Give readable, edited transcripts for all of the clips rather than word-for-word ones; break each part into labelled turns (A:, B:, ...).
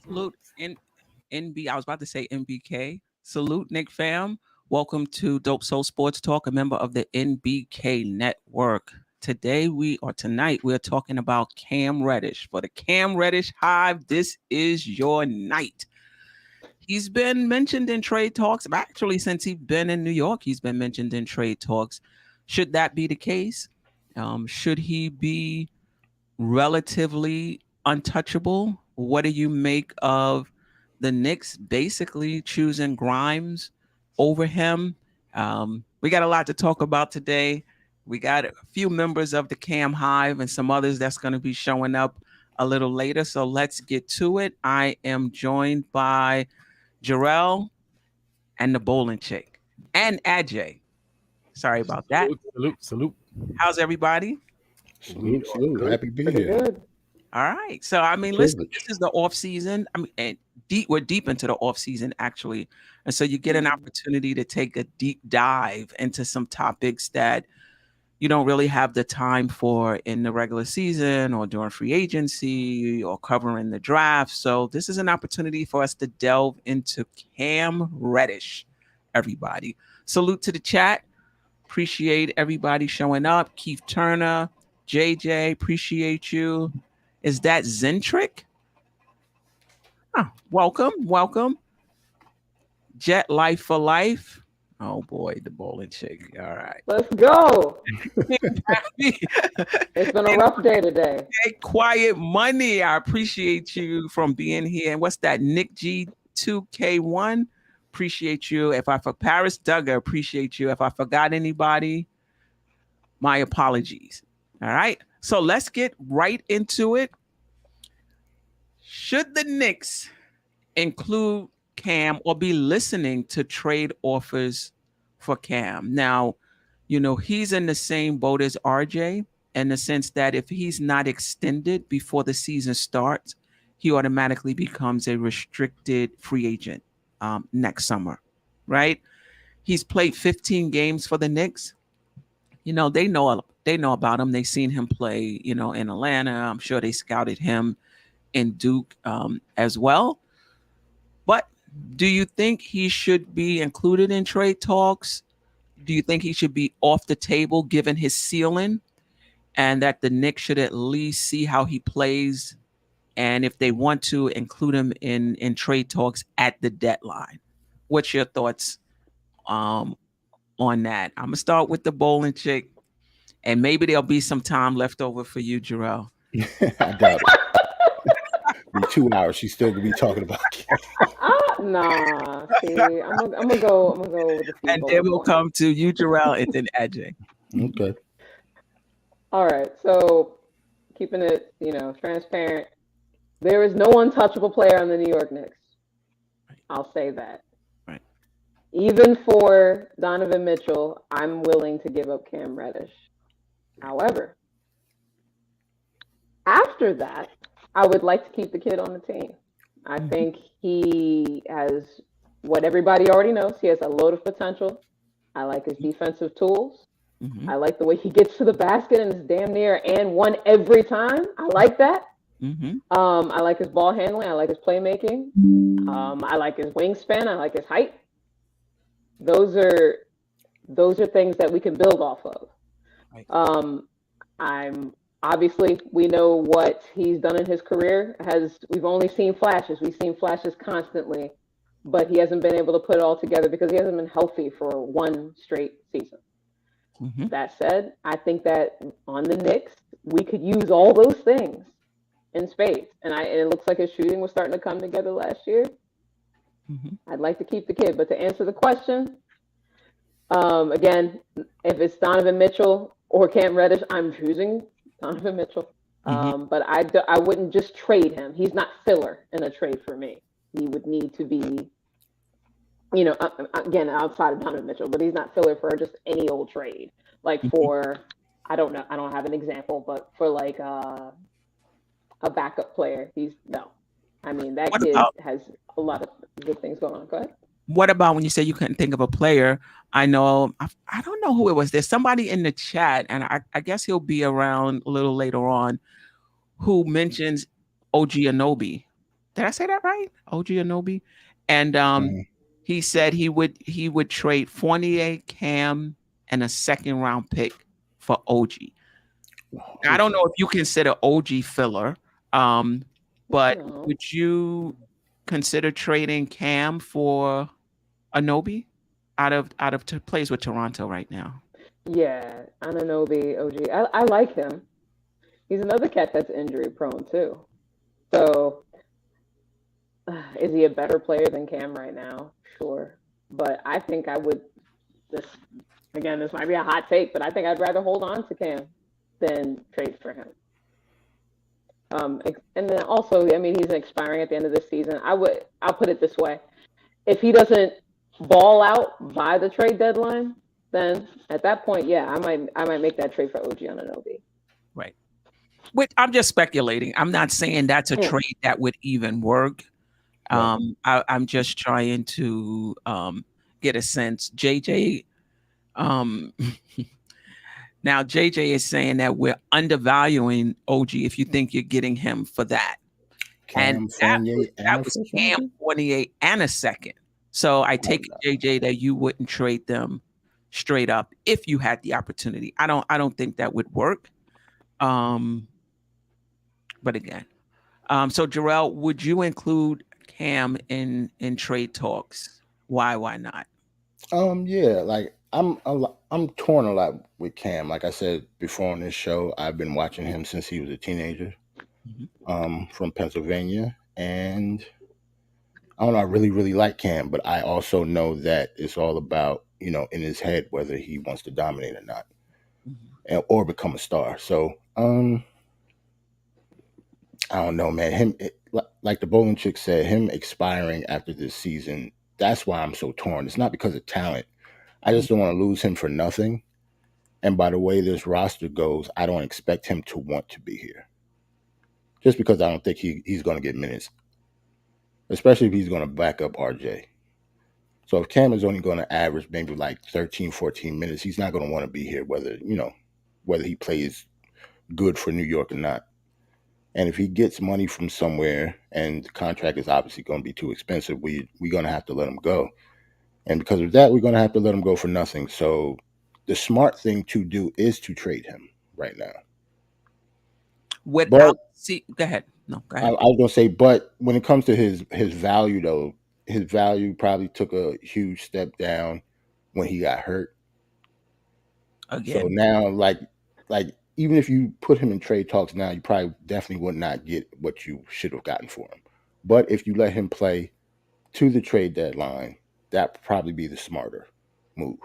A: Salute NB. I was about to say NBK. Salute Nick fam. Welcome to Dope Soul Sports Talk, a member of the NBK Network. Tonight we're talking about Cam Reddish. For the Cam Reddish Hive, this is your night. He's been mentioned in trade talks. Actually, since he's been in New York, he's been mentioned in trade talks. Should that be the case? Should he be relatively untouchable? What do you make of the Knicks basically choosing Grimes over him? We got a lot to talk about today. We got a few members of the Cam Hive and some others that's going to be showing up a little later. So let's get to it. I am joined by Jarrell and the bowling chick and Ajay. Sorry about that.
B: Salute.
A: How's everybody?
C: Salute. Happy to be here.
D: Good.
A: All right. So I mean, listen, this is the off season. I mean, and we're deep into the off season actually, and so you get an opportunity to take a deep dive into some topics that you don't really have the time for in the regular season or during free agency or covering the draft. So this is an opportunity for us to delve into Cam Reddish. Everybody, salute to the chat. Appreciate everybody showing up. Keith Turner, JJ, appreciate you. Is that Zentric? Oh, welcome. Jet Life for Life. Oh boy, the bowling chick. All right.
D: Let's go. It's been a rough day today.
A: Hey, Quiet Money. I appreciate you from being here. And what's that? Nick G2K1. Appreciate you. Paris Duggar, appreciate you. If I forgot anybody, my apologies. All right. So let's get right into it. Should the Knicks include Cam or be listening to trade offers for Cam? Now, you know, he's in the same boat as RJ in the sense that if he's not extended before the season starts, he automatically becomes a restricted free agent next summer, right? He's played 15 games for the Knicks. You know, they know about him. They've seen him play, you know, in Atlanta. I'm sure they scouted him in Duke as well. But do you think he should be included in trade talks? Do you think he should be off the table given his ceiling and that the Knicks should at least see how he plays and if they want to include him in trade talks at the deadline? What's your thoughts on that? I'm going to start with the bowling chick, and maybe there'll be some time left over for you, Jarrell.
C: I doubt it. In 2 hours, she's still gonna be talking about.
D: Nah. See, I'm gonna go with the few.
A: And then we'll come to you, Jarrell, and then Ajay.
C: Okay.
D: All right. So keeping it, transparent. There is no untouchable player on the New York Knicks. I'll say that.
A: Right.
D: Even for Donovan Mitchell, I'm willing to give up Cam Reddish. However, after that, I would like to keep the kid on the team. I think he has what everybody already knows. He has a load of potential. I like his defensive tools.
A: Mm-hmm.
D: I like the way he gets to the basket and is damn near and one every time. I like that.
A: Mm-hmm.
D: I like his ball handling. I like his playmaking. I like his wingspan. I like his height. Those are things that we can build off of.
A: Right.
D: Obviously, we know what he's done in his career. We've only seen flashes. We've seen flashes constantly, but he hasn't been able to put it all together because he hasn't been healthy for one straight season.
A: Mm-hmm.
D: That said, I think that on the Knicks, we could use all those things in spades. And it looks like his shooting was starting to come together last year.
A: Mm-hmm.
D: I'd like to keep the kid. But to answer the question, again, if it's Donovan Mitchell or Cam Reddish, I'm choosing Donovan Mitchell.
A: Mm-hmm.
D: But I wouldn't just trade him. He's not filler in a trade for me. He would need to be, again, outside of Donovan Mitchell, but he's not filler for just any old trade. Like for, I don't know, I don't have an example, but for like a backup player, that kid has a lot of good things going on. Go ahead.
A: What about when you say you couldn't think of a player? I know, I don't know who it was. There's somebody in the chat, and I guess he'll be around a little later on, who mentions OG Anunoby Did I say that right? OG Anobi. And
C: Mhm.
A: he said he would trade Fournier, Cam, and a second round pick for OG. I
C: Who's
A: don't know
C: that?
A: if you consider OG filler, but
D: No.
A: would you consider trading Cam for Anobi plays with Toronto right now?
D: Yeah, Ananobi, OG. I like him. He's another cat that's injury prone too. So, is he a better player than Cam right now? Sure. But I think I would this again, this might be a hot take, but I think I'd rather hold on to Cam than trade for him. And then also, I mean, he's expiring at the end of the season. I'll put it this way: if he doesn't ball out by the trade deadline, then at that point, yeah, I might make that trade for OG Ananobi.
A: Right. Which I'm just speculating. I'm not saying that's a
D: Yeah.
A: trade that would even work.
C: Right.
A: I'm just trying to get a sense. JJ, um, now JJ is saying that we're undervaluing OG if you think you're getting him for that. And
C: Cam Fournier and a
A: that was
C: first round
A: Cam
C: pick?
A: 28 and a second. So I
C: Oh,
A: take
C: no.
A: it, JJ, that you wouldn't trade them straight up if you had the opportunity. I don't think that would work. But again, so Jarrell, would you include Cam in trade talks? Why not?
C: Yeah, like I'm torn a lot with Cam. Like I said before on this show, I've been watching him since he was a teenager, from Pennsylvania, and I don't know. I really, really like Cam, but I also know that it's all about in his head whether he wants to dominate or not, or become a star. So, I don't know, man. Like the bowling chick said, him expiring after this season. That's why I'm so torn. It's not because of talent. I just don't want to lose him for nothing. And by the way this roster goes, I don't expect him to want to be here. Just because I don't think he's going to get minutes, especially if he's going to back up RJ. So if Cam is only going to average maybe like 13, 14 minutes, he's not going to want to be here, whether he plays good for New York or not. And if he gets money from somewhere and the contract is obviously going to be too expensive, we're going to have to let him go. And because of that, we're going to have to let him go for nothing. So the smart thing to do is to trade him right now.
A: Without
C: But
A: go ahead. No, go
C: I
A: ahead.
C: was going to say, but when it comes to his value, though, his value probably took a huge step down when he got hurt. So
A: Again.
C: now, like even if you put him in trade talks now, you probably definitely would not get what you should have gotten for him. But if you let him play to the trade deadline, that probably be the smarter move,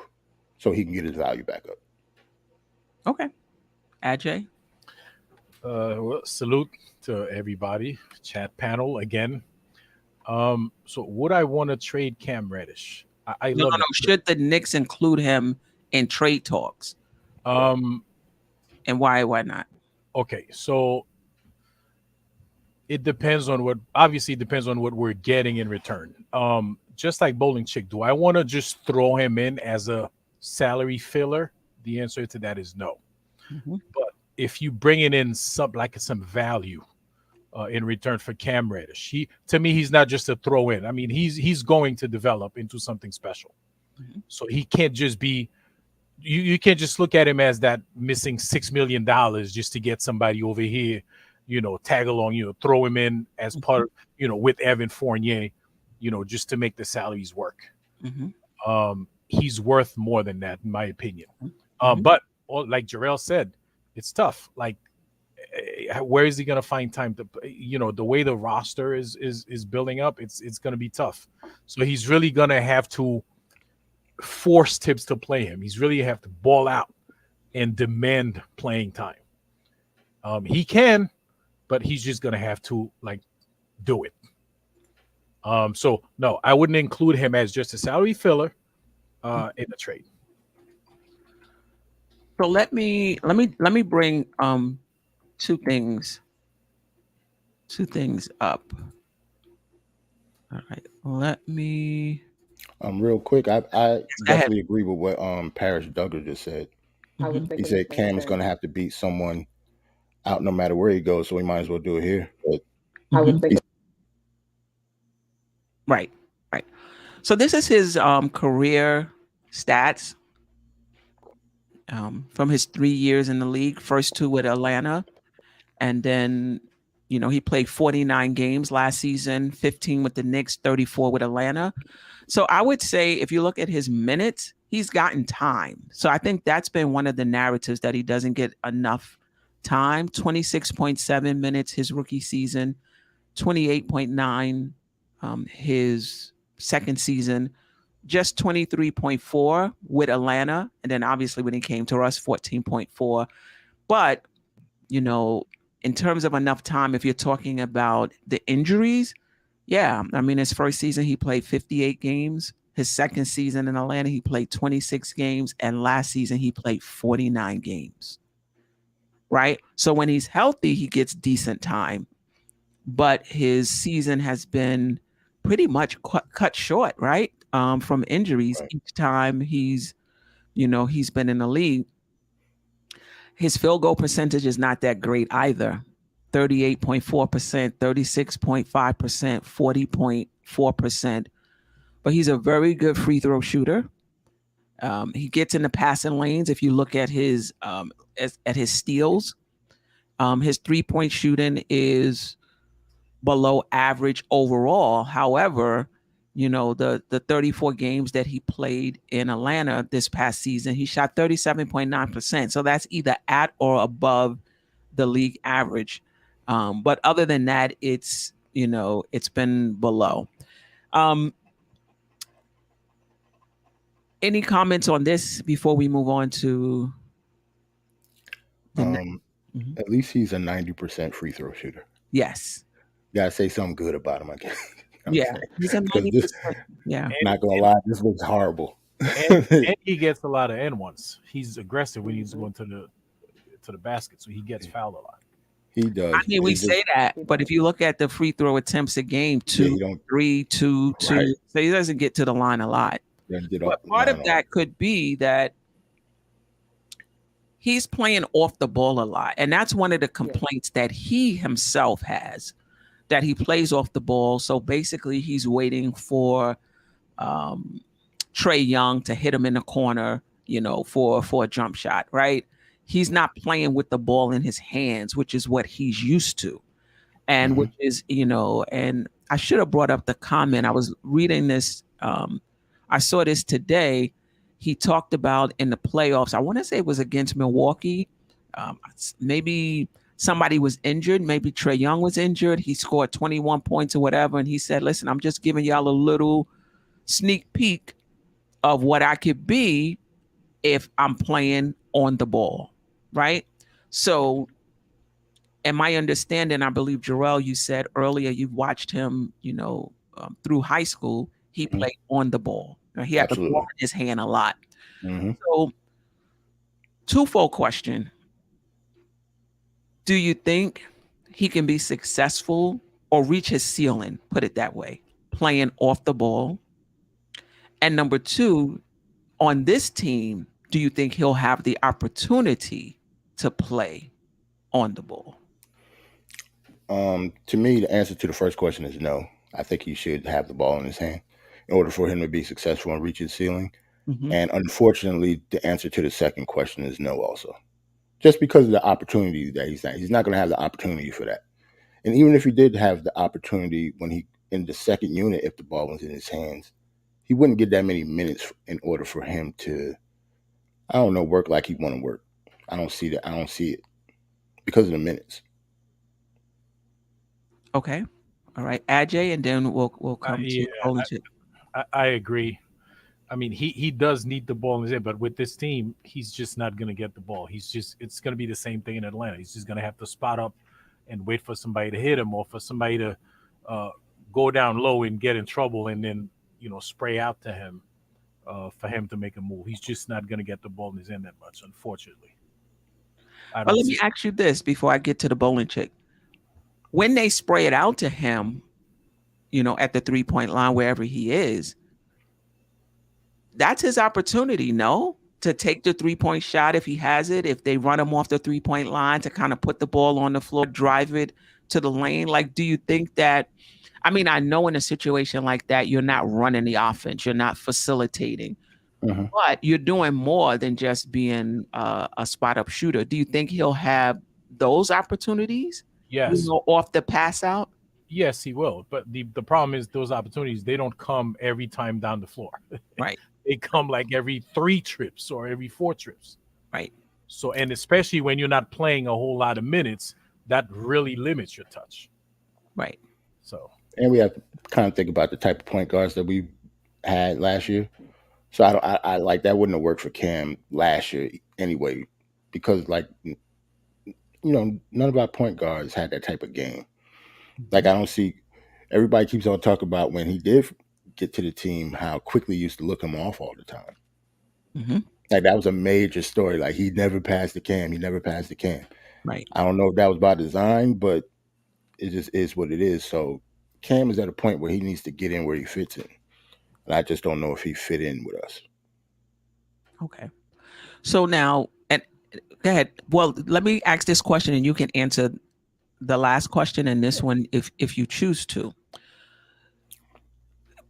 C: so he can get his value back up.
A: Okay. Ajay.
B: Well, salute to everybody. Chat panel again. So would I want to trade Cam Reddish? I
A: No,
B: love
A: no, no.
B: it.
A: Should the Knicks include him in trade talks? And why not?
B: Okay, so it depends on obviously it depends on what we're getting in return. Just like Bowling Chick, do I want to just throw him in as a salary filler? The answer to that is no. But if you bring it in some value in return for Cam Reddish, to me he's not just a throw in. I mean he's going to develop into something special. So he can't just be. You can't just look at him as that missing $6 million just to get somebody over here, tag along, throw him in as part, with Evan Fournier, just to make the salaries work. He's worth more than that, in my opinion. But like Jarrell said, it's tough. Like, where is he going to find time to, the way the roster is building up, it's going to be tough. So he's really going to have to force Tibbs to play him. He's really have to ball out and demand playing time. He can, but he's just gonna have to do it. So no, I wouldn't include him as just a salary filler in the trade.
A: So let me bring two things up. All right. Let me
C: Real quick, I definitely agree with what Parrish Duggar just said.
D: I was
C: He
D: thinking
C: said
D: the same
C: Cam is going to
D: thing.
C: have to beat someone out no matter where he goes, so we might as well do it here. But
D: I was thinking.
A: Right. Right. So this is his career stats from his 3 years in the league. First 2 with Atlanta, and then he played 49 games last season, 15 with the Knicks, 34 with Atlanta. So I would say if you look at his minutes, he's gotten time. So I think that's been one of the narratives, that he doesn't get enough time. 26.7 minutes his rookie season, 28.9 his second season, just 23.4 with Atlanta. And then obviously when he came to us, 14.4. But, in terms of enough time, if you're talking about the injuries, yeah, I mean, his first season, he played 58 games. His second season in Atlanta, he played 26 games. And last season, he played 49 games. Right? So when he's healthy, he gets decent time. But his season has been pretty much cut short, right? From injuries each time he's been in the league. His field goal percentage is not that great either. 38.4%, 36.5%, 40.4%. But he's a very good free throw shooter. He gets in the passing lanes. If you look at his steals, his 3-point shooting is below average overall. However, the 34 games that he played in Atlanta this past season, he shot 37.9%. So that's either at or above the league average. But other than that, it's been below. Any comments on this before we move on to
C: at least he's a 90% free throw shooter.
A: Yes.
C: Gotta say something good about him, I guess.
A: Yeah, he's a 90%. Yeah.
C: Not gonna lie, this looks horrible.
B: And he gets a lot of N1s. He's aggressive when he's going to the basket, so he gets fouled a lot.
C: He does.
A: I mean, we say that, but if you look at the free throw attempts a game, 2, 3, 2, 2,
C: Right.
A: so he doesn't get to the line a lot. But part of that could be that he's playing off the ball a lot. And that's one of the complaints that he himself has, that he plays off the ball. So basically he's waiting for Trae Young to hit him in the corner, for a jump shot, right? He's not playing with the ball in his hands, which is what he's used to. And which is, and I should have brought up the comment. I was reading this. I saw this today. He talked about in the playoffs, I want to say it was against Milwaukee. Maybe somebody was injured. Maybe Trae Young was injured. He scored 21 points or whatever. And he said, listen, I'm just giving y'all a little sneak peek of what I could be if I'm playing on the ball, right? So, in my understanding, I believe, Jarrell, you said earlier you've watched him, through high school. He played on the ball. He had the ball in his hand a lot. So, twofold question. Do you think he can be successful or reach his ceiling, put it that way, playing off the ball? And number 2, on this team, do you think he'll have the opportunity to play on the ball?
C: To me, the answer to the first question is no. I think he should have the ball in his hand in order for him to be successful and reach his ceiling. And unfortunately, the answer to the second question is no also. Just because of the opportunity that he's not going to have the opportunity for that. And even if he did have the opportunity when he in the second unit, if the ball was in his hands, he wouldn't get that many minutes in order for him to, work like he want to work. I don't see that. I don't see it because of the minutes.
A: Okay. All right. Ajay, and then we'll come to Olympic.
B: I agree. I mean, he does need the ball in his hand, but with this team, he's just not going to get the ball. It's going to be the same thing in Atlanta. He's just going to have to spot up and wait for somebody to hit him or for somebody to go down low and get in trouble and then, spray out to him for him to make a move. He's just not going to get the ball in his hand that much, unfortunately.
A: But let me ask you this before I get to the bowling chick. When they spray it out to him, at the 3-point line, wherever he is, that's his opportunity, no? To take the 3-point shot if he has it, if they run him off the 3-point line, to kind of put the ball on the floor, drive it to the lane. Like, do you think that, I mean, I know in a situation like that, you're not running the offense, you're not facilitating, but you're doing more than just being a spot up shooter. Do you think he'll have those opportunities?
B: Yes.
A: Off the pass out?
B: Yes, he will. But the problem is those opportunities, they don't come every time down the floor.
A: Right.
B: They come like every 3 trips or every 4 trips.
A: Right.
B: So, and especially when you're not playing a whole lot of minutes, that really limits your touch.
A: Right.
B: So,
C: and we have to kind of think about the type of point guards that we had last year. So I like that wouldn't have worked for Cam last year anyway, because like, none of our point guards had that type of game. Like I don't see, everybody keeps on talking about when he did get to the team, how quickly he used to look him off all the time. Like that was a major story. Like he never passed the Cam.
A: Right.
C: I don't know if that was by design, but it just is what it is. So Cam is at a point where he needs to get in where he fits in. And I just don't know if he fit in with us.
A: Okay. So now, and go ahead. Well, let me ask this question and you can answer the last question and this one if you choose to.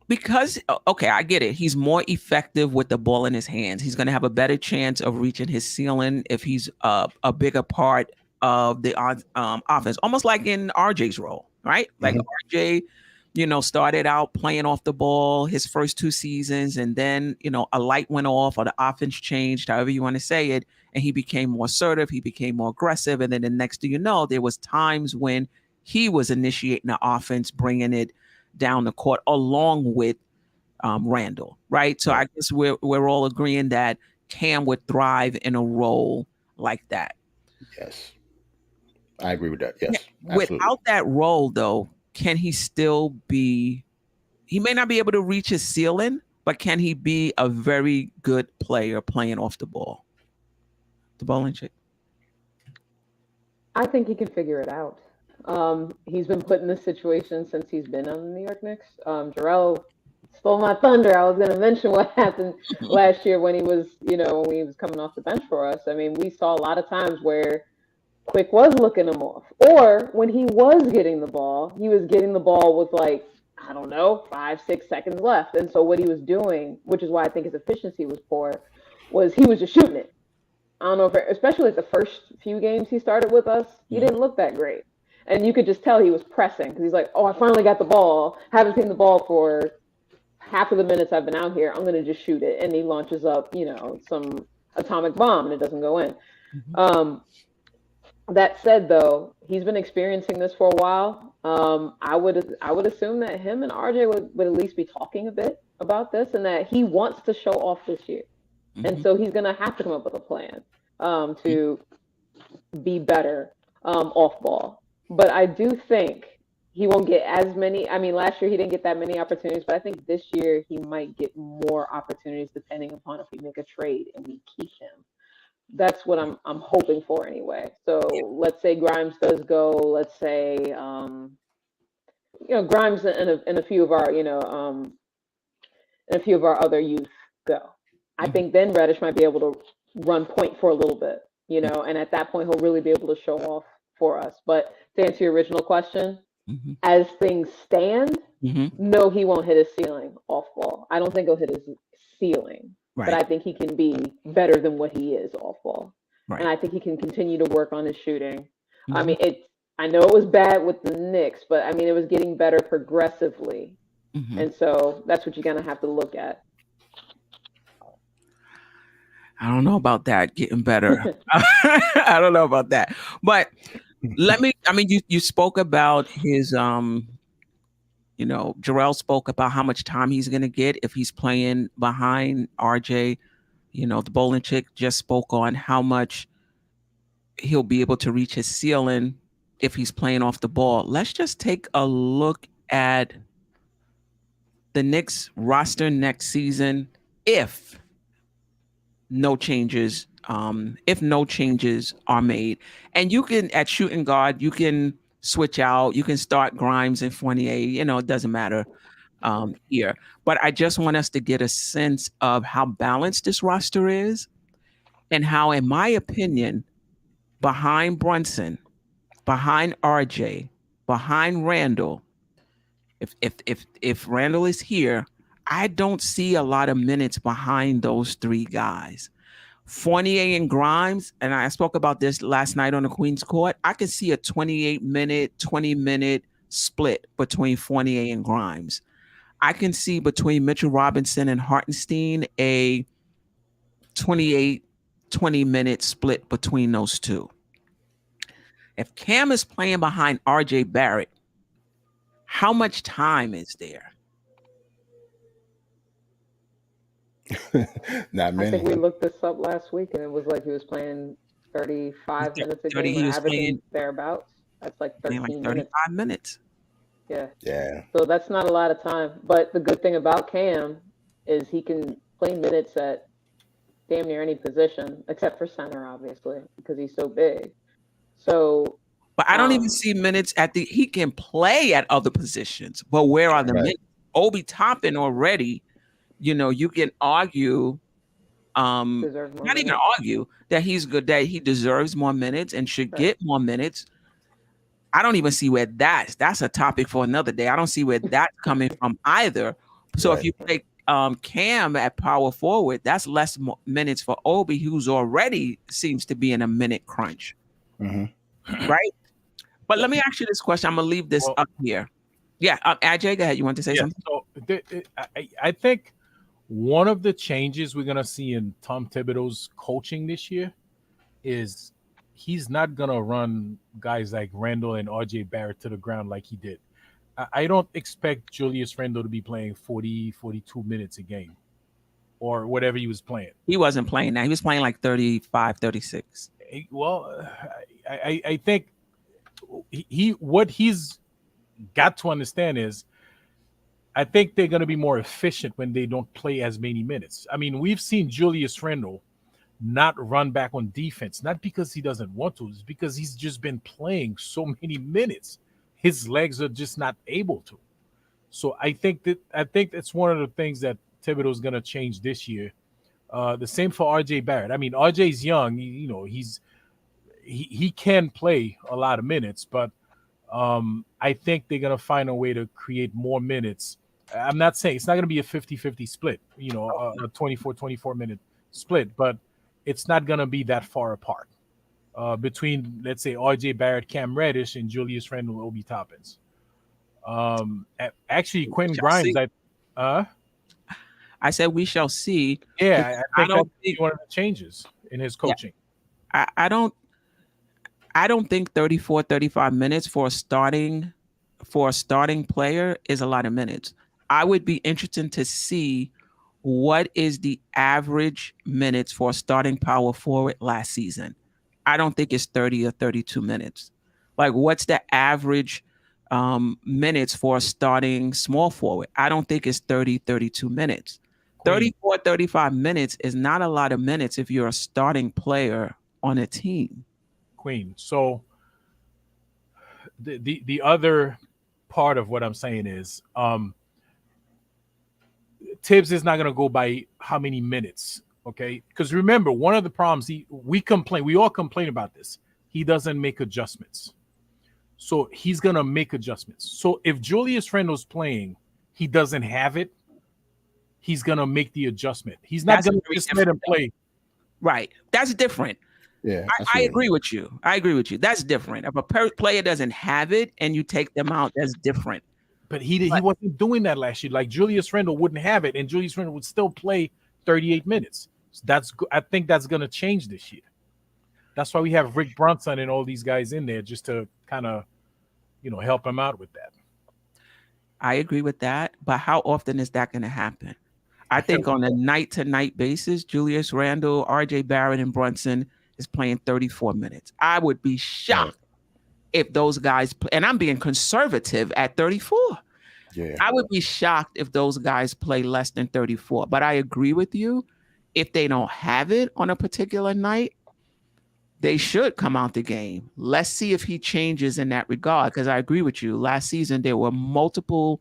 A: Because, okay, I get it. He's more effective with the ball in his hands. He's going to have a better chance of reaching his ceiling if he's a bigger part of the offense, almost like in RJ's role, right? Like RJ, started out playing off the ball his first 2 seasons, and then, a light went off or the offense changed, however you want to say it, and he became more assertive, he became more aggressive, and then the next thing you know, there was times when he was initiating the offense, bringing it down the court along with Randle, right? So I guess we're all agreeing that Cam would thrive in a role like that.
C: Yes, I agree with that. Yes,
A: without that role, though, can he still be? He may not be able to reach his ceiling, but can he be a very good player playing off the ball? The bowling chick.
D: I think he can figure it out. He's been put in this situation since he's been on the New York Knicks. Jarrell stole my thunder. I was going to mention what happened last year when he was, when he was coming off the bench for us. I mean, we saw a lot of times where Quick was looking him off, or when he was getting the ball, he was getting the ball with 5-6 seconds left. And so what he was doing, which is why I think his efficiency was poor, was he was just shooting it. I don't know if, especially the first few games he started with us, he didn't look that great. And you could just tell he was pressing because he's like, oh, I finally got the ball. Haven't seen the ball for half of the minutes I've been out here. I'm going to just shoot it. And he launches up, some atomic bomb and it doesn't go in. That said, though, he's been experiencing this for a while. I would assume that him and RJ would at least be talking a bit about this and that he wants to show off this year. And so he's going to have to come up with a plan to be better off ball. But I do think he won't get as many. I mean, last year he didn't get that many opportunities, but I think this year he might get more opportunities depending upon if we make a trade and we keep him. That's what I'm hoping for anyway. So let's say Grimes does go. Let's say Grimes and a few of our and a few of our other youth go. I think then Reddish might be able to run point for a little bit, and at that point he'll really be able to show off for us. But to answer your original question, as things stand, no, he won't hit his ceiling off ball. I don't think he'll hit his ceiling, but I think he can be better than what he is off ball. And I think he can continue to work on his shooting. I mean, I know it was bad with the Knicks, but I mean, it was getting better progressively. And so that's what you're going to have to look at.
A: I don't know about that getting better. I don't know about that. But you spoke about his, Jarrell spoke about how much time he's going to get if he's playing behind RJ. The bowling chick just spoke on how much he'll be able to reach his ceiling if he's playing off the ball. Let's just take a look at the Knicks roster next season if no changes are made. And you can, at shooting guard, you can switch out, you can start Grimes and Fournier, it doesn't matter here. But I just want us to get a sense of how balanced this roster is and how, in my opinion, behind Brunson, behind RJ, behind Randle, If Randle is here, I don't see a lot of minutes behind those three guys. Fournier and Grimes, and I spoke about this last night on the Queen's Court. I can see a 28-minute, 20-minute split between Fournier and Grimes. I can see between Mitchell Robinson and Hartenstein a 28, 20-minute split between those two. If Cam is playing behind RJ Barrett, how much time is there?
C: Not
D: I
C: many.
D: think we looked this up last week, and it was like he was playing 35 minutes a
A: 30,
D: game,
A: he
D: or
A: was
D: averaging
A: playing
D: thereabouts. That's like
A: like
D: 13
A: 35
D: minutes.
A: minutes.
D: Yeah.
C: Yeah.
D: So that's not a lot of time. But the good thing about Cam is he can play minutes at damn near any position, except for center, obviously, because he's so big. So,
A: But I don't even see minutes he can play at other positions, but where are the
C: Right.
A: minutes? Obi Toppin already, you can argue,
D: deserves more
A: not even
D: minutes.
A: argue that he's good, that he deserves more minutes and should
D: Right.
A: get more minutes. I don't even see where that's a topic for another day. I don't see where that's coming from either. So if
C: Right.
A: you take Cam at power forward, that's less minutes for Obi, who's already seems to be in a minute crunch.
C: Mm-hmm.
A: Right? But let me ask you this question. I'm gonna leave this up here. Yeah, Ajay, go ahead. You want to say something?
B: So I think one of the changes we're gonna see in Tom Thibodeau's coaching this year is he's not gonna run guys like Randle and RJ Barrett to the ground like he did. I don't expect Julius Randle to be playing 40, 42 minutes a game or whatever he was playing.
A: He wasn't playing that. He was playing like 35, 36.
B: Well, I think what he's got to understand is I think they're going to be more efficient when they don't play as many minutes. I mean, we've seen Julius Randle not run back on defense, not because he doesn't want to, it's because he's just been playing so many minutes. His legs are just not able to. So I think that's one of the things that Thibodeau's going to change this year. The same for RJ Barrett. I mean, RJ's young. He can play a lot of minutes, but I think they're going to find a way to create more minutes. I'm not saying it's not going to be a 50-50 split, a 24 minute split, but it's not going to be that far apart between, let's say, RJ Barrett, Cam Reddish, and Julius Randle, Obi Toppins. Actually, Quinn Grimes,
A: I said we shall see.
B: Yeah, I don't think one of the changes in his coaching.
A: Yeah, I don't think 34, 35 minutes for a starting player is a lot of minutes. I would be interested to see what is the average minutes for a starting power forward last season. I don't think it's 30 or 32 minutes. Like, what's the average minutes for a starting small forward? I don't think it's 30, 32 minutes. 34, 35 minutes is not a lot of minutes if you're a starting player on a team.
B: Queen. So the other part of what I'm saying is Tibbs is not going to go by how many minutes, okay? Because remember, one of the problems we all complain about this. He doesn't make adjustments. So he's going to make adjustments. So if Julius Randle's playing, he doesn't have it, he's going to make the adjustment. He's not going to just let him play.
A: Right. That's different.
C: Yeah,
A: I agree with you. That's different. If a player doesn't have it and you take them out, that's different.
B: But he wasn't doing that last year. Like, Julius Randle wouldn't have it, and Julius Randle would still play 38 minutes. So I think that's going to change this year. That's why we have Rick Brunson and all these guys in there, just to kind of, help him out with that.
A: I agree with that. But how often is that going to happen? I think on a night-to-night basis, Julius Randle, RJ Barrett, and Brunson is playing 34 minutes. I would be shocked if those guys play, and I'm being conservative at 34.
C: Yeah.
A: I would be shocked if those guys play less than 34. But I agree with you. If they don't have it on a particular night, they should come out the game. Let's see if he changes in that regard, because I agree with you. Last season, there were multiple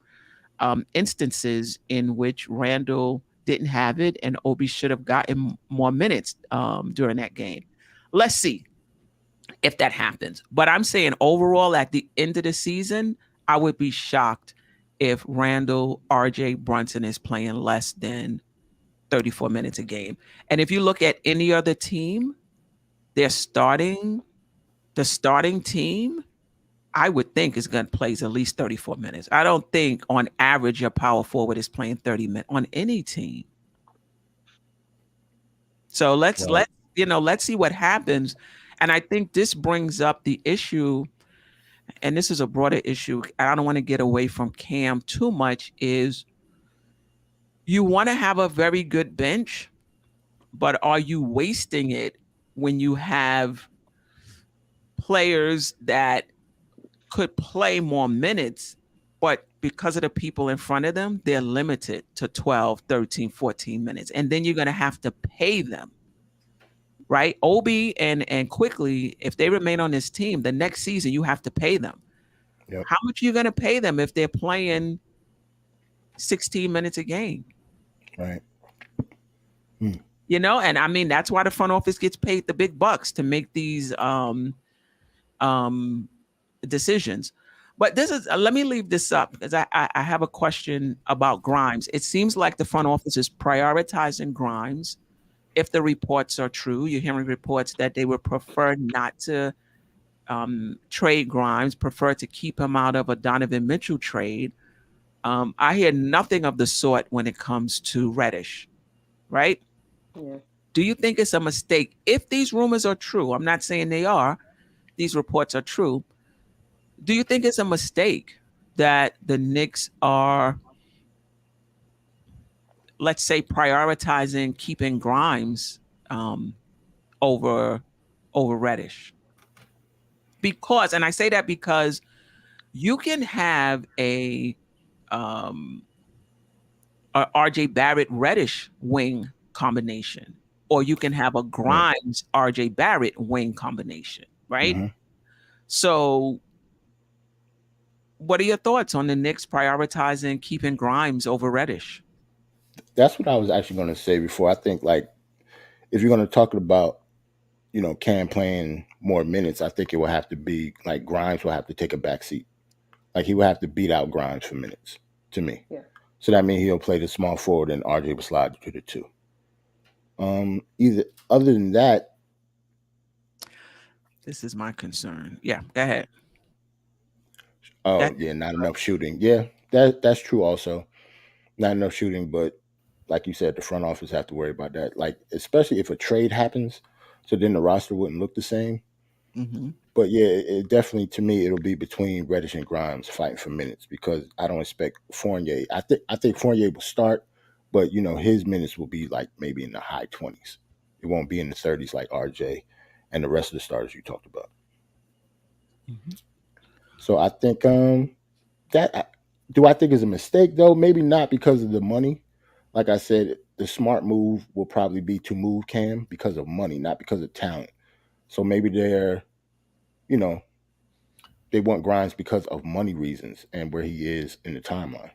A: instances in which Randle didn't have it, and Obi should have gotten more minutes during that game. Let's see if that happens. But I'm saying overall, at the end of the season, I would be shocked if Randle, RJ, Brunson is playing less than 34 minutes a game. And if you look at any other team, the starting team, I would think is going to play at least 34 minutes. I don't think on average your power forward is playing 30 minutes on any team. So let's see what happens. And I think this brings up the issue, and this is a broader issue. I don't want to get away from Cam too much, is you want to have a very good bench, but are you wasting it when you have players that could play more minutes, but because of the people in front of them, they're limited to 12, 13, 14 minutes. And then you're going to have to pay them, right? Obi and Quickly, if they remain on this team, the next season you have to pay them.
C: Yep.
A: How much are you going to pay them if they're playing 16 minutes a game?
C: Right.
A: You know, and I mean, that's why the front office gets paid the big bucks to make these decisions. But this is, let me leave this up because I have a question about Grimes. It seems like the front office is prioritizing Grimes. If the reports are true, you're hearing reports that they would prefer not to trade Grimes, prefer to keep him out of a Donovan Mitchell trade. I hear nothing of the sort when it comes to Reddish, right?
D: Yeah.
A: Do you think it's a mistake? If these rumors are true, I'm not saying they are, these reports are true. Do you think it's a mistake that the Knicks are, let's say, prioritizing keeping Grimes over Reddish? Because, and I say that because you can have a RJ Barrett Reddish wing combination, or you can have a Grimes RJ Barrett wing combination, right?
C: Mm-hmm.
A: So what are your thoughts on the Knicks prioritizing keeping Grimes over Reddish?
C: That's what I was actually going to say before. I think, like, if you're going to talk about, Cam playing more minutes, I think it will have to be like Grimes will have to take a back seat. Like, he will have to beat out Grimes for minutes, to me.
D: Yeah.
C: So that means he'll play the small forward and RJ will slide to the two. Either other than that,
A: this is my concern. Yeah, go ahead.
C: Oh, yeah, not enough shooting. Yeah, that's true also. Not enough shooting, but like you said, the front office have to worry about that. Like, especially if a trade happens, so then the roster wouldn't look the same.
A: Mm-hmm.
C: But yeah, it definitely, to me, it'll be between Reddish and Grimes fighting for minutes because I don't expect Fournier. I think Fournier will start, but his minutes will be like maybe in the high 20s. It won't be in the 30s like RJ and the rest of the starters you talked about.
A: Mm-hmm.
C: So I think that do I think is a mistake though? Maybe not because of the money. Like I said, the smart move will probably be to move Cam because of money, not because of talent. So maybe they want Grimes because of money reasons and where he is in the timeline,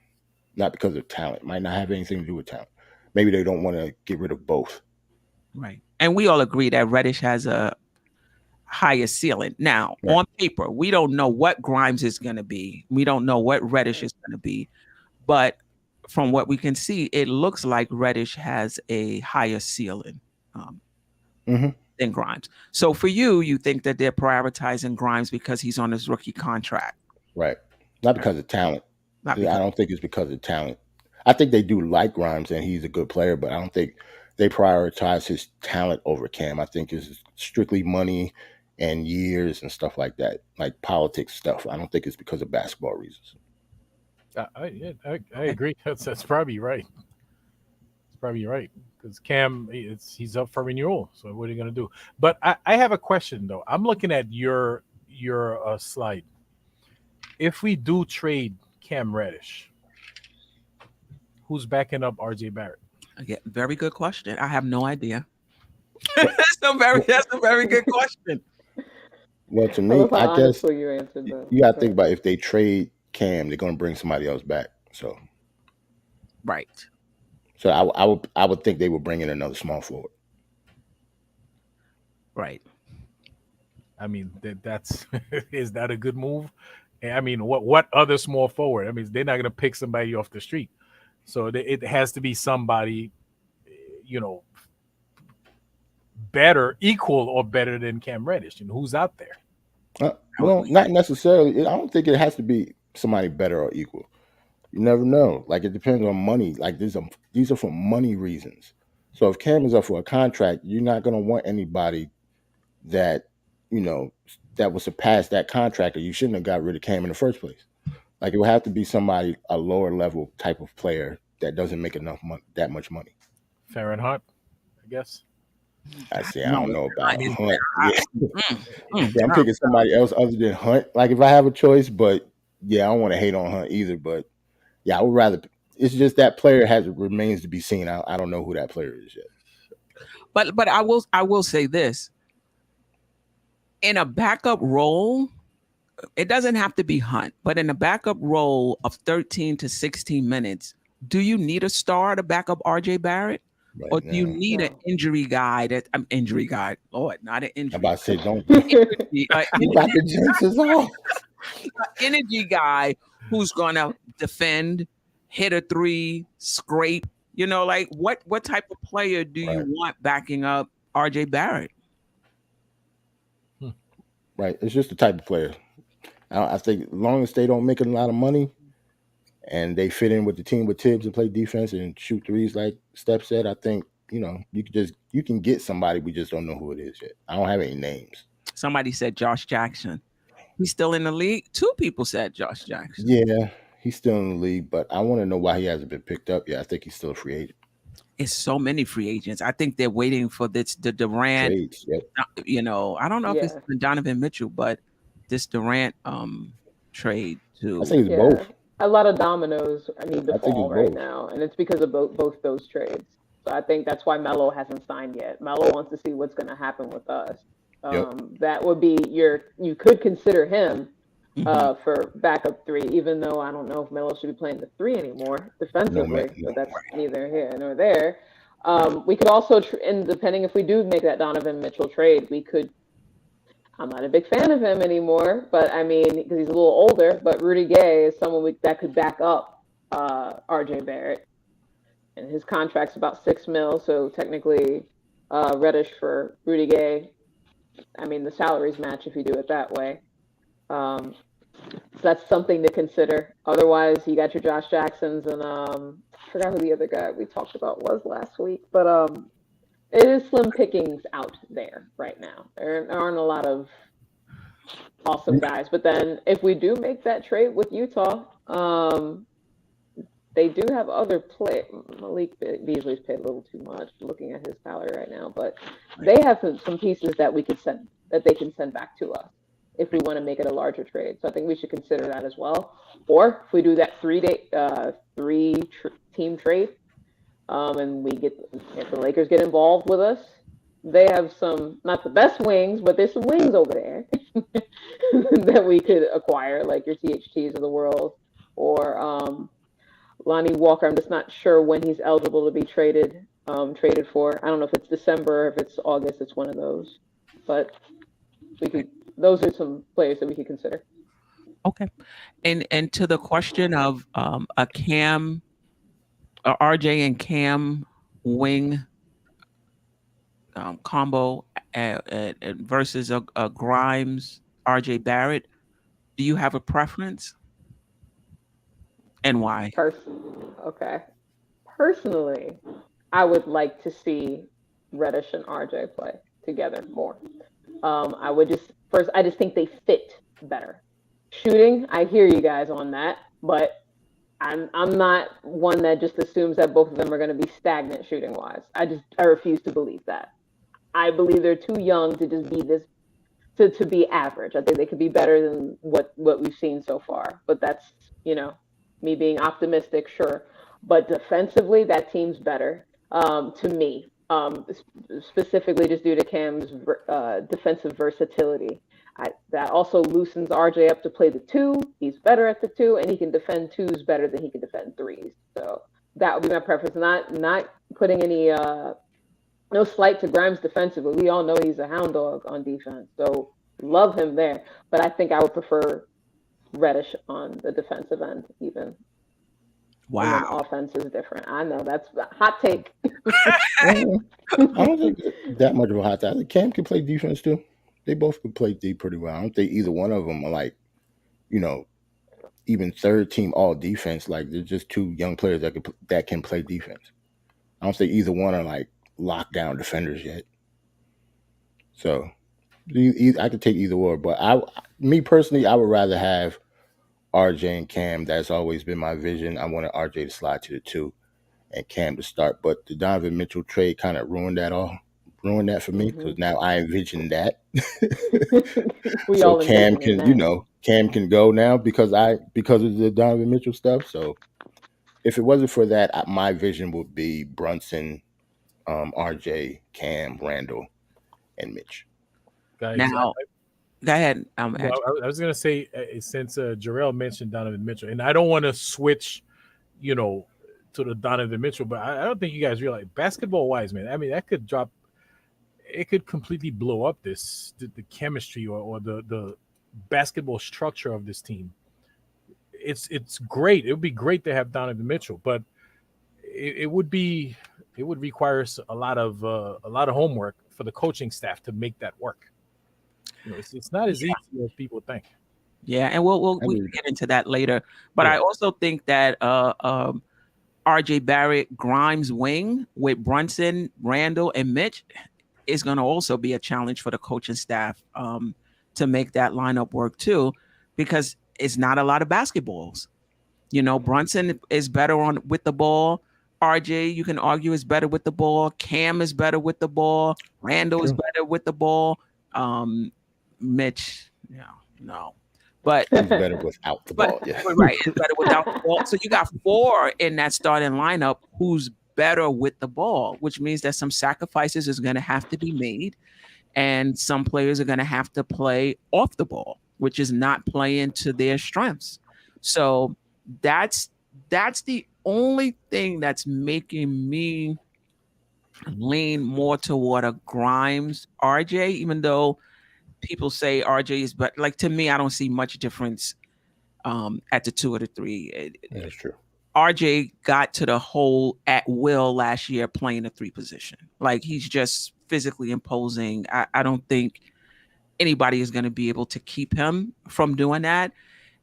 C: not because of talent. Might not have anything to do with talent. Maybe they don't want to get rid of both.
A: Right. And we all agree that Reddish has a higher ceiling. Now,
C: Right.
A: On paper, we don't know what Grimes is going to be. We don't know what Reddish is going to be. But from what we can see, it looks like Reddish has a higher ceiling than Grimes. So for you think that they're prioritizing Grimes because he's on his rookie contract.
C: Right. Not because of talent.
A: Not
C: I don't think it's because of talent. I think they do like Grimes and he's a good player, but I don't think they prioritize his talent over Cam. I think it's strictly money and years and stuff like that, like politics stuff. I don't think it's because of basketball reasons.
B: I agree. That's probably right. It's probably right because Cam, he's up for renewal. So what are you going to do? But I have a question though. I'm looking at your slide. If we do trade Cam Reddish, who's backing up RJ Barrett?
A: Yeah, very good question. I have no idea. That's a very good question.
C: Well, to me, I guess
D: you answered that.
C: You got to think about if they trade Cam, they're going to bring somebody else back. So,
A: right.
C: So I would think they would bring in another small forward.
A: Right.
B: I mean, that's is that a good move? I mean, what other small forward? I mean, they're not going to pick somebody off the street. So it has to be somebody, better, equal or better than Cam Reddish. And who's out there?
C: Well, not necessarily. I don't think it has to be somebody better or equal. You never know. Like, it depends on money. Like, these are for money reasons. So if Cam is up for a contract, you're not going to want anybody that, that will surpass that contract, or you shouldn't have got rid of Cam in the first place. Like, it would have to be somebody, a lower level type of player that doesn't make enough money, that much money.
B: Fahrenheit, I guess.
C: I don't know about Hunt. Yeah, I'm picking somebody else other than Hunt. Like, if I have a choice, but yeah, I don't want to hate on Hunt either. But yeah, I would rather. It's just that player remains to be seen. I don't know who that player is yet.
A: But I will say this: in a backup role, it doesn't have to be Hunt, but in a backup role of 13 to 16 minutes, do you need a star to back up RJ Barrett? Right, or do you need an injury guy injury guy? Lord, not an injury.
C: I'm about to say, don't you got the jinxes off.
A: Energy guy who's gonna defend, hit a three, scrape. Like what type of player do you want backing up RJ Barrett?
C: Right, it's just the type of player. I think as long as they don't make a lot of money and they fit in with the team with Tibbs and play defense and shoot threes like Steph said, I think, you can get somebody. We just don't know who it is yet. I don't have any names.
A: Somebody said Josh Jackson. He's still in the league. 2 people said Josh Jackson.
C: Yeah, he's still in the league, but I want to know why he hasn't been picked up yet. I think he's still a free agent.
A: It's so many free agents. I think they're waiting for the Durant.
C: Trades, yep.
A: I don't know if it's Donovan Mitchell, but this Durant trade too.
C: I think it's both.
D: A lot of dominoes need to fall right now, and it's because of both those trades. So I think that's why Melo hasn't signed yet. Melo wants to see what's going to happen with us. That would be you could consider him for backup 3, even though I don't know if Melo should be playing the 3 anymore defensively. But that's neither here nor there. We could also, and depending if we do make that Donovan Mitchell trade, we could. I'm not a big fan of him anymore, but I mean, because he's a little older. But Rudy Gay is someone that could back up RJ Barrett, and his contract's about $6 million. So technically, Reddish for Rudy Gay. I mean, the salaries match if you do it that way. So that's something to consider. Otherwise, you got your Josh Jacksons and I forgot who the other guy we talked about was last week, but it is slim pickings out there right now. There aren't a lot of awesome guys. But then if we do make that trade with Utah, they do have other play. Malik Beasley's paid a little too much looking at his salary right now, but they have some pieces that we could send, that they can send back to us if we want to make it a larger trade. So I think we should consider that as well. Or if we do that 3-team trade, and if the Lakers get involved with us, they have some, not the best wings, but there's some wings over there that we could acquire, like your THTs of the world, or Lonnie Walker. I'm just not sure when he's eligible to be traded for. I don't know if it's December, if it's August. It's one of those. But those are some players that we could consider.
A: Okay, and to the question of a Cam, RJ and Cam wing combo versus a Grimes RJ Barrett, do you have a preference? And why?
D: Okay. Personally, I would like to see Reddish and RJ play together more. I just think they fit better. Shooting, I hear you guys on that, but I'm not one that just assumes that both of them are going to be stagnant shooting wise. I refuse to believe that. I believe they're too young to just be this to be average. I think they could be better than what we've seen so far. But that's, me being optimistic, sure. But defensively, that team's better to me, specifically just due to Cam's defensive versatility. That also loosens RJ up to play the 2. He's better at the 2, and he can defend 2s better than he can defend 3s. So that would be my preference. Not putting any no slight to Grimes defensively. We all know he's a hound dog on defense, so love him there. But I think I would prefer Reddish on the defensive end, even.
A: Wow.
D: And then offense is different. I know that's a hot take.
C: I don't think that much of a hot take. I think Cam can play defense too. They both can play D pretty well. I don't think either one of them are like, even third team all defense. Like they're just two young players that can play defense. I don't think either one are like lockdown defenders yet. So I could take either or, but me personally, I would rather have RJ and Cam. That's always been my vision. I wanted RJ to slide to the 2 and Cam to start, but the Donovan Mitchell trade kind of ruined that for me because now I envision that. So Cam can, Cam can go now because of the Donovan Mitchell stuff. So if it wasn't for that, my vision would be Brunson, RJ, Cam, Randle, and Mitch.
B: Guys,
A: Now, go ahead.
B: I was going to say, since Jarrell mentioned Donovan Mitchell, and I don't want to switch, to the Donovan Mitchell, but I don't think you guys realize, basketball-wise, man, I mean, that could drop, it could completely blow up the chemistry or the basketball structure of this team. It's great. It would be great to have Donovan Mitchell, but it would require a lot of homework for the coaching staff to make that work. It's not as easy as people think.
A: Yeah, and we'll get into that later. But I also think that RJ Barrett, Grimes wing with Brunson, Randle, and Mitch is going to also be a challenge for the coaching staff to make that lineup work too, because it's not a lot of basketballs. Brunson is better with the ball. RJ, you can argue, is better with the ball. Cam is better with the ball. Randle is better with the ball. Mitch, no. But
C: he's better without the ball. Yeah.
A: Right, he's better without the ball. So you got 4 in that starting lineup who's better with the ball, which means that some sacrifices is going to have to be made, and some players are going to have to play off the ball, which is not playing to their strengths. So that's the only thing that's making me lean more toward a Grimes RJ, even though people say RJ is, but like to me, I don't see much difference at the 2 or the 3.
C: That's true.
A: RJ got to the hole at will last year playing the 3 position. Like he's just physically imposing. I don't think anybody is going to be able to keep him from doing that.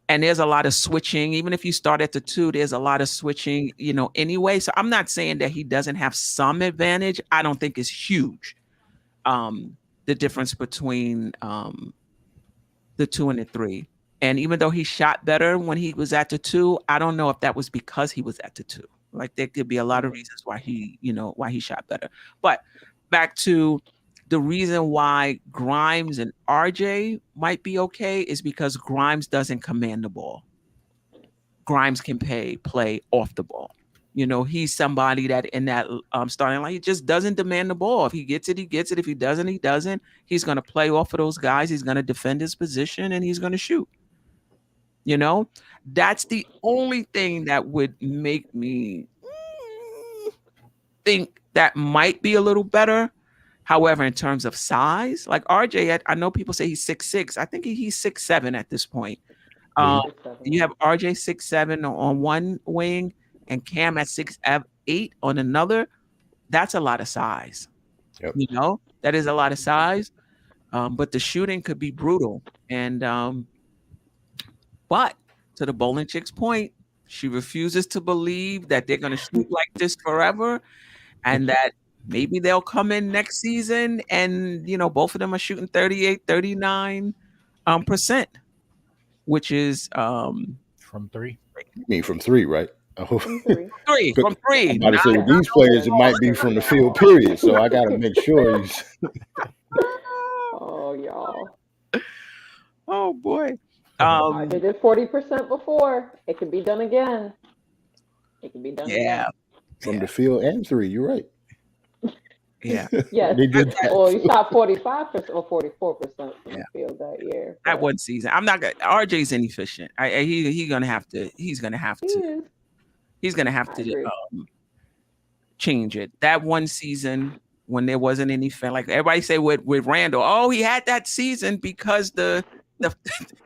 A: And there's a lot of switching. Even if you start at the 2, there's a lot of switching, anyway. So I'm not saying that he doesn't have some advantage. I don't think it's huge. The difference between the 2 and the 3. And even though he shot better when he was at the 2, I don't know if that was because he was at the 2. Like there could be a lot of reasons why he shot better. But back to the reason why Grimes and RJ might be okay is because Grimes doesn't command the ball. Grimes can play off the ball. He's somebody that in that starting line, he just doesn't demand the ball. If he gets it, he gets it. If he doesn't, he doesn't. He's going to play off of those guys. He's going to defend his position, and he's going to shoot. That's the only thing that would make me think that might be a little better. However, in terms of size, like RJ, I know people say he's 6'6". I think he's 6'7" at this point. You have RJ 6'7" on one wing and Cam at 6'8" on another. That's a lot of size.
C: Yep.
A: That is a lot of size. But the shooting could be brutal. And but to the bowling chick's point, she refuses to believe that they're going to shoot like this forever, and that maybe they'll come in next season and, both of them are shooting 38, 39%, which is
B: from 3.
C: You mean from 3, right?
D: From 3.
A: From 3.
C: I'm about to say with these players, it might be from the field, period. So I got to make sure he's.
D: Oh, y'all.
A: Oh, boy.
D: I did it 40% before. It can be done again. Again.
C: From the field and 3. You're right.
A: Yeah.
D: Yes.
C: They did that.
D: Well, he shot 45% or 44% from the field that year.
A: That one season. I'm not gonna. RJ's inefficient. He's gonna have to change it. That one season when there wasn't any fan, like everybody say with Randle, oh, he had that season because the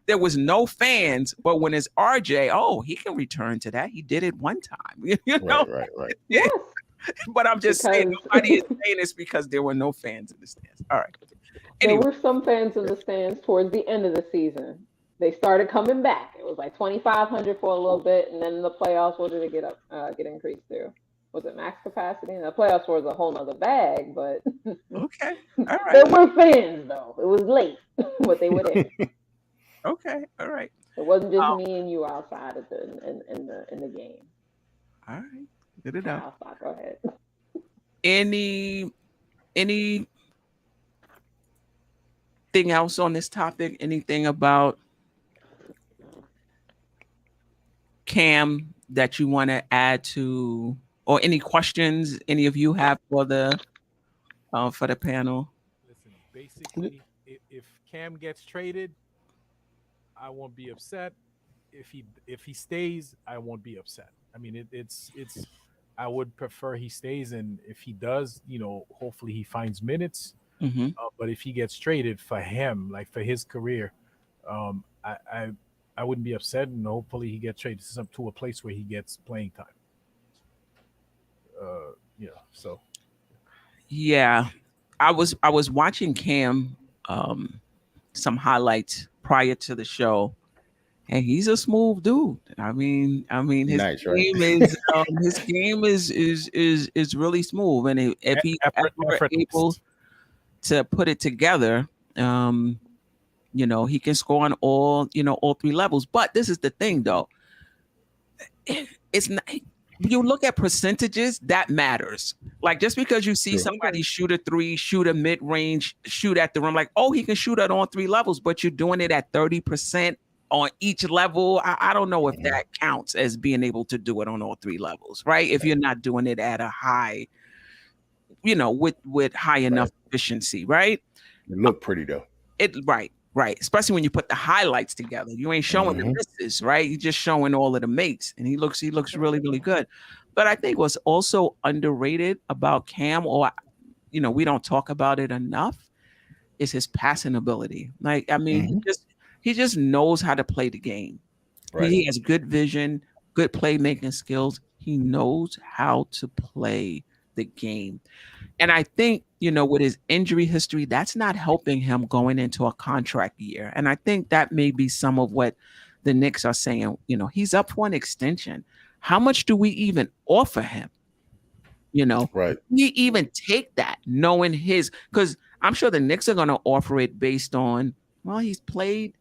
A: there was no fans, but when it's RJ, he can return to that. He did it one time, you know.
C: Right.
A: Yeah.
D: Yes.
A: But I'm just saying,
D: Because
A: nobody is saying this because there were no fans in the stands. All right.
D: there
A: Anyway,
D: were some fans in the stands towards the end of the season. They started coming back. It was like 2,500 for a little bit, and then in the playoffs, what did it get increased to? Was it max capacity? And the playoffs was a whole nother bag, but
A: okay. All
D: there
A: right.
D: were fans though. It was late, but they were there.
A: Okay. All right.
D: It wasn't just me and you outside of in the game.
A: All right. Get it out.
D: I'll stop. Go ahead.
A: Any thing else on this topic? Anything about Cam that you want to add to, or any questions any of you have for the panel?
B: Listen, basically, if Cam gets traded, I won't be upset. If he stays, I won't be upset. I mean, it's I would prefer he stays, and if he does, hopefully he finds minutes.
A: Mm-hmm.
B: But if he gets traded, for him, like for his career, I wouldn't be upset, and hopefully he gets traded to a place where he gets playing time. So.
A: Yeah, I was watching Cam some highlights prior to the show, and he's a smooth dude. I mean his
C: Nice, right?
A: game is really smooth, and if he ever able to put it together, he can score on all three levels. But this is the thing, though. It's not. You look at percentages, that matters. Like, just because you see somebody shoot a three, shoot a mid-range, shoot at the rim, like, he can shoot at all three levels, but you're doing it at 30% on each level. I don't know if that counts as being able to do it on all three levels, right? If you're not doing it at a high, with high enough efficiency, right?
C: It looked pretty though.
A: Right. Especially when you put the highlights together. You ain't showing the misses, right? You're just showing all of the makes. And he looks really, really good. But I think what's also underrated about Cam, or we don't talk about it enough, is his passing ability. Like, I mean, he just knows how to play the game. Right. He has good vision, good playmaking skills. He knows how to play the game. And I think, with his injury history, that's not helping him going into a contract year. And I think that may be some of what the Knicks are saying. He's up for an extension. How much do we even offer him?
C: Right.
A: We even take that, knowing because I'm sure the Knicks are going to offer it based on, he's played,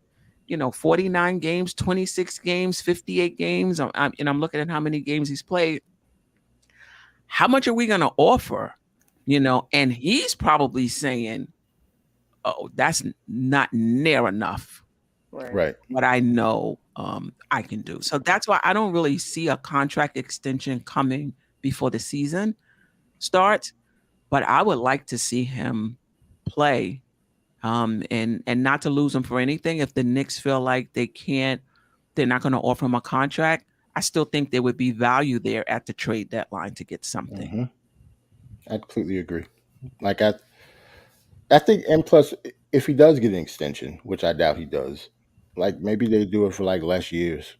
A: 49 games, 26 games, 58 games. I'm looking at how many games he's played. How much are we going to offer? And he's probably saying, that's not near enough.
C: Right.
A: What I know I can do. So that's why I don't really see a contract extension coming before the season starts. But I would like to see him play and not to lose him for anything. If the Knicks feel like they're not going to offer him a contract, I still think there would be value there at the trade deadline to get something.
C: Mm-hmm. I completely agree. Like I think, and plus, if he does get an extension, which I doubt he does, like maybe they do it for like less years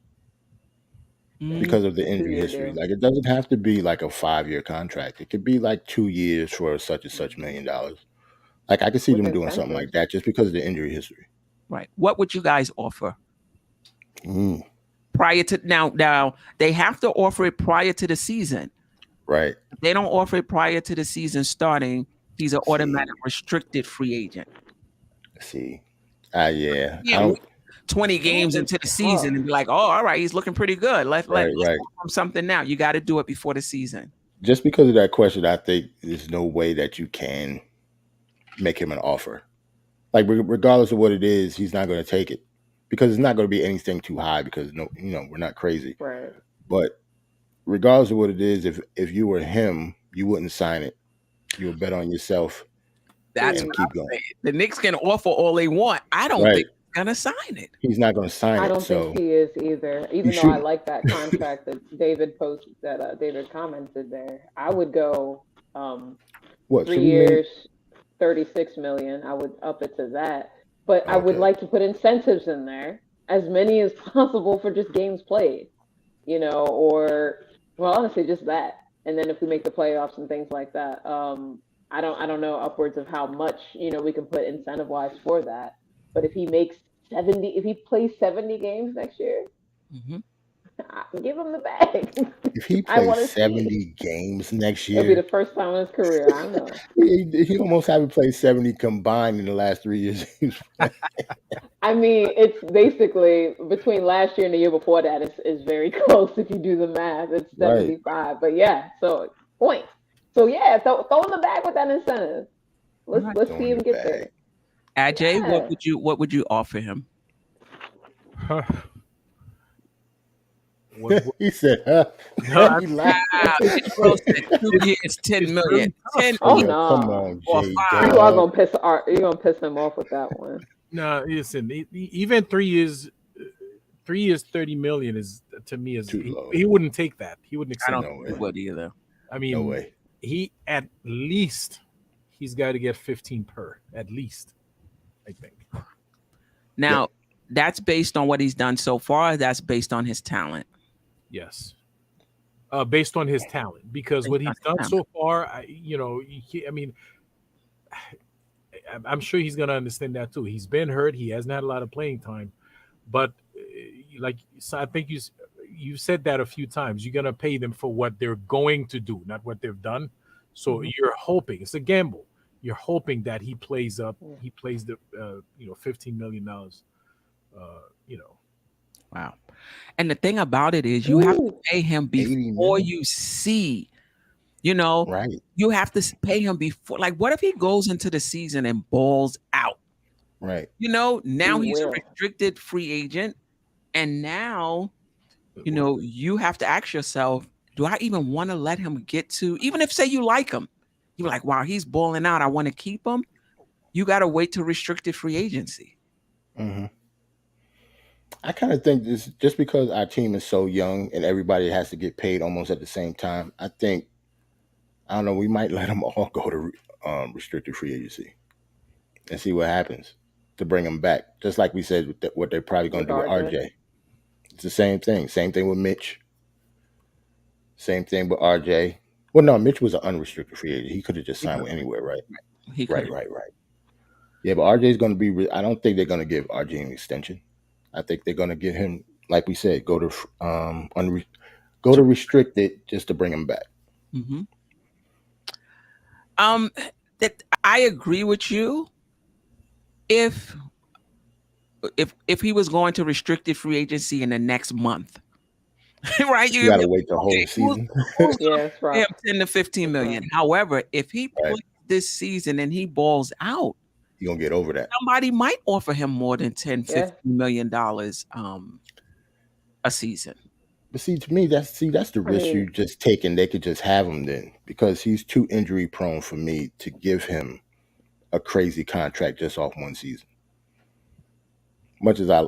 C: because of the injury history. Like, it doesn't have to be like a 5-year contract. It could be like 2 years for such and such $1 million. Like, I could see them doing something like that just because of the injury history.
A: Right. What would you guys offer? Prior to now they have to offer it prior to the season.
C: Right.
A: If they don't offer it prior to the season starting, he's an automatic restricted free agent.
C: See. Yeah.
A: 20 games into the season and be like, all right, he's looking pretty good. Let's offer him something now. You got to do it before the season.
C: Just because of that question, I think there's no way that you can make him an offer. Like, regardless of what it is, he's not going to take it because it's not going to be anything too high because we're not crazy.
D: Right.
C: But regardless of what it is, if you were him, you wouldn't sign it. You would bet on yourself.
A: That's what keep going. Saying. The Knicks can offer all they want. I don't think he's gonna sign it.
C: He's not gonna sign it.
D: I don't think he is either. Even though I like that contract that David posted, that David commented there. I would go 3 years, $36 million. I would up it to that. But I would
C: Okay.
D: like to put incentives in there, as many as possible for just games played, or well, honestly, just that. And then if we make the playoffs and things like that, I don't know upwards of how much we can put incentive wise for that. But if he plays 70 games next year,
A: Mm-hmm.
D: give him the bag.
C: If he
D: I
C: plays
D: want to see it.
C: 70 games next
D: It'll be the
C: year,
D: first time in his career. I don't know.
C: he almost haven't played 70 combined in the last 3 years.
D: I mean, it's basically between last year and the year before that is very close if you do the math. It's
C: Right.
D: 75. But yeah, so point. So yeah, throw in the bag with that incentive. Let's
A: Right.
D: let's
C: Throw
D: see
C: in
D: him
C: the
D: get
C: bag.
D: there.
A: Ajay,
D: Yeah.
A: what would you offer him?
C: He said, huh?
B: No,
C: He laughed.
A: Bro said 2 years,
B: it's
A: 10 million.
B: really tough.
A: 10
D: Oh
C: Yo, come
D: no.
C: on,
A: or
C: J
A: 5.
D: You are
C: Dub.
D: gonna piss him off with that one.
B: No, listen, even 3 years, 3 years, 30 million is to me is
C: Too low.
B: he wouldn't take that. He wouldn't
A: I
B: accept
A: don't
C: No
A: think
C: way.
A: he would either.
B: I
C: No
B: mean,
C: way.
B: he at least he's got to get 15 per at least. I think.
A: Now, that's based on what he's done so far. That's based on his talent.
B: Yes. Based on his talent, because what he's done so far, I mean, I'm sure he's gonna understand that too. He's been hurt. He hasn't had a lot of playing time, but so I think you said that a few times. You're gonna pay them for what they're going to do, not what they've done. So you're hoping it's a gamble. You're hoping that he plays up. He plays the $15 million.
A: Wow. And the thing about it is, you have to pay him
C: 80
A: before
C: million.
A: you see.
C: Right.
A: You have to pay him before. Like, what if he goes into the season and balls out?
C: Right.
A: Now
D: He
A: he's a
D: will.
A: restricted free agent, and now you have to ask yourself, do I even want to let him get to? Even if say you like him, you're like, wow, he's balling out. I want to keep him. You got to wait to restricted free agency.
C: Mm-hmm. I kind of think this just because our team is so young and everybody has to get paid almost at the same time. I don't know. We might let them all go to restricted free agency and see what happens to bring them back. Just like we said, what they're probably going to do with RJ. It's the same thing. Same thing with Mitch. Same thing with RJ. Well, no, Mitch was an unrestricted free agent. He could have just signed with anywhere, right?
A: He
C: Right.
A: could've-
C: Yeah, but RJ is going to be. I don't think they're going to give RJ an extension. I think they're going to get him, like we said, go to restricted just to bring him back.
A: Mhm. That I agree with you. If he was going to restricted free agency in the next month, right?
C: You got to wait the whole season.
A: Who's
D: Yeah,
A: gonna
D: that's
A: pay
D: right.
A: him 10 to 15 million? However, if he plays this season and he balls out,
C: You're going to get over that.
A: somebody might offer him more than 10,
D: Yeah.
A: $15 million a season.
C: But see, to me, that's the risk you just take, and they could just have him then, because he's too injury prone for me to give him a crazy contract just off one season. Much as I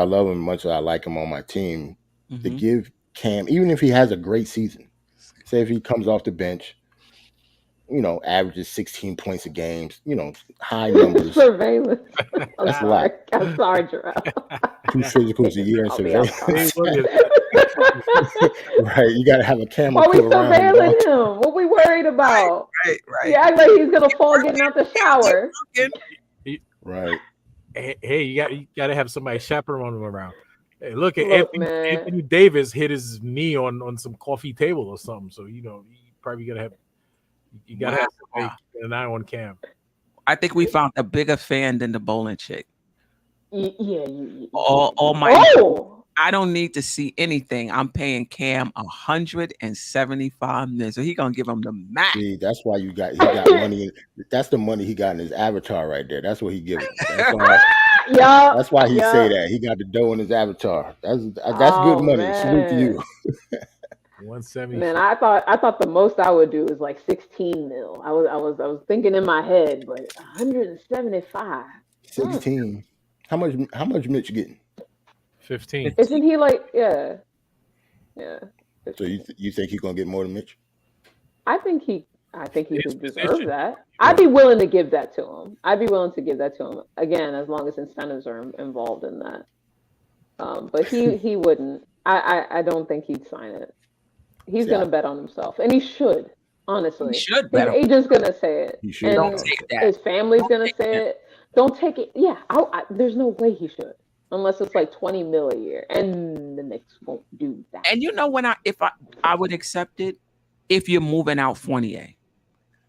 C: love him, much as I like him on my team, to give Cam, even if he has a great season, say if he comes off the bench, averages 16 points a game, high numbers.
D: Surveillance.
C: That's a lot.
D: I'm sorry, Jarrell.
C: 2 physicals a year in
D: I'll be outside.
C: surveillance. Right. You got to have a camera
D: Why we
C: put around him.
D: surveilling him? What we worried about?
A: Right.
D: You act like he's gonna fall getting out the shower.
C: Right.
B: Hey, you got to have somebody chaperone him around. Hey, look at
D: Look,
B: Anthony Davis hit his knee on some coffee table or something. So you probably gotta have an eye on Cam.
A: I think we found a bigger fan than the bowling chick.
D: Yeah.
A: All my.
D: Oh,
A: I don't need to see anything. I'm paying Cam $175 million, so he gonna give him the max.
C: See, that's why he got money. That's the money he got in his avatar right there. That's what he giving. That's why he say that. He got the dough in his avatar. That's good money.
D: Man.
C: Salute to you.
B: 170.
D: Man, I thought the most I would do is like 16 mil. I was thinking in my head, but 175.
C: 16. How much Mitch getting?
B: 15.
D: Isn't he like
C: So you think he's gonna get more than Mitch?
D: I think he I think he
B: his
D: should deserve
B: position.
D: that. I'd be willing to give that to him. Again, as long as incentives are involved in that. But he wouldn't. I don't think he'd sign it. He's
C: See,
D: gonna bet on himself, and he should.
A: He
D: Honestly,
A: should
D: his
A: bet.
D: agent's gonna say it,
C: he should
A: Don't
C: bet
D: and
C: on
A: take
C: himself.
A: that.
D: his family's gonna
A: Take
D: say
A: that.
D: it. Don't take it. Yeah, there's no way he should, unless it's like 20 mil a year, and the Knicks won't do that.
A: And you know when I would accept it if you're moving out Fournier.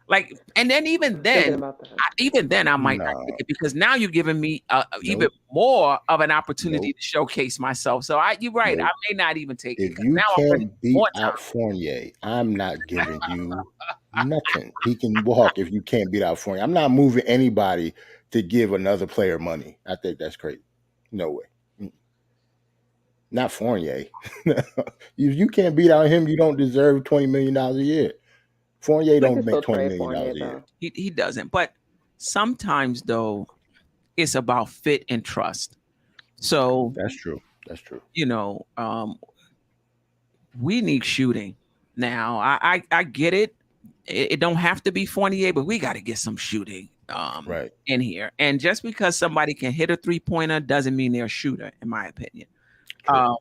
A: Like, and then even
D: Thinking
A: then,
D: about that.
A: I might not
C: No.
A: take it because now you're giving me even
C: Nope.
A: more of an opportunity
C: Nope.
A: to showcase myself. So you're right.
C: Nope.
A: I may not even take it
C: If
A: because
C: you
A: now I'm putting
C: can't beat
A: more time.
C: out Fournier, I'm not giving you nothing. He can walk if you can't beat out Fournier. I'm not moving anybody to give another player money. I think that's crazy. No way. Not Fournier. If you can't beat out him, you don't deserve $20 million a year. Fournier
D: We
C: don't
D: can
C: make
D: still
C: $20
D: trade
C: million
D: Fournier
C: a year.
D: though.
A: He doesn't. But sometimes though, it's about fit and trust. So
C: That's true. That's true.
A: We need shooting. Now I get it. It don't have to be Fournier, but we got to get some shooting
C: Right.
A: in here. And just because somebody can hit a 3-pointer doesn't mean they're a shooter, in my opinion.
C: True.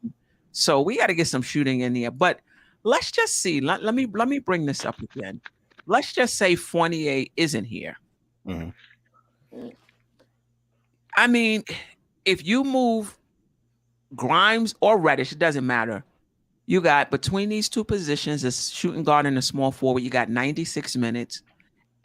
A: So we got to get some shooting in there. But let's just see. Let me bring this up again. Let's just say Fournier isn't here.
C: Mhm.
A: I mean, if you move Grimes or Reddish, it doesn't matter. You got between these two positions, a shooting guard and a small forward, you got 96 minutes,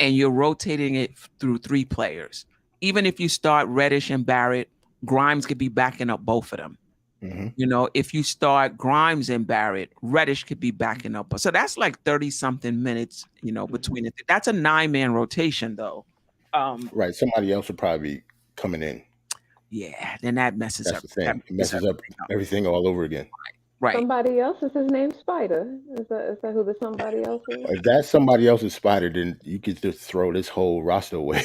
A: and you're rotating it through 3 players. Even if you start Reddish and Barrett, Grimes could be backing up both of them.
C: Mhm.
A: If you start Grimes and Barrett, Reddish could be backing up. So that's like 30-something minutes, between it. That's a 9-man rotation, though.
C: Right. Somebody else would probably be coming in.
A: Yeah, then that messes
C: That's
A: up.
C: the thing. It messes up everything all over again.
A: Right.
D: Somebody else, is his name Spider? Is that who the somebody else is?
C: If that's somebody else's Spider, then you could just throw this whole roster away.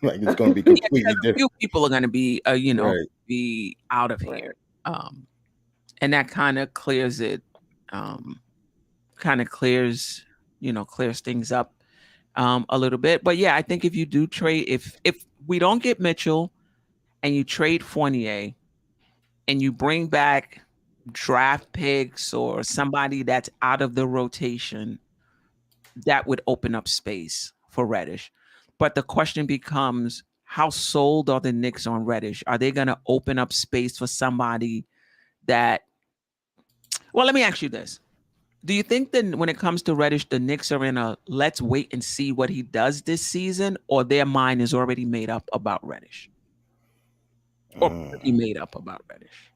C: Like it's going to be completely
A: A
C: different.
A: few people are going to be,
C: Right.
A: be out of
D: Right.
A: here. And that kind of clears it, clears things up a little bit. But yeah, I think if you do trade, if we don't get Mitchell and you trade Fournier and you bring back draft picks or somebody that's out of the rotation, that would open up space for Reddish. But the question becomes, how sold are the Knicks on Reddish? Are they going to open up space for somebody that... Well, let me ask you this. Do you think that when it comes to Reddish, the Knicks are in a let's wait and see what he does this season, or their mind is already made up about Reddish? Or pretty made up about Reddish?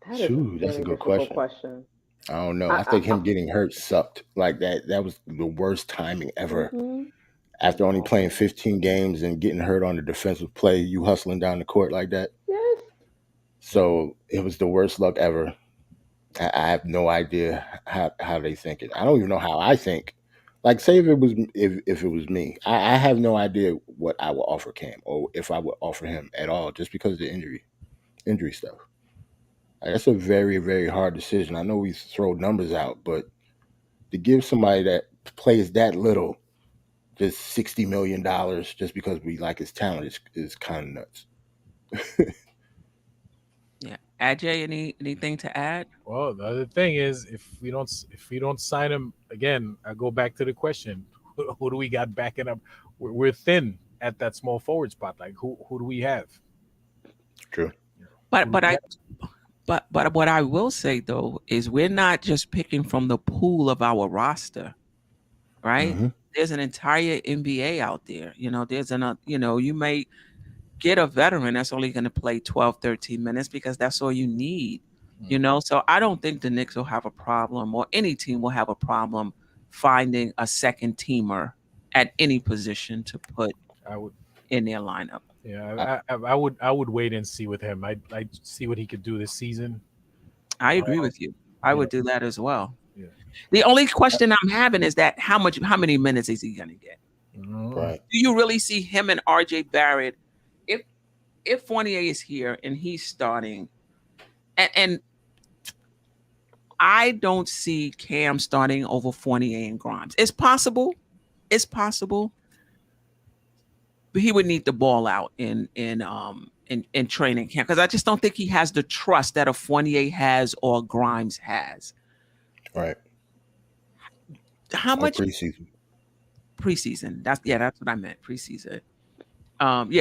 D: That is
C: Shoot, that's a good question. I don't know. I think him getting hurt sucked. Like that was the worst timing ever.
D: Mhm.
C: After only playing 15 games and getting hurt on the defensive play, you hustling down the court like that.
D: Yes.
C: So it was the worst luck ever. I have no idea how they think it. I don't even know how I think. Like, say if it was me, I have no idea what I would offer Cam or if I would offer him at all, just because of the injury stuff. Like, that's a very, very hard decision. I know we throw numbers out, but to give somebody that plays that little just $60 million just because we like his talent is kind of nuts.
A: Yeah. Ajay, anything to add?
B: Well, the other thing is, if we don't sign him again, I go back to the question: who do we got backing up? We're thin at that small forward spot. Like who do we have?
C: True.
A: But what I will say though is we're not just picking from the pool of our roster, right?
C: Mm-hmm.
A: There's an entire NBA out there. You may get a veteran that's only going to play 12, 13 minutes because that's all you need. So I don't think the Knicks will have a problem, or any team will have a problem finding a second teamer at any position to put in their lineup.
B: Yeah, I would wait and see with him. I'd see what he could do this season.
A: I agree with you. I would do that as well.
B: Yeah.
A: The only question I'm having is that how many minutes is he going to get?
C: Right.
A: Do you really see him and RJ Barrett if Fournier is here and he's starting, and I don't see Cam starting over Fournier and Grimes. It's possible, It's possible, but he would need the ball out in training camp because I just don't think he has the trust that a Fournier has or Grimes has.
C: Right.
A: How much
C: preseason?
A: Preseason. That's what I meant. Preseason.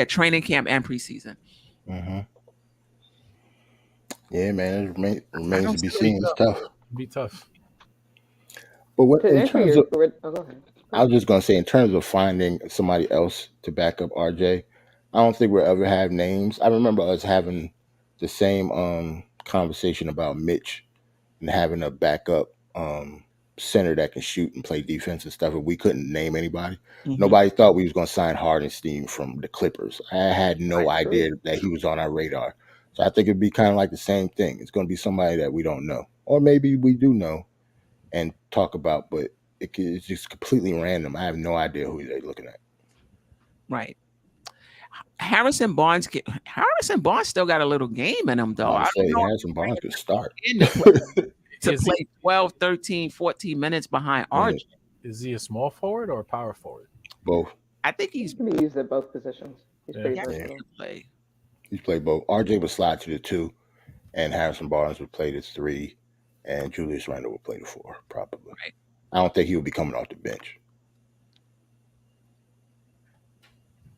A: Training camp and preseason.
C: Mm-hmm. Yeah, man, it remains to be seen. It's tough.
B: It'd be tough.
C: But what in terms of?
D: Go ahead.
C: I was just gonna say, in terms of finding somebody else to back up RJ, I don't think we'll ever have names. I remember us having the same conversation about Mitch and having a backup center that can shoot and play defense and stuff, and we couldn't name anybody.
A: Mm-hmm.
C: Nobody thought we was going to sign Hardenstein from the Clippers. I had no idea that he was on our radar. So I think it'd be kind of like the same thing. It's going to be somebody that we don't know, or maybe we do know and talk about, but it's just completely random. I have no idea who they're looking at.
A: Right. Harrison Barnes still got a little game in him, though.
C: Harrison Barnes could start.
A: To play 12, 13, 14 minutes behind RJ.
B: Is he a small forward or a power forward?
C: Both.
A: I think he's
D: can be used at both positions. He's pretty versatile.
C: He's played both. RJ would slide to the 2, and Harrison Barnes would play the 3, and Julius Randle would play the 4, probably.
A: Right.
C: I don't think he would be coming off the bench.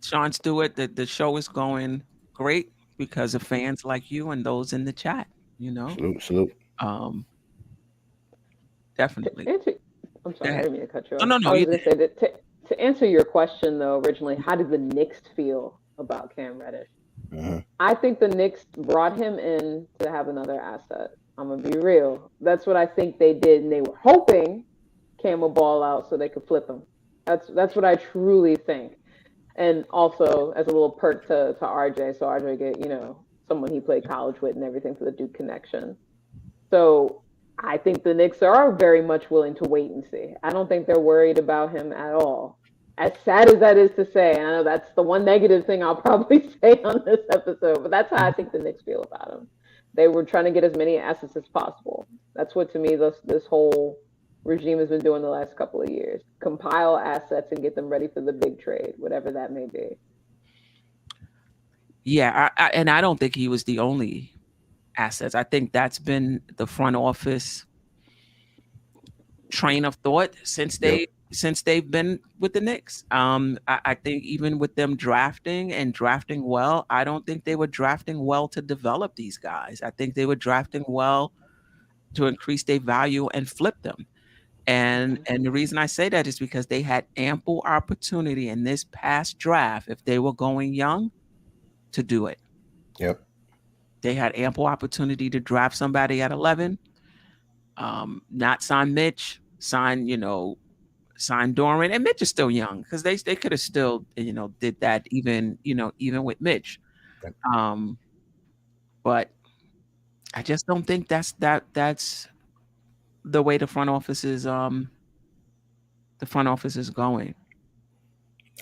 A: Sean Stewart, the show is going great because of fans like you and those in the chat.
C: Salute.
A: Definitely.
D: I'm sorry, I didn't mean to cut you off.
A: No.
D: I was going to say that to answer your question, though, originally, how did the Knicks feel about Cam Reddish?
C: Mm-hmm.
D: I think the Knicks brought him in to have another asset. I'm going to be real. That's what I think they did, and they were hoping Cam would ball out so they could flip him. That's what I truly think. And also, as a little perk to RJ, so RJ get, someone he played college with and everything for the Duke connection. So I think the Knicks are very much willing to wait and see. I don't think they're worried about him at all. As sad as that is to say, I know that's the one negative thing I'll probably say on this episode, but that's how I think the Knicks feel about him. They were trying to get as many assets as possible. That's what, to me, this whole regime has been doing the last couple of years. Compile assets and get them ready for the big trade, whatever that may be.
A: Yeah, and I don't think he was the only assets. I think that's been the front office train of thought since they've been with the Knicks. I think even with them drafting well, I don't think they were drafting well to develop these guys. I think they were drafting well to increase their value and flip them. And the reason I say that is because they had ample opportunity in this past draft, if they were going young, to do it.
C: Yep.
A: They had ample opportunity to draft somebody at 11, not sign Mitch, sign Doran, and Mitch is still young because they could have still did that even with Mitch.
C: Yep.
A: But I just don't think that's the way the front office is going.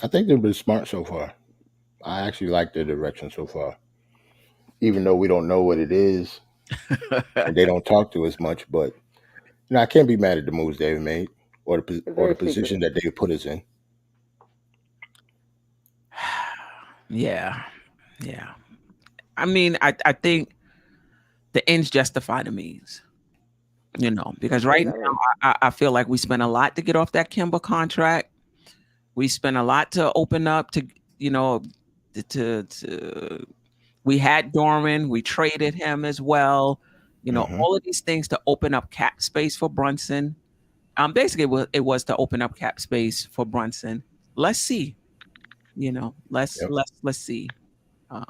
C: I think they've been smart so far. I actually like their direction so far, even though we don't know what it is and they don't talk to us much. But I can't be mad at the moves they've made or the position that they put us in.
A: Yeah. I mean, I think the ends justify the means. Because right now I feel like we spent a lot to get off that Kemba contract. We spent a lot to open up to we had Doran, we traded him as well. All of these things to open up cap space for Brunson. Basically it was to open up cap space for Brunson. Let's see. Let's see.
C: I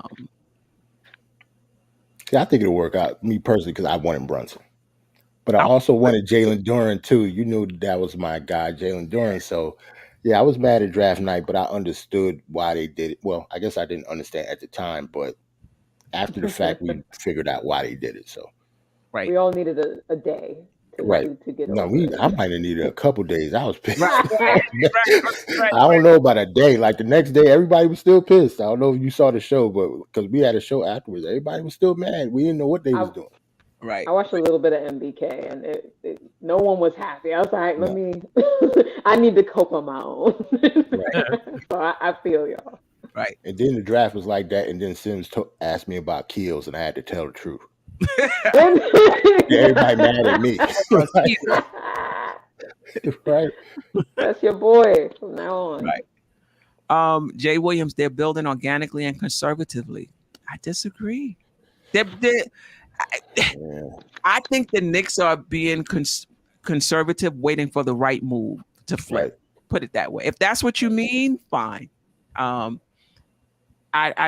C: think it'll work out, me personally, because I wanted Brunson. But I also wanted Jalen Duren too. You knew that was my guy, Jalen Duren. So, yeah, I was mad at draft night, but I understood why they did it. Well, I guess I didn't understand at the time, but after the fact, we figured out why they did it. So,
A: right,
D: we all needed a day to get.
C: No, I might have needed a couple days. I was pissed.
A: Right.
C: I don't know about a day. Like the next day, everybody was still pissed. I don't know if you saw the show, but because we had a show afterwards, everybody was still mad. We didn't know what they was doing.
A: Right.
D: I watched a little bit of MBK, and no one was happy. I was like, let
C: No.
D: me. I need to cope on my own.
C: Right.
D: So I feel y'all.
A: Right.
C: And then the draft was like that, and then Sims asked me about Keels, and I had to tell the truth. Everybody mad at me. Right.
D: That's your boy from now on.
A: Right. Jay Williams, they're building organically and conservatively. I disagree. I think the Knicks are being conservative, waiting for the right move to flip.
C: Right.
A: Put it that way. If that's what you mean, fine. I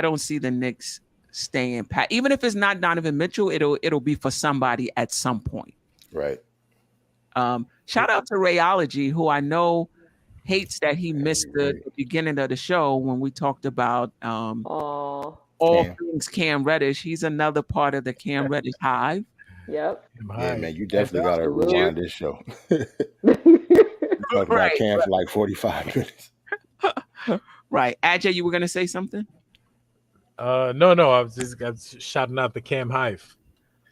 A: don't see the Knicks staying pat. Even if it's not Donovan Mitchell, it'll be for somebody at some point.
C: Right.
A: Shout out to Rayology, who I know hates that he missed the beginning of the show when we talked about all things Cam Reddish. He's another part of the Cam Reddish hive.
D: Yep.
C: Yeah, man, you definitely got to rewind this show. Talk about Cam for like 45 minutes.
A: Right. Ajay, you were going to say something?
B: No, I was shouting out the Cam hive.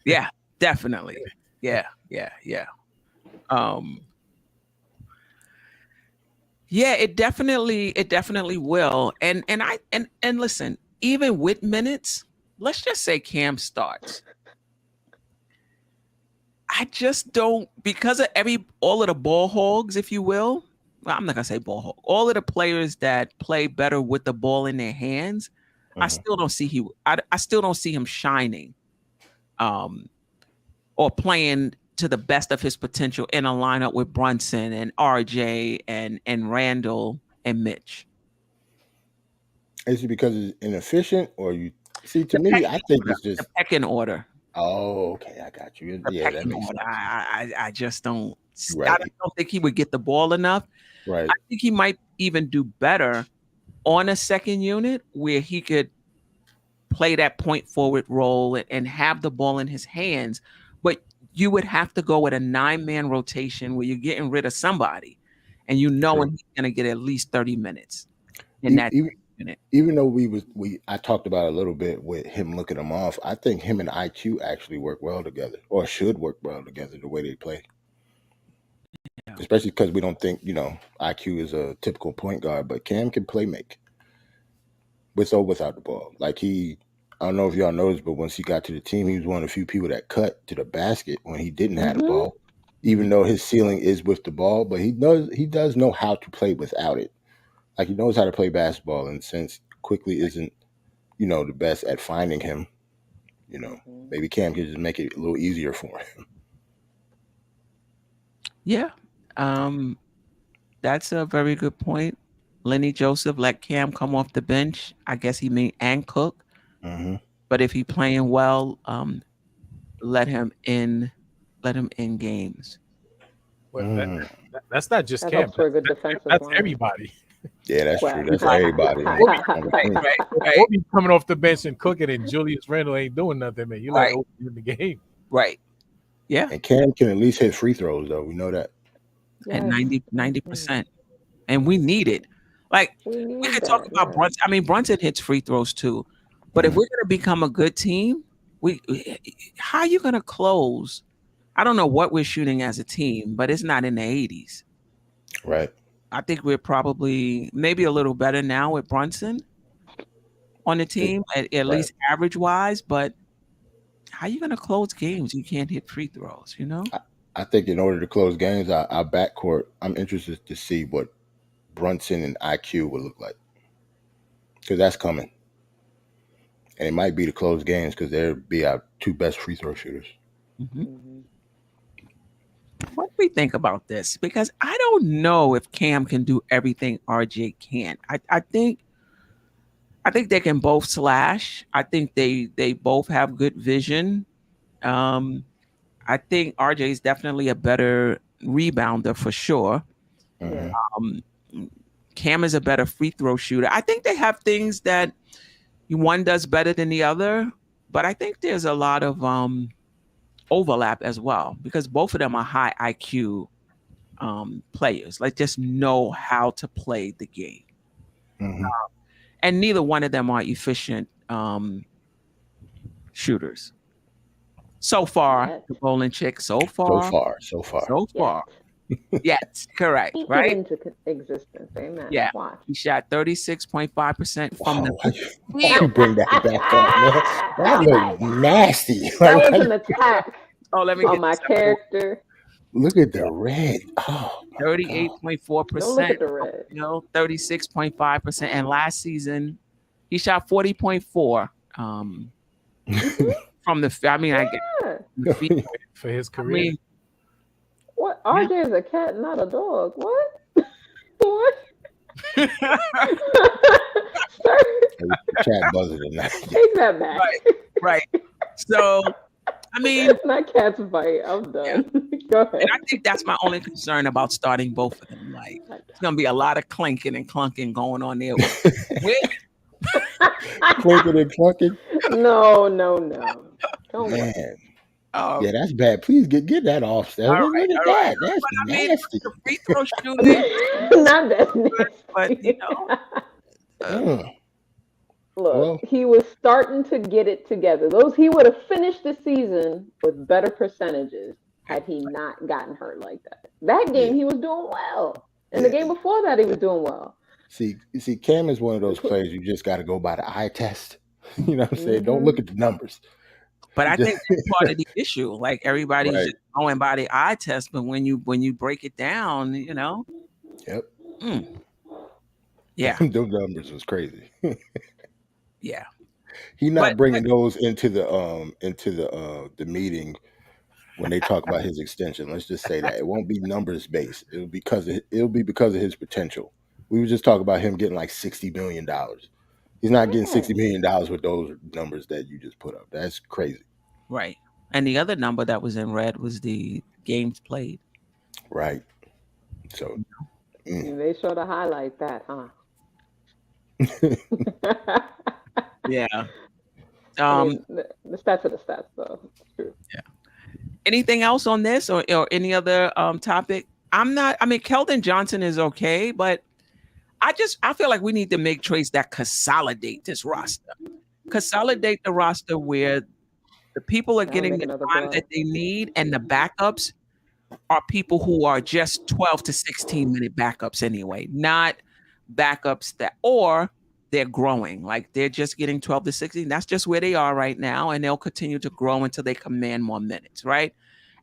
A: Yeah, definitely. Yeah. Yeah, it definitely will. And listen, even with minutes, let's just say Cam starts. I just don't, because of all of the ball hogs, if you will. Well, I'm not gonna say ball hog. All of the players that play better with the ball in their hands, I still don't see I still don't see him shining, or playing to the best of his potential in a lineup with Brunson and RJ and Randle and Mitch.
C: Is it because it's inefficient, or you see? To me, I think it's just
A: the pecking order.
C: Oh, okay, I got you. Yeah, that makes sense.
A: I just don't.
C: Right.
A: I don't think he would get the ball enough.
C: Right.
A: I think he might even do better on a second unit where he could play that point forward role and have the ball in his hands. But you would have to go with a 9-man rotation where you're getting rid of somebody, and he's going to get at least 30 minutes in that unit.
C: Even though I talked about a little bit with him looking him off, I think him and IQ actually work well together, or should work well together the way they play. Yeah. Especially because we don't think, IQ is a typical point guard, but Cam can play make with or without the ball. Like I don't know if y'all noticed, but once he got to the team, he was one of the few people that cut to the basket when he didn't have the ball, even though his ceiling is with the ball, but he does know how to play without it. Like, he knows how to play basketball, and since Quickly isn't, the best at finding him, maybe Cam can just make it a little easier for him.
A: Yeah. That's a very good point. Lenny Joseph let Cam come off the bench. I guess he mean and cook.
C: Mm-hmm.
A: But if he playing well, let him in games.
B: Well, that's not just Cam.
D: For a good defensive
B: that's
D: line.
B: Everybody.
C: Yeah, that's true. That's everybody.
B: Obi coming off the bench and cooking, and Julius Randle ain't doing nothing, man. You like Obi in the game.
A: Right. Yeah.
C: And Cam can at least hit free throws, though. We know that.
A: At 90%. And we need it. Like, we could talk about Brunson. I mean, Brunson hits free throws too. But if we're going to become a good team, how are you going to close? I don't know what we're shooting as a team, but it's not in the 80s.
C: Right.
A: I think we're probably maybe a little better now with Brunson on the team, at least average-wise. But how are you going to close games? You can't hit free throws,
C: I think in order to close games, our backcourt, I'm interested to see what Brunson and IQ will look like, because that's coming. And it might be to close games because they'll be our two best free throw shooters.
A: Mm-hmm. What do we think about this? Because I don't know if Cam can do everything RJ can. I think they can both slash. I think they both have good vision. I think RJ is definitely a better rebounder for sure. Mm-hmm. Cam is a better free throw shooter. I think they have things that one does better than the other, but I think there's a lot of overlap as well, because both of them are high IQ players. Like, just know how to play the game. Mm-hmm. And neither one of them are efficient shooters. So far,
D: Yes.
A: the bowling chick. So
C: So
A: far.
C: far.
A: So far. Yes, correct.
D: Speak
A: Right?
D: it into existence. Amen.
A: Yeah.
D: Watch.
A: He shot 36.5% from
C: Wow,
A: the
C: why you bring that back up, man? That looked nasty.
D: That
C: Like,
D: was an attack
A: Oh, let me
D: on
A: get
D: my
A: this up.
D: character.
C: look at the red. Oh, my God.
A: 38.4%.
D: Don't look at the red.
A: 36.5%. And last season, he shot 40.4 from the. I mean, I get
D: Yeah.
A: the field.
B: for his
A: I
B: career.
A: mean,
D: What? RJ is a cat, not a dog. What? What? Sir,
C: Chat buzzing tonight.
D: take that back.
A: right. So, I mean,
D: Not cat's bite. I'm done. Go ahead.
A: and I think that's my only concern about starting both of them. Like, it's gonna be a lot of clinking and clunking going on there.
C: Clinking and clunking.
D: No. Don't worry.
C: Man.
A: Oh,
C: Yeah, that's bad. Please get that off, Steph.
A: All
C: Look
A: right,
C: at
A: all
C: that.
A: right.
C: That's
A: but I mean,
C: nasty.
A: the free throw shooting,
D: Not that
A: but you know,
C: Mm.
D: Look,
C: Well-
D: he was starting to get it together. He would have finished the season with better percentages had he not gotten hurt like that. That game he was doing well. And the game before that he was doing well.
C: See, Cam is one of those players you just got to go by the eye test. You know what I'm saying? Don't look at the numbers.
A: but I
C: Just-
A: think that's part of the issue. Like everybody's
C: Right.
A: just going by the eye test, but when you break it down, you know,
C: Yep.
A: yeah,
C: Those numbers was crazy.
A: yeah,
C: He not
A: But-
C: bringing those into the meeting when they talk about his extension. Let's just say that it won't be numbers based. It'll be because of his potential. We were just talking about him getting like $60 million. He's not getting $60 million with those numbers that you just put up. That's crazy.
A: right. And the other number that was in red was the games played.
C: Right. So
D: They sure to highlight that, huh?
A: Yeah.
D: I mean, the stats are the stats, though. It's true.
A: Anything else on this or any other topic? I mean, Keldon Johnson is okay, but I feel like we need to make trades that consolidate this roster. Consolidate the roster where the people are
D: That'll
A: getting
D: make
A: the
D: another
A: time
D: guard.
A: that they need, and the backups are people who are just 12 to 16 minute backups anyway, not backups or they're growing. Like they're just getting 12 to 16. That's just where they are right now, and they'll continue to grow until they command more minutes, right?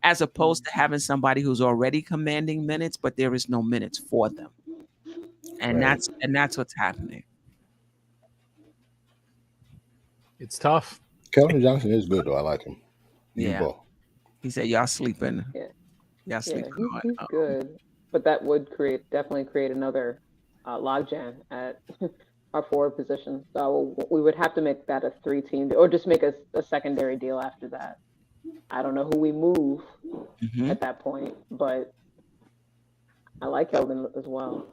A: As opposed to having somebody who's already commanding minutes, but there is no minutes for them. And
C: Right.
A: that's what's happening.
B: It's tough.
C: Kelvin Johnson is good though. I like him.
A: Yeah. He said, "Y'all sleeping."
D: Yeah.
A: Y'all
D: Yeah,
A: sleeping.
D: he's good, but that would definitely create another logjam at our forward position. So we would have to make that a 3-team, or just make a secondary deal after that. I don't know who we move
A: Mhm.
D: at that point, but I like Keldon as well.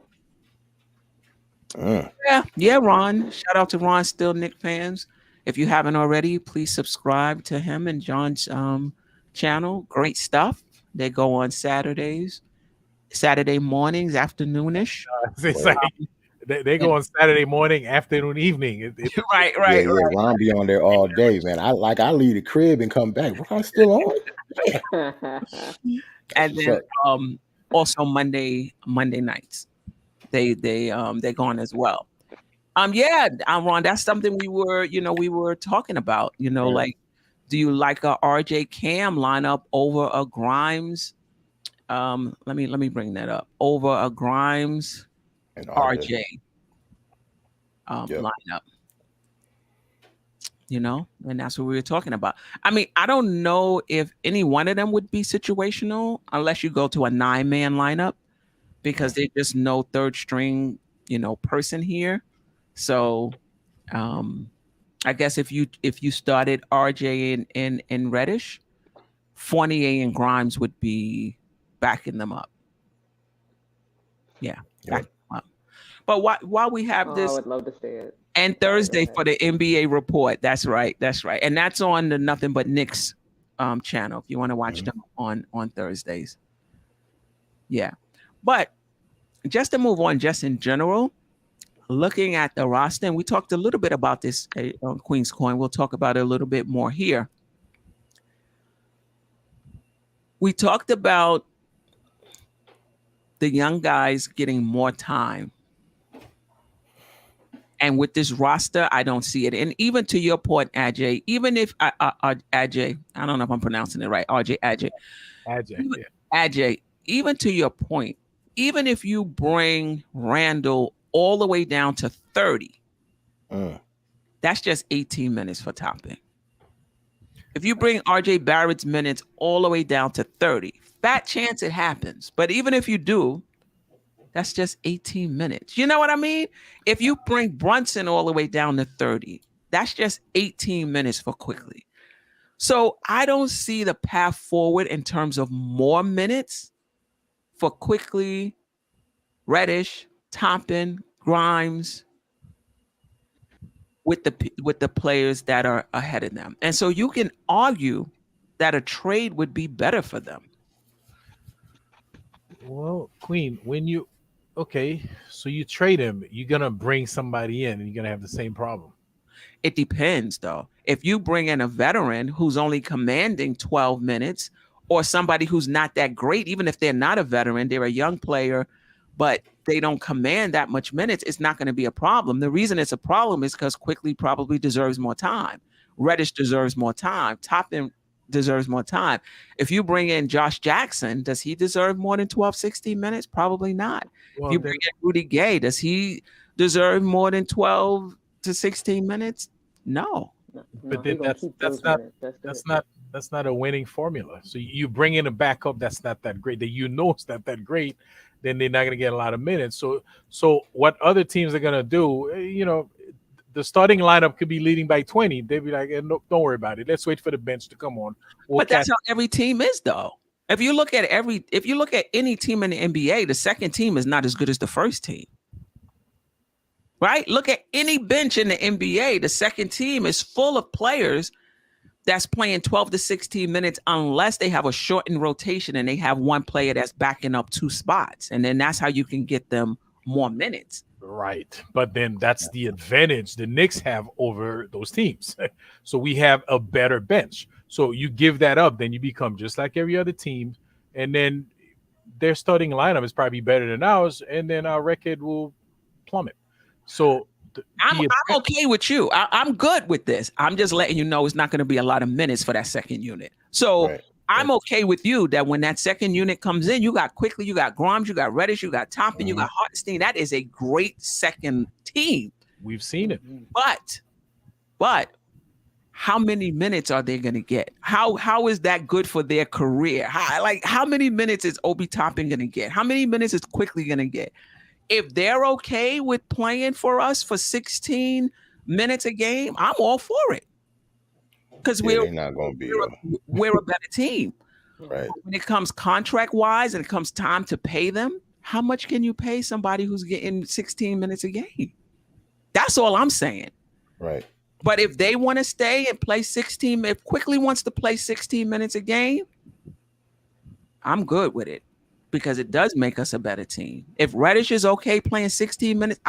A: Yeah, Ron. Shout out to Ron, still Knick fans. If you haven't already, please subscribe to him and John's channel. Great stuff. They go on Saturday mornings, afternoonish.
B: It's like they go on Saturday morning, afternoon, evening.
A: Right.
C: Yeah, Ron be on there all day, man. I leave the crib and come back. Ron's still on.
A: And then also Monday nights. They go on as well. Ron, that's something we were talking about,
C: Right.
A: like, do you like a RJ Cam lineup over a Grimes? Let me bring that up. Over a Grimes
C: And
A: RJ
C: Yep.
A: lineup. And that's what we were talking about. I mean, I don't know if any one of them would be situational unless you go to a 9-man lineup, because there's just no third string, person here. So I guess if you started RJ and Reddish, Fournier and Grimes would be backing them up. Yeah, backing them up. But while we have this,
D: I would love to see it.
A: and Thursday for the NBA report. That's right. And that's on the Nothing But Knicks channel if you want to watch them on Thursdays. Yeah. But just to move on, just in general, looking at the roster, and we talked a little bit about this on Queen's Coin. We'll talk about it a little bit more here. we talked about the young guys getting more time. And with this roster, I don't see it. And even to your point, Ajay, even if Ajay, I don't know if I'm pronouncing it right, Ajay, even to your point, even if you bring Randle all the way down to 30, that's just 18 minutes for Toppin. If you bring RJ Barrett's minutes all the way down to 30, fat chance it happens. But even if you do, that's just 18 minutes. You know what I mean? If you bring Brunson all the way down to 30, that's just 18 minutes for Quickly. So I don't see the path forward in terms of more minutes for Quickly, Reddish, Toppin, Grimes, with the players that are ahead of them. And so you can argue that a trade would be better for them.
B: Well, Queen, so you trade him, you're gonna bring somebody in and you're gonna have the same problem.
A: It depends, though. If you bring in a veteran who's only commanding 12 minutes, or somebody who's not that great, even if they're not a veteran, they're a young player, but they don't command that much minutes, it's not going to be a problem. The reason it's a problem is because Quickly probably deserves more time. Reddish deserves more time. Toppin deserves more time. If you bring in Josh Jackson, does he deserve more than 12, 16 minutes? Probably not. Well, if you bring in Rudy Gay, does he deserve more than 12 to 16 minutes? No.
B: But then that's not a winning formula. So you bring in a backup that's not that great, that you know it's not that great, then they're not going to get a lot of minutes. So what other teams are going to do, the starting lineup could be leading by 20. They'd be like, no, don't worry about it. Let's wait for the bench to come on.
A: But that's how every team is, though. If you look at any team in the NBA, the second team is not as good as the first team. Right? Look at any bench in the NBA. The second team is full of players that's playing 12 to 16 minutes unless they have a shortened rotation and they have one player that's backing up two spots. And then that's how you can get them more minutes.
B: Right. But then that's the advantage the Knicks have over those teams. So we have a better bench. So you give that up, then you become just like every other team. And then their starting lineup is probably better than ours. And then our record will plummet. So
A: I'm okay with you. I'm good with this. I'm just letting you know it's not going to be a lot of minutes for that second unit. So I'm okay with you that when that second unit comes in, you got Quickly, you got Grimes, you got Reddish, you got Toppin, you got Hartenstein. That is a great second team.
B: We've seen it.
A: But how many minutes are they going to get? How is that good for their career? How many minutes is Obi Toppin going to get? How many minutes is Quickly going to get? If they're okay with playing for us for 16 minutes a game, I'm all for it. Because we're
C: not going to be.
A: We're a better team.
C: Right.
A: When it comes contract-wise and it comes time to pay them, how much can you pay somebody who's getting 16 minutes a game? That's all I'm saying.
C: Right.
A: But if they want to stay and play 16, if Quickly wants to play 16 minutes a game, I'm good with it. Because it does make us a better team. If Reddish is okay playing 16 minutes,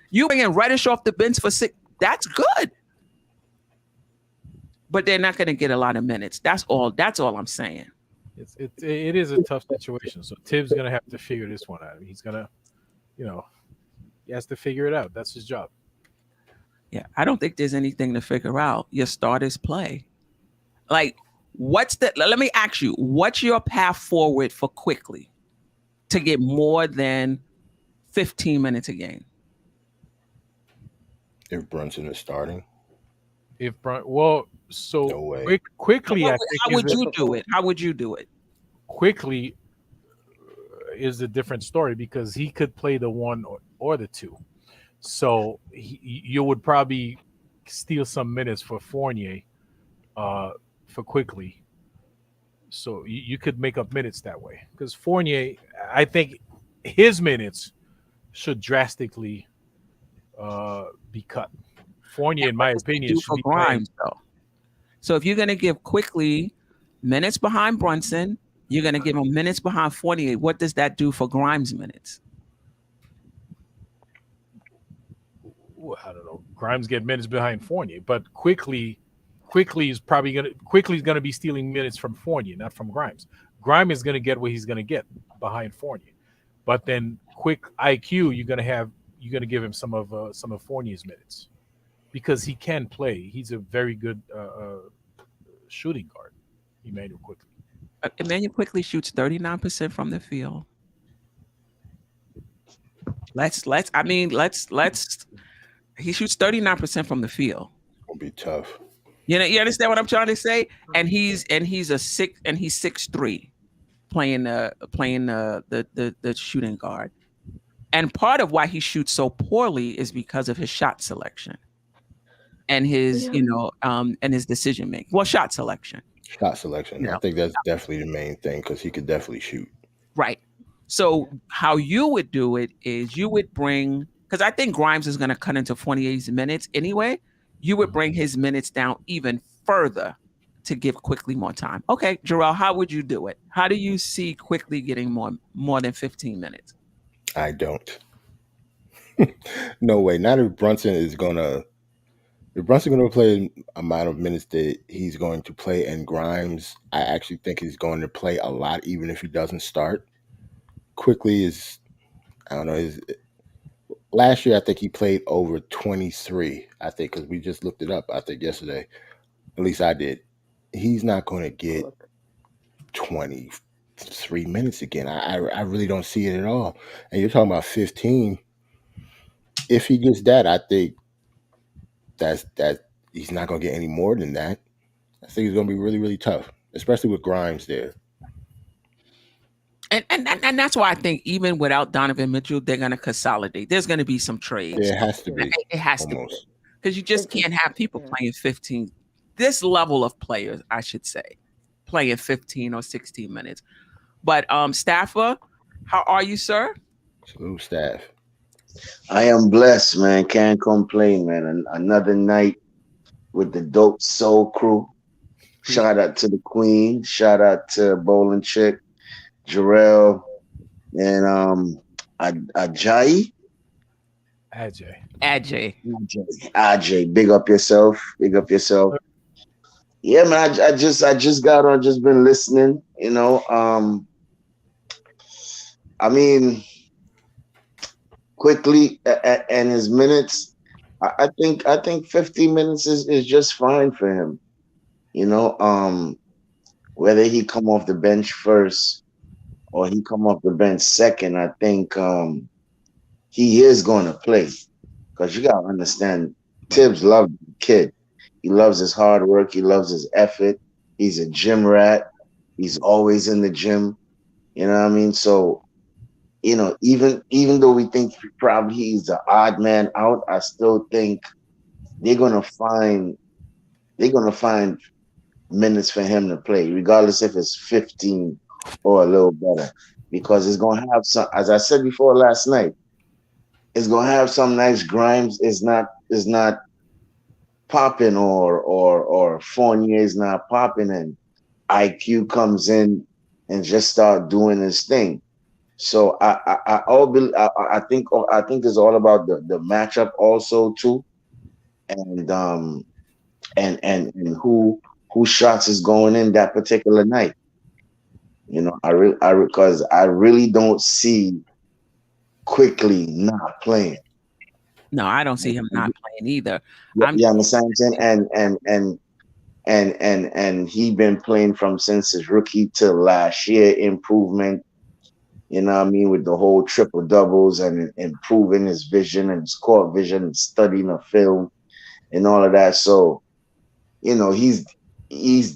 A: you bringing Reddish off the bench for 6, that's good. But they're not going to get a lot of minutes. That's all I'm saying.
B: It is a tough situation. So Tibbs going to have to figure this one out. He's going to, he has to figure it out. That's his job.
A: Yeah, I don't think there's anything to figure out. Your starters play. Let me ask you, what's your path forward for Quickly to get more than 15 minutes a game?
C: If Brunson is starting?
B: No way. Quickly, I think.
A: How would you do it? How would you do it?
B: Quickly is a different story because he could play the one or the two. So you would probably steal some minutes for Fournier. For Quickly, so you could make up minutes that way. Because Fournier, I think his minutes should drastically be cut. Fournier, in my opinion, should be Grimes, though.
A: So if you're going to give Quickly minutes behind Brunson, you're going to give him minutes behind Fournier. What does that do for Grimes' minutes?
B: I don't know. Grimes get minutes behind Fournier, but Quickly Quickly is gonna be stealing minutes from Fournier, not from Grimes. Grimes is gonna get what he's gonna get behind Fournier, but then quick IQ, you're gonna give him some of Fournier's minutes because he can play. He's a very good shooting guard. Emmanuel Quickly.
A: Emmanuel Quickly shoots 39% from the field. Let's. He shoots 39% from the field.
C: It'll be tough.
A: You understand what I'm trying to say? And he's 6'3", playing the shooting guard. And part of why he shoots so poorly is because of his shot selection and his and his decision making. Well, shot selection.
C: Shot selection. Yeah. I think that's definitely the main thing because he could definitely shoot.
A: Right. So how you would do it is you would bring, because I think Grimes is going to cut into 48 minutes anyway. You would bring his minutes down even further to give Quickly more time. Okay, Jarrell, how would you do it? How do you see Quickly getting more than 15 minutes?
C: I don't. No way. Not if Brunson is gonna. If Brunson going to play the amount of minutes that he's going to play, and Grimes, I actually think he's going to play a lot, even if he doesn't start. Quickly is, I don't know. Last year, I think he played over 23. I think because we just looked it up. I think yesterday, at least I did. He's not going to get 23 minutes again. I really don't see it at all. And you're talking about 15. If he gets that, I think that he's not going to get any more than that. I think it's going to be really, really tough, especially with Grimes there.
A: And that's why I think even without Donovan Mitchell, they're going to consolidate. There's going to be some trades.
C: Yeah, it has to be.
A: It has to be. Because you just can't have people playing 15. This level of players, I should say, playing 15 or 16 minutes. But Staffer, how are you, sir?
C: Salute, Staf.
E: I am blessed, man. Can't complain, man. Another night with the Dope Soul crew. Shout out to the Queen. Shout out to Bowling Chick, Jarrell, and Ajay. Ajay. Big up yourself. Yeah, man. I just got on. Just been listening. I mean, Quickly and his minutes. I think 50 minutes is just fine for him. Whether he come off the bench first or he come off the bench second, I think he is going to play because you got to understand Tibbs loves the kid. He loves his hard work. He loves his effort. He's a gym rat. He's always in the gym. You know what I mean? So, even though we think probably he's the odd man out, I still think they're gonna find minutes for him to play, regardless if it's 15 or a little better, because it's gonna have some. As I said before last night, it's gonna have some nice. Grimes is not popping, or Fournier is not popping, and IQ comes in and just start doing his thing. So I think it's all about the matchup also too, and who shots is going in that particular night. Because I really don't see Quickly not playing.
A: No, I don't see him not playing either.
E: You understand what I'm saying? And he been playing since his rookie till last year. Improvement. You know what I mean? With the whole triple doubles and improving his vision and his court vision and studying the film and all of that. So, he's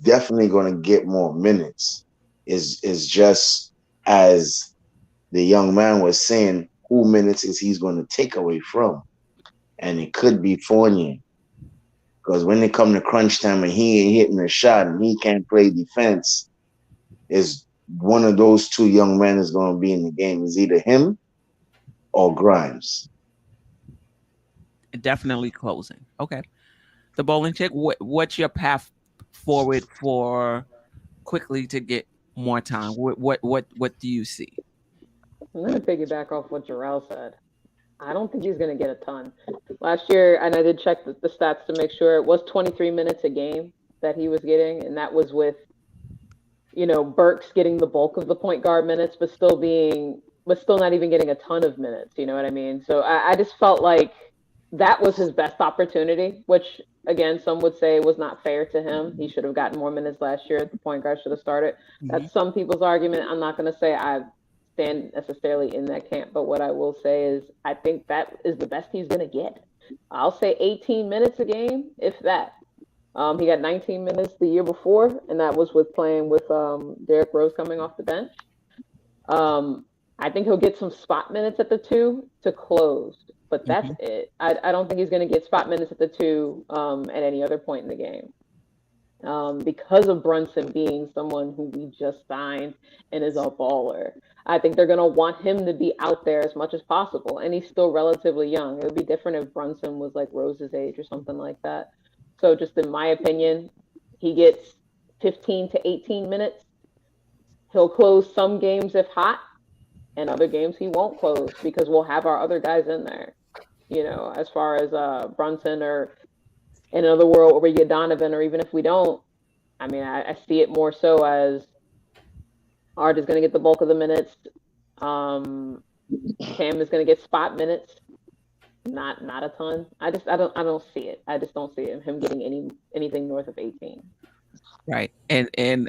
E: definitely going to get more minutes. Is just as the young man was saying, who minutes is he's going to take away from? And it could be Fournier. Because when they come to crunch time and he ain't hitting a shot and he can't play defense, is one of those two young men is going to be in the game. Is either him or Grimes.
A: Definitely closing. Okay. The Bowling Chick, what's your path forward for Quickly to get more time? What do you see?
D: I'm going to piggyback off what Jarrell said. I don't think he's going to get a ton. Last year, and I did check the stats to make sure, it was 23 minutes a game that he was getting, and that was with, Burks getting the bulk of the point guard minutes, but still not even getting a ton of minutes. You know what I mean? So I just felt like that was his best opportunity, which again, some would say was not fair to him. He should have gotten more minutes last year. The point guard should have started. That's some people's argument. I'm not going to say I stand necessarily in that camp, but what I will say is I think that is the best he's going to get. I'll say 18 minutes a game, if that. He got 19 minutes the year before, and that was with playing with Derrick Rose coming off the bench. I think he'll get some spot minutes at the 2 to close, but that's it. I don't think he's going to get spot minutes at the 2 at any other point in the game. Because of Brunson being someone who we just signed and is a baller. I think they're going to want him to be out there as much as possible, and he's still relatively young. It would be different if Brunson was like Rose's age or something like that. So just in my opinion, he gets 15 to 18 minutes. He'll close some games if hot, and other games he won't close because we'll have our other guys in there. As far as Brunson, or in another world where we get Donovan, or even if we don't, I mean, I see it more so as Art is going to get the bulk of the minutes. Cam is going to get spot minutes. Not a ton. I don't see it. I just don't see him getting anything north of 18.
A: Right. And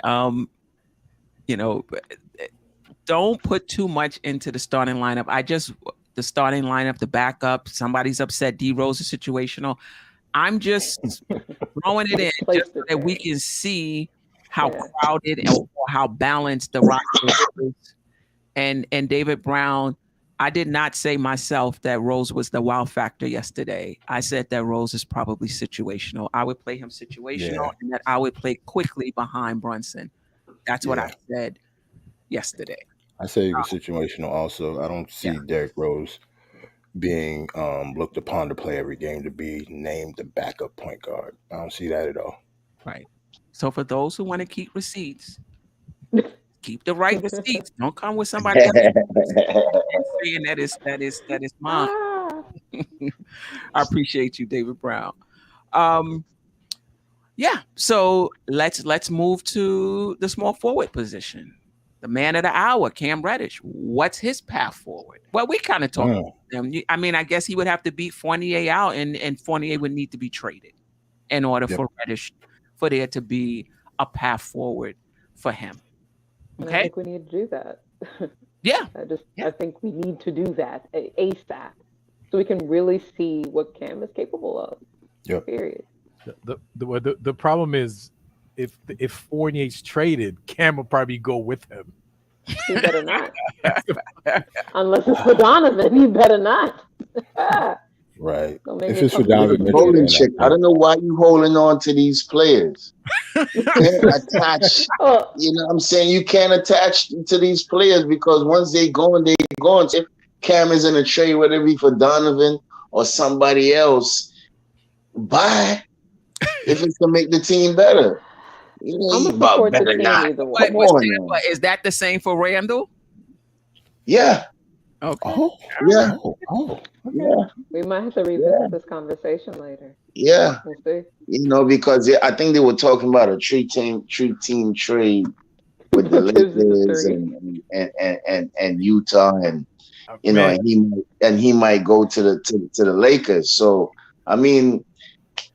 A: don't put too much into the starting lineup. The starting lineup, the backup, somebody's upset, D Rose is situational. I'm just throwing it in just so that we can see how crowded or how balanced the roster is. And David Brown, I did not say myself that Rose was the wow factor yesterday. I said that Rose is probably situational. I would play him situational and that I would play quickly behind Brunson. That's what I said yesterday.
C: I say he was situational also. I don't see Derrick Rose being looked upon to play every game to be named the backup point guard. I don't see that at all.
A: Right. So for those who want to keep receipts, keep the right receipts. Don't come with somebody else saying that is mine. I appreciate you, David Brown. So let's move to the small forward position. The man of the hour, Cam Reddish. What's his path forward? Well, we kind of talked about him. I mean, I guess he would have to beat Fournier out, and Fournier would need to be traded in order for Reddish, for there to be a path forward for him. Okay?
D: I think we need to do that. I think we need to do that ASAP, so we can really see what Cam is capable of.
C: Yep.
D: Period.
B: The problem is, if Fournier's traded, Cam will probably go with him.
D: He better not. Unless it's for Donovan, he better not.
C: Right.
D: If
C: it's for Donovan,
E: I don't know why you holding on to these players. You can't attach. You know what I'm saying? You can't attach to these players because once they gone, they gone. So if Cam is in a trade, whether it be for Donovan or somebody else, bye. If it's to make the team better.
D: I'm gonna support the team either way.
A: Is that the same for Randle?
E: Yeah.
A: Okay.
E: Yeah.
D: Yeah. We might have to revisit this conversation later.
E: Yeah.
D: We'll see.
E: Because I think they were talking about a three-team trade with the Lakers and Utah, and and he might go to the Lakers. So I mean,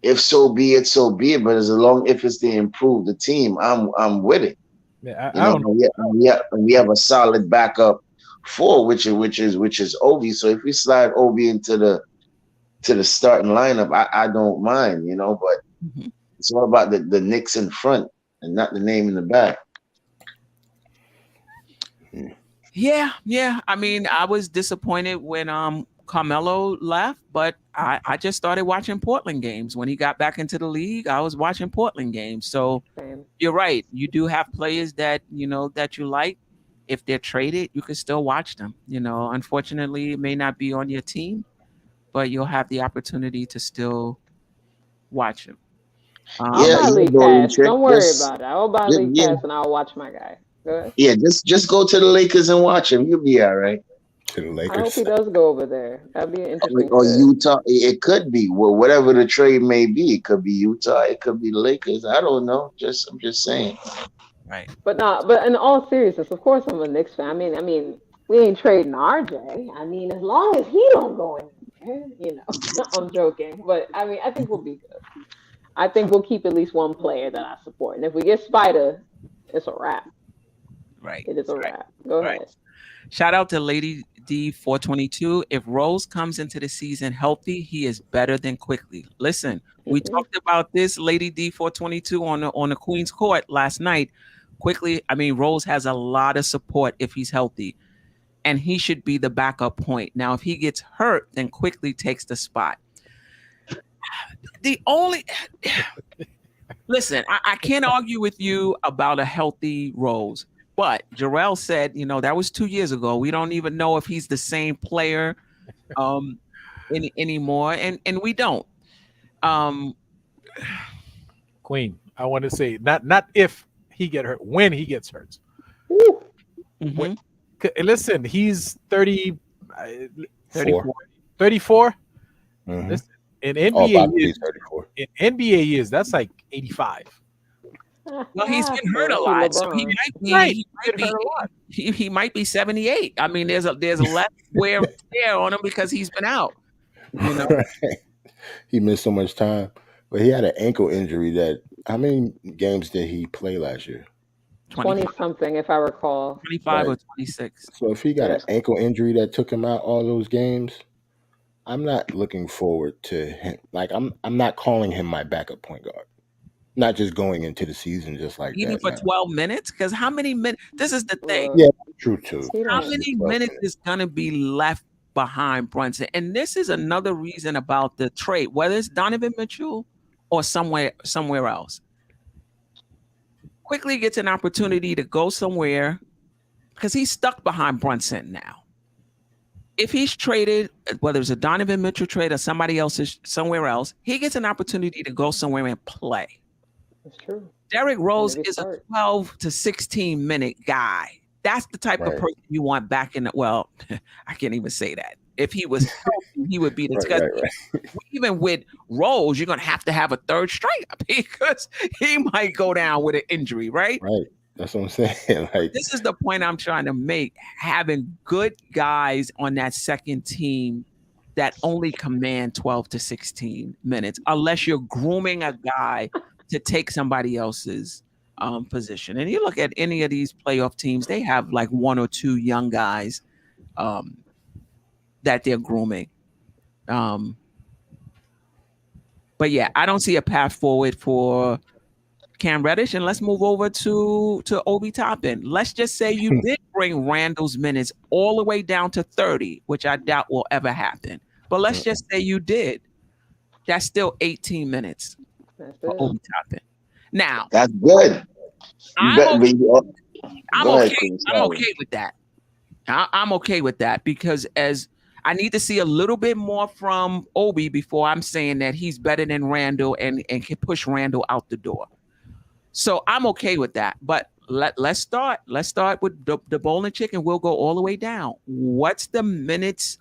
E: if so be it, so be it. But as long if it's to improve the team, I'm with it.
B: Yeah,
E: we have a solid backup four, which is Obi. So if we slide Obi into the starting lineup, I don't mind, but it's all about the Knicks in front and not the name in the back.
A: Yeah. I mean, I was disappointed when Carmelo left, but I just started watching Portland games. When he got back into the league, I was watching Portland games. So you're right. You do have players that that you like. If they're traded, you can still watch them. Unfortunately, it may not be on your team, but you'll have the opportunity to still watch them.
D: I'll league pass. Don't worry about it. I'll buy league pass and I'll watch my guy. Go ahead.
E: Yeah, just go to the Lakers and watch him. You'll be all right.
C: to the
D: I hope
C: Lakers.
D: he does go over there. That'd be an interesting
E: Or
D: fit.
E: Utah. It could be. Well, whatever the trade may be, it could be Utah. It could be the Lakers. I don't know. I'm just saying.
A: Right.
D: But in all seriousness, of course I'm a Knicks fan. I mean, we ain't trading RJ. I mean, as long as he don't go anywhere, I'm joking. But I mean, I think we'll be good. I think we'll keep at least one player that I support. And if we get Spider, it's a wrap.
A: Right.
D: It is a
A: Right.
D: wrap. Go
A: Right.
D: ahead.
A: Shout out to Lady D422. If Rose comes into the season healthy, he is better than Quickly. Listen, we talked about this, Lady D422, on the Queen's Court last night. Quickly, I mean, Rose has a lot of support if he's healthy, and he should be the backup point. Now, if he gets hurt, then Quickly takes the spot. Listen, I can't argue with you about a healthy Rose. But Jarrell said, that was 2 years ago. We don't even know if he's the same player anymore, and we don't.
B: Queen, I want to say not if he get hurt, when he gets hurt.
A: Mm-hmm.
B: Listen, he's 30,
C: 34.
B: 34.
C: Mm-hmm.
B: Listen, in
C: About
B: NBA
C: to be
B: years,
C: 34.
B: in NBA years, that's like 85.
A: Well, he's been hurt a lot, so he might be.
B: Right.
A: He might be 78. I mean, there's less wear and tear on him because he's been out.
C: Right. He missed so much time, but he had an ankle injury. How many games did he play last year?
D: 20 something, if I recall.
A: 25 or 26.
C: So if he got an ankle injury that took him out all those games, I'm not looking forward to him. Like I'm not calling him my backup point guard. Not just going into the season just like
A: even
C: that.
A: For 12 minutes? Because how many minutes? This is the thing.
C: Yeah, true too.
A: How many minutes is going to be left behind Brunson? And this is another reason about the trade, whether it's Donovan Mitchell or somewhere else. Quickly gets an opportunity to go somewhere because he's stuck behind Brunson now. If he's traded, whether it's a Donovan Mitchell trade or somebody else is somewhere else, he gets an opportunity to go somewhere and play.
D: That's true.
A: Derrick Rose is a 12 to 16 minute guy. That's the type of person you want back in the. Well, I can't even say that. If he was healthy, he would be the Even with Rose, you're gonna have to have a third striker because he might go down with an injury, right?
C: Right. That's what I'm saying. Like,
A: this is the point I'm trying to make. Having good guys on that second team that only command 12 to 16 minutes, unless you're grooming a guy to take somebody else's position. And you look at any of these playoff teams, they have like one or two young guys that they're grooming. But yeah, I don't see a path forward for Cam Reddish. And let's move over to Obi Toppin. Let's just say you did bring Randle's minutes all the way down to 30, which I doubt will ever happen. But let's just say you did. That's still 18 minutes for Obi Toppin. Now,
E: that's good.
A: I'm okay with that. I'm okay with that because as I need to see a little bit more from Obi before I'm saying that he's better than Randle and can push Randle out the door. So I'm okay with that. But let's start. Let's start with the bowling chicken. We'll go all the way down. What's the minutes?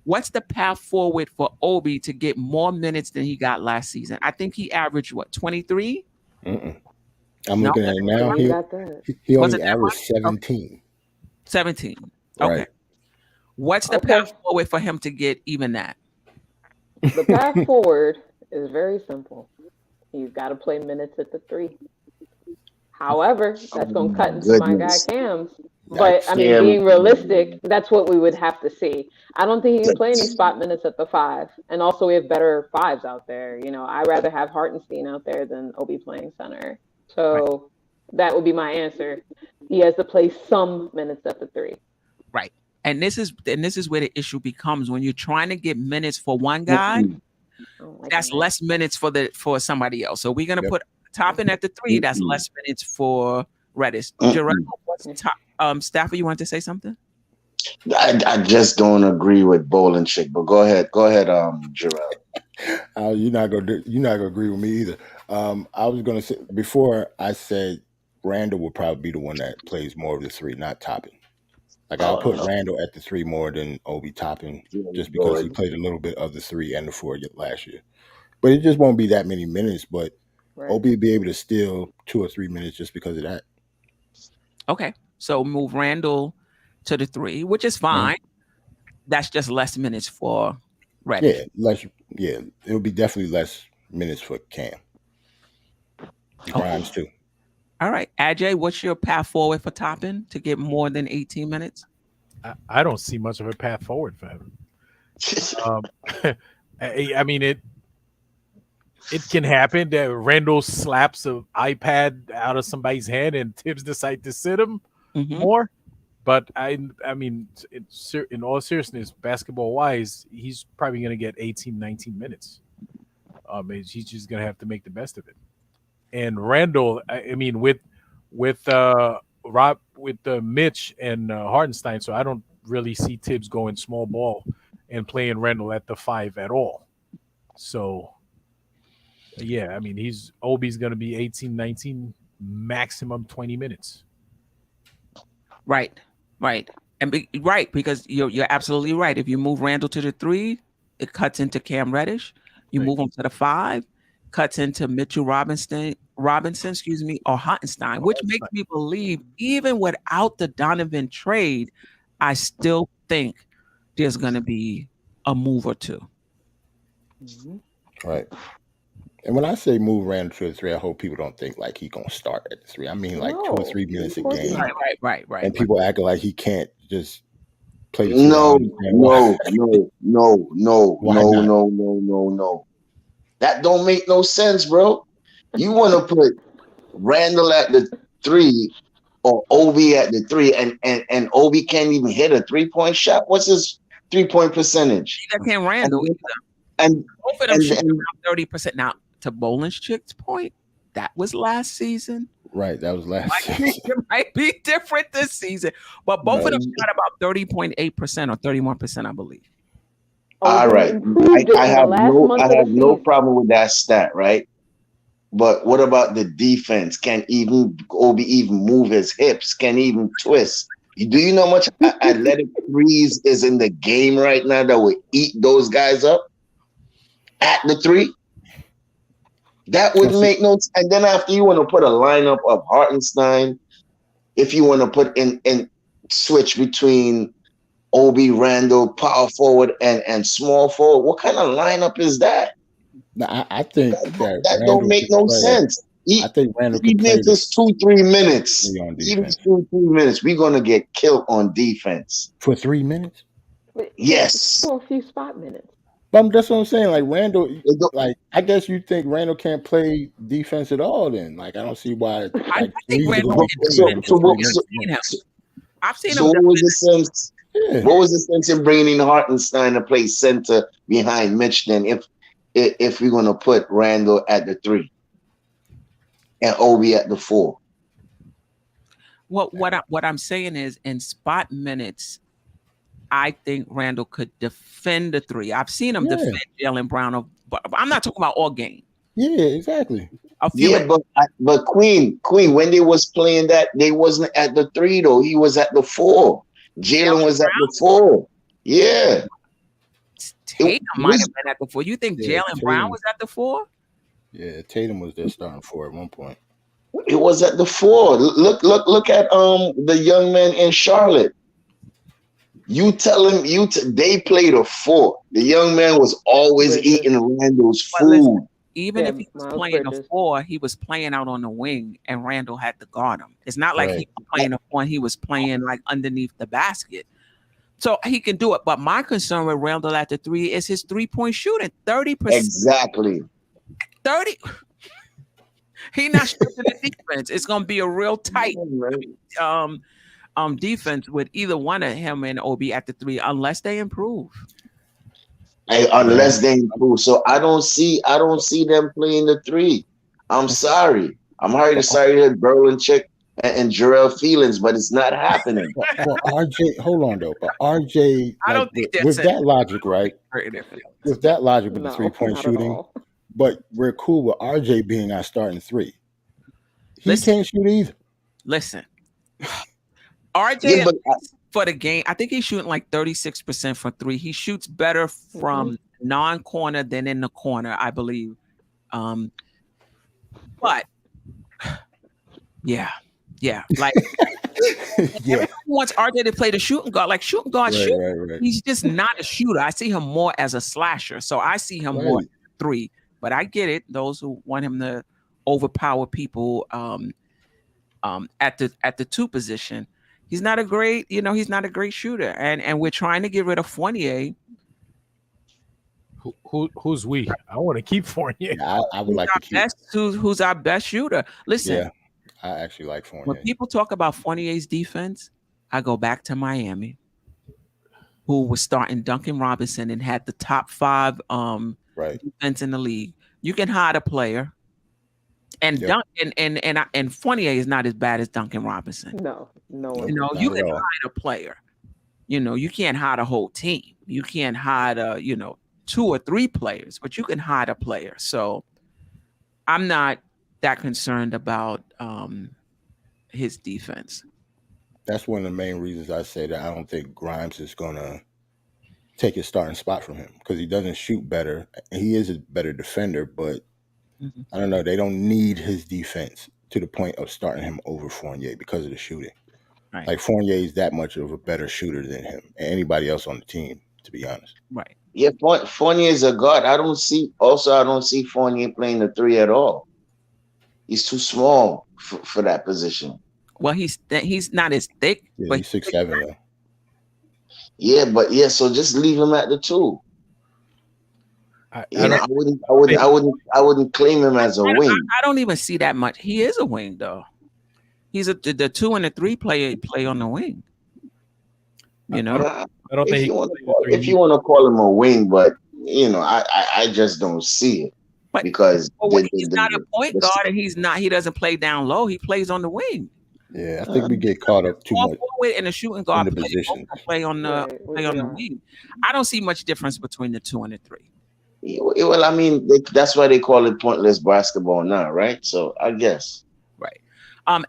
A: What's the path forward for Obi to get more minutes than he got last season? I think he averaged 23?
C: I'm looking at it now. He only averaged 17.
A: 17. Okay. Right. What's the path forward for him to get even that?
D: The path forward is very simple. He's got to play minutes at the 3. However, that's going to cut into my guy Cam's. But, I mean, being realistic, that's what we would have to see. I don't think he can play any spot minutes at the 5. And also, we have better 5s out there. I'd rather have Hartenstein out there than Obi playing center. So that would be my answer. He has to play some minutes at the 3.
A: Right. And this is where the issue becomes when you're trying to get minutes for one guy, that's less minutes for somebody else. So we're going to put Toppin at the 3. That's less minutes for Reddish. Staffer, you want to say something?
E: I just don't agree with Bowling Chick, but go ahead, Jarrell.
C: You're not gonna agree with me either. I was gonna say before I said Randle will probably be the one that plays more of the 3, not Toppin. Like I'll put Randle at the 3 more than Obi Toppin just because he played a little bit of the 3 and the 4 last year. But it just won't be that many minutes. But Obi will be able to steal 2 or 3 minutes just because of that.
A: Okay, so move Randle to the 3, which is fine. That's just less minutes for Reddish.
C: Yeah, it'll be definitely less minutes for Cam. Grimes too.
A: All right, Ajay, what's your path forward for Toppin to get more than 18 minutes?
B: I don't see much of a path forward for him. I mean, it can happen that Randle slaps an iPad out of somebody's hand and Tibbs decide to sit him more. But I mean, in all seriousness, basketball wise, he's probably going to get 18, 19 minutes. He's just going to have to make the best of it. And Randle, I mean, with Mitch and Hartenstein, so I don't really see Tibbs going small ball and playing Randle at the 5 at all. So, yeah, I mean, Obi's going to be 18, 19, maximum 20 minutes.
A: Right. And because you're absolutely right. If you move Randle to the 3, it cuts into Cam Reddish. You move him to the 5, cuts into Mitchell Robinson, or Hartenstein, which makes me believe even without the Donovan trade, I still think there's going to be a move or two.
C: Right. And when I say move Randle to the 3, I hope people don't think like he's going to start at the 3. I mean like 2 or 3 minutes a game.
A: Right.
C: And people acting like he can't just play the 3.
E: No. That don't make no sense, bro. You want to put Randle at the 3 or Obi at the 3, and Obi can't even hit a 3-point shot. What's his 3-point percentage?
A: That can't Randle either.
E: And
A: both of them shoot around 30%. Now, to Bolin's chick's point, that was last season.
C: Right, that was last season.
A: It might be different this season, but both of them shot about 30.8% or 31%, I believe.
E: All right, I have no problem with that stat, right? But what about the defense? Can Obi even move his hips? Can even twist? Do you know how much athletic threes is in the game right now that would eat those guys up at the 3? That would make no sense. And then after you want to put a lineup of Hartenstein, if you want to put in switch between Obi, Randle, power forward, and small forward, what kind of lineup is that?
C: No, I think that
E: don't make no sense.
C: I think Randle could
E: even
C: play
E: if it's 2-3 minutes, even 2-3 minutes, we're gonna get killed on defense
C: for 3 minutes.
E: Yes,
D: for a few spot minutes.
C: But that's what I'm saying. Like Randle, like I guesse you think Randle can't play defense at all. Then, like I don't see why.
A: I think Randle. I've seen him.
E: So what was the sense? Yeah. What was the sense in bringing in Hartenstein to play center behind Mitch? Then, if we're gonna put Randle at the 3 and Obi at the 4.
A: Well, what I'm saying is, in spot minutes, I think Randle could defend the 3. I've seen him defend Jaylen Brown, but I'm not talking about all game.
C: Yeah, exactly.
E: But Queen, when they was playing that, they wasn't at the 3 though. He was at the 4. Jaylen was at the 4. Yeah.
A: Tatum might have been at the 4. You think Jaylen Brown was at the 4?
C: Yeah, Tatum was there starting 4 at one point.
E: It was at the 4. Look at the young man in Charlotte. You tell him they played a 4. The young man was always eating Randle's food.
A: Listen, even if he was playing a 4, he was playing out on the wing, and Randle had to guard him. It's not like he was playing a 4; he was playing like underneath the basket. So he can do it. But my concern with Randle at the 3 is his 3-point shooting, 30%.
E: Exactly.
A: 30. He not shooting the defense. It's going to be a real tight defense with either one of him and Obi at the 3, unless they improve.
E: Unless they improve. So I don't see them playing the 3. I'm sorry. I'm sorry to hurt Berlin Chick and Jarrell feelings, but it's not happening.
C: Well, RJ, hold on though. But RJ,
A: I don't think
C: with that logic, right? With that logic with the 3-point shooting, but we're cool with RJ being our starting 3. He can't shoot either.
A: Listen, RJ for the game. I think he's shooting like 36% from three. He shoots better from non-corner than in the corner, I believe. But yeah, like everybody wants RJ to play the shooting guard. Like shooting guard,
C: Right.
A: He's just not a shooter. I see hm more as a slasher. So I see him more as a three. But I get it. Those who want him to overpower people at the two position. He's not a great, he's not a great shooter. And we're trying to get rid of Fournier.
B: Who's we? I want to keep Fournier.
C: I would like to keep.
A: Who's our best shooter? Listen.
C: Yeah, I actually like Fournier.
A: When people talk about Fournier's defense, I go back to Miami, who was starting Duncan Robinson and had the top 5 defense in the league. You can hide a player. And and Fournier is not as bad as Duncan Robinson.
D: No.
A: You can hide a player. You can't hide a whole team. You can't hide 2 or 3 players, but you can hide a player. So I'm not that concerned about his defense.
C: That's one of the main reasons I say that I don't think Grimes is gonna take his starting spot from him, because he doesn't shoot better. He is a better defender, but I don't know. They don't need his defense to the point of starting him over Fournier because of the shooting.
A: Right.
C: Like Fournier is that much of a better shooter than him and anybody else on the team, to be honest.
A: Right.
E: Yeah, Fournier is a guard. I don't see Fournier playing the 3 at all. He's too small for that position.
A: Well, he's not as thick.
C: Yeah,
A: but
C: he's 6'7" though.
E: Yeah, so just leave him at the 2. I wouldn't claim him as a wing.
A: I don't even see that much. He is a wing though. He's the 2 and the 3 play on the wing.
B: I don't think
E: if you want to call him a wing, but I just don't see it.
A: But,
E: because
A: he's not a point guard, and he doesn't play down low. He plays on the wing.
C: Yeah, I think we get caught up too much.
A: Forward and the shooting guard
C: in the position.
A: play on the wing. I don't see much difference between the 2 and the 3.
E: Well, I mean, that's why they call it pointless basketball now, right? So I guess.
A: Right.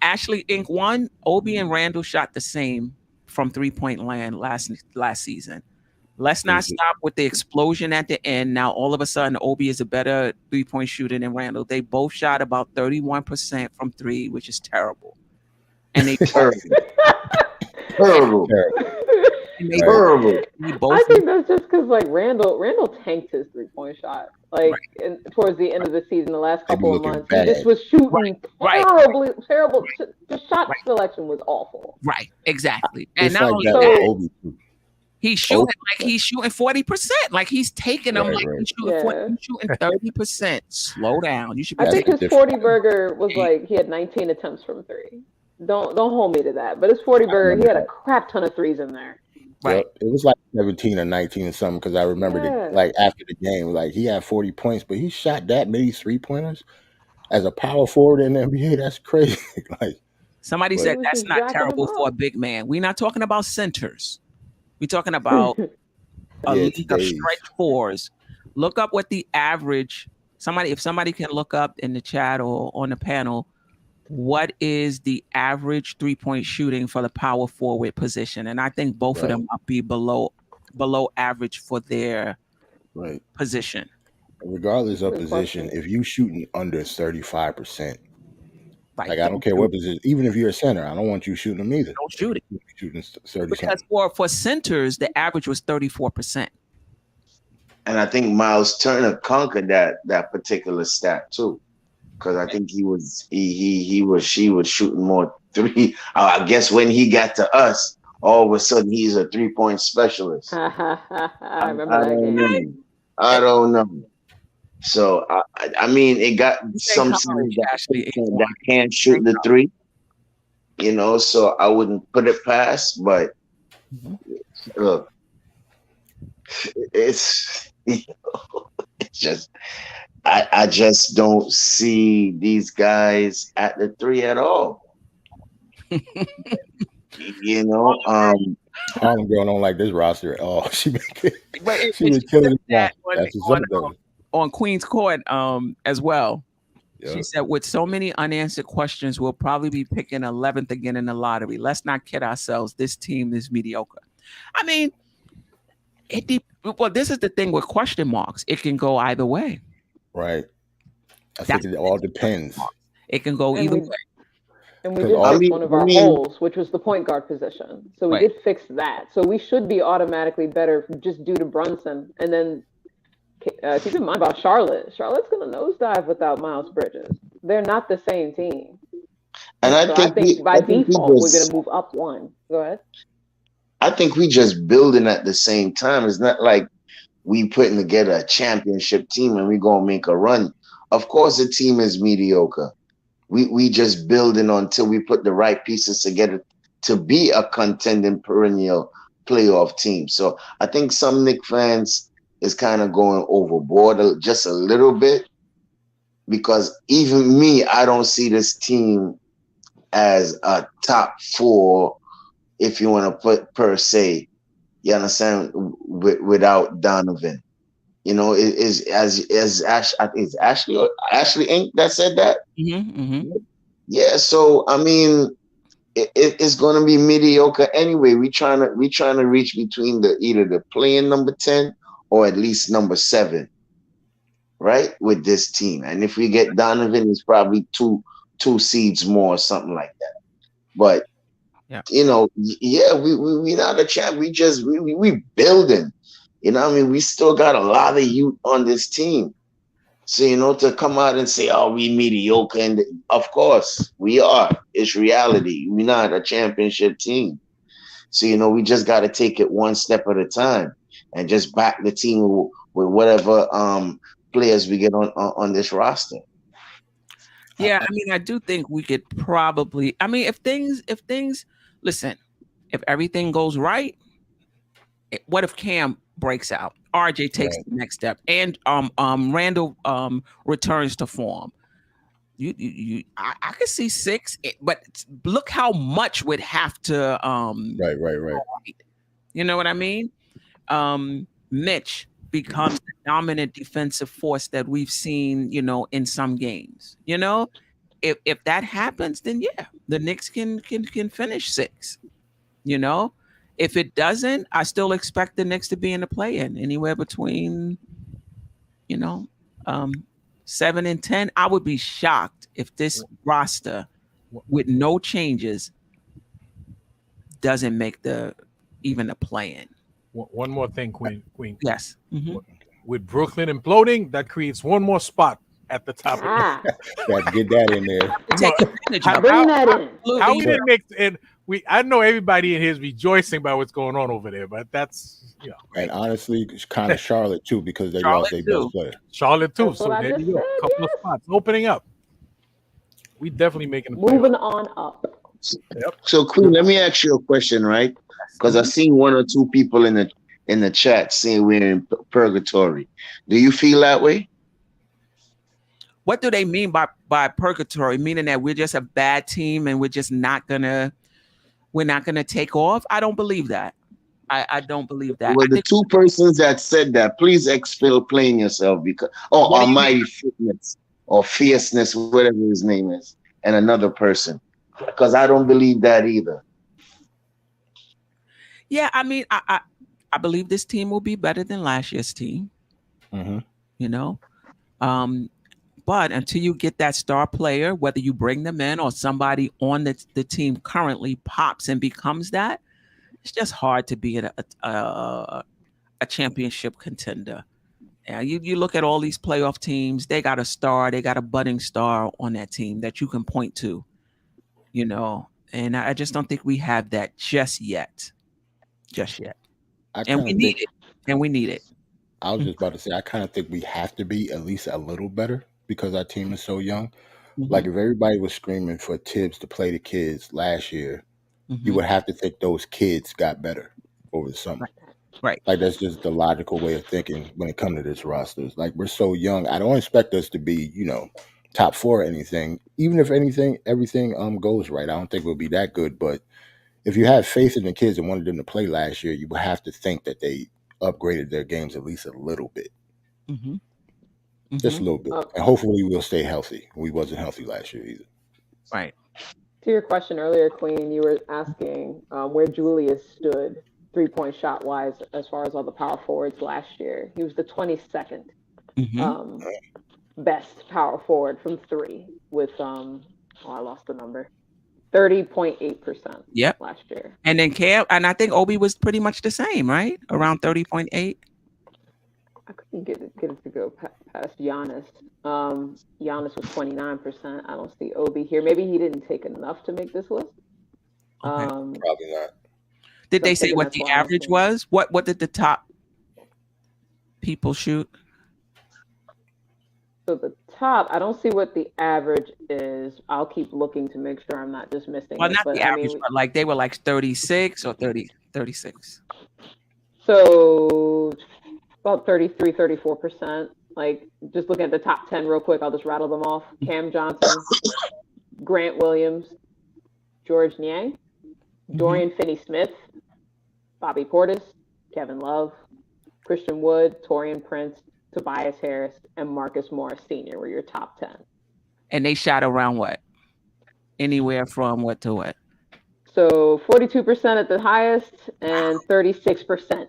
A: Actually, Inc. 1, Obi and Randle shot the same from 3-point land last season. Let's not stop with the explosion at the end. Now, all of a sudden, Obi is a better 3-point shooter than Randle. They both shot about 31% from 3, which is terrible. And they
E: terrible.
D: I think that's just because Randle tanked his 3-point shot. Towards the end of the season, the last couple of months, he just was shooting terrible. The shot selection was awful.
A: Right, exactly. And
C: now
A: he's shooting he's shooting 40%. Like he's taking them he's shooting 30%. Slow down. You should.
D: I think his 40 burger was he had 19 attempts from 3. Don't hold me to that. But his 40 burger, he had a crap ton of 3s in there.
A: Right.
C: It was like 17 or 19 or something, because I remember after the game, he had 40 points, but he shot that many 3-pointers as a power forward in the NBA. That's crazy.
A: Somebody said that's not terrible for a big man. We're not talking about centers. We're talking about a league of stretch 4s. Look up what the average. If somebody can look up in the chat or on the panel, what is the average 3-point shooting for the power forward position? And I think both of them will be below average for their position.
C: Regardless of position, if you shooting under 35%, I don't care what position, even if you're a center, I don't want you shooting them either.
A: Don't shoot it.
C: Shooting 30%.
A: Because for centers, the average was 34%.
E: And I think Miles Turner conquered that particular stat too. Because I think she was shooting more 3. I guess when he got to us, all of a sudden he's a 3-point specialist.
D: I remember that game.
E: I don't know. So I mean, it got some that can't shoot the 3. So I wouldn't put it past. But look, it's just. I just don't see these guys at the 3 at all.
C: Harlem girl don't like this roster at all. She was killing
A: that on Queen's Court as well. She
C: Yep.
A: said, with so many unanswered questions, we'll probably be picking 11th again in the lottery. Let's not kid ourselves. This team is mediocre. I mean, well, this is the thing with question marks. It can go either way.
C: Right. I
A: That's
C: think it all depends.
A: It can go
D: And
A: either
D: we
A: way.
D: and we
C: Because
D: did
C: all-
D: fix one of our holes, which was the point guard position. So we
A: Right.
D: did fix that. So we should be automatically better just due to Brunson. And then keep in mind about Charlotte. Charlotte's going to nosedive without Miles Bridges. They're not the same team.
E: And
D: So I think by default we're going to move up one. Go ahead.
E: I think we just building at the same time. It's not like we putting together a championship team and we gonna make a run. Of course, the team is mediocre. We just building until we put the right pieces together to be a contending perennial playoff team. So I think some Knicks fans is kind of going overboard just a little bit, because even me, I don't see this team as a top four, if you want to put per se. You understand? Without Donovan, you know, is Ash, I think it's Ashley Inc. that said that. Yeah. So I mean, it's going to be mediocre anyway. We trying to reach between either the playing number 10 or at least number 7, right? With this team, and if we get Donovan, it's probably two seeds more, or something like that. But you know, yeah, we not a champ. We just we building. You know what I mean? We still got a lot of youth on this team. So, you know, to come out and say, oh, we mediocre, and of course we are. It's reality. We're not a championship team. So, you know, we just got to take it one step at a time and just back the team with whatever players we get on this roster.
A: Yeah, I mean, I do think we could probably. I mean, if things, listen, if everything goes right, what if Cam breaks out? RJ takes the next step, and Randle returns to form. I could see 6, but look how much would have to
C: right.
A: You know what I mean? Mitch becomes the dominant defensive force that we've seen, you know, in some games. You know, if that happens, then yeah, the Knicks can finish 6. You know, if it doesn't, I still expect the Knicks to be in the play-in, anywhere between, you know, 7 and 10. I would be shocked if this roster, with no changes, doesn't make even the play-in.
B: One more thing, Queen.
A: Yes.
B: With Brooklyn imploding, that creates one more spot at the top.
C: Let's get that in there.
A: Take advantage of
D: bring that in.
B: How we didn't make and I know everybody in here is rejoicing about what's going on over there, but that's, you know.
C: And honestly, it's kind of Charlotte too, because they
A: Charlotte
C: lost their best player.
B: Charlotte too.
D: That's
B: So there you go. A couple of spots opening up. We definitely making
D: moving on up.
B: Yep.
E: So Queen, let me ask you a question, right? Because I've seen 1 or 2 people in the chat saying we're in purgatory. Do you feel that way?
A: What do they mean by purgatory? Meaning that we're just a bad team and we're not gonna take off? I don't believe that. I don't believe that.
E: Well, the 2 persons that said that, please explain yourself, because Almighty Fitness or Fierceness, whatever his name is, and another person, because I don't believe that either.
A: Yeah, I mean, I believe this team will be better than last year's team. You know, but until you get that star player, whether you bring them in or somebody on the team currently pops and becomes that, it's just hard to be a championship contender. Yeah, you look at all these playoff teams, they got a star, they got a budding star on that team that you can point to, you know, and I just don't think we have that just yet. And we need it.
C: I was just about to say, I kind of think we have to be at least a little better because our team is so young. Like if everybody was screaming for Tibbs to play the kids last year, you would have to think those kids got better over the summer.
A: Right.
C: Like that's just the logical way of thinking when it comes to this roster. Like we're so young. I don't expect us to be, you know, top 4 or anything. Even if everything goes right, I don't think we'll be that good. But if you have faith in the kids and wanted them to play last year, you would have to think that they upgraded their games at least a little bit. Just a little bit.
D: Oh.
C: And hopefully we'll stay healthy. We wasn't healthy last year either.
A: Right.
D: To your question earlier, Queen, you were asking where Julius stood 3-point shot wise as far as all the power forwards last year. He was the 22nd best power forward from 3 with I lost the number. 30.8%.
A: Yep.
D: Last year.
A: And then Cam, and I think Obi was pretty much the same, right? Around 30.8.
D: I couldn't get it to go past Giannis. Giannis was 29%. I don't see Obi here. Maybe he didn't take enough to make this list.
A: Okay.
C: Probably not.
A: Did they say what the average was? What did the top people shoot?
D: So the top, I don't see what the average is. I'll keep looking to make sure I'm not just missing.
A: Well, not the average, but like they were like 36 or 36.
D: So about 33, 34%. Like just looking at the top 10 real quick, I'll just rattle them off. Cam Johnson, Grant Williams, George Niang, Dorian Finney-Smith, Bobby Portis, Kevin Love, Christian Wood, Taurean Prince, Tobias Harris, and Marcus Morris Sr. were your top 10.
A: And they shot around what? Anywhere from what to what?
D: So 42% at the highest and 36%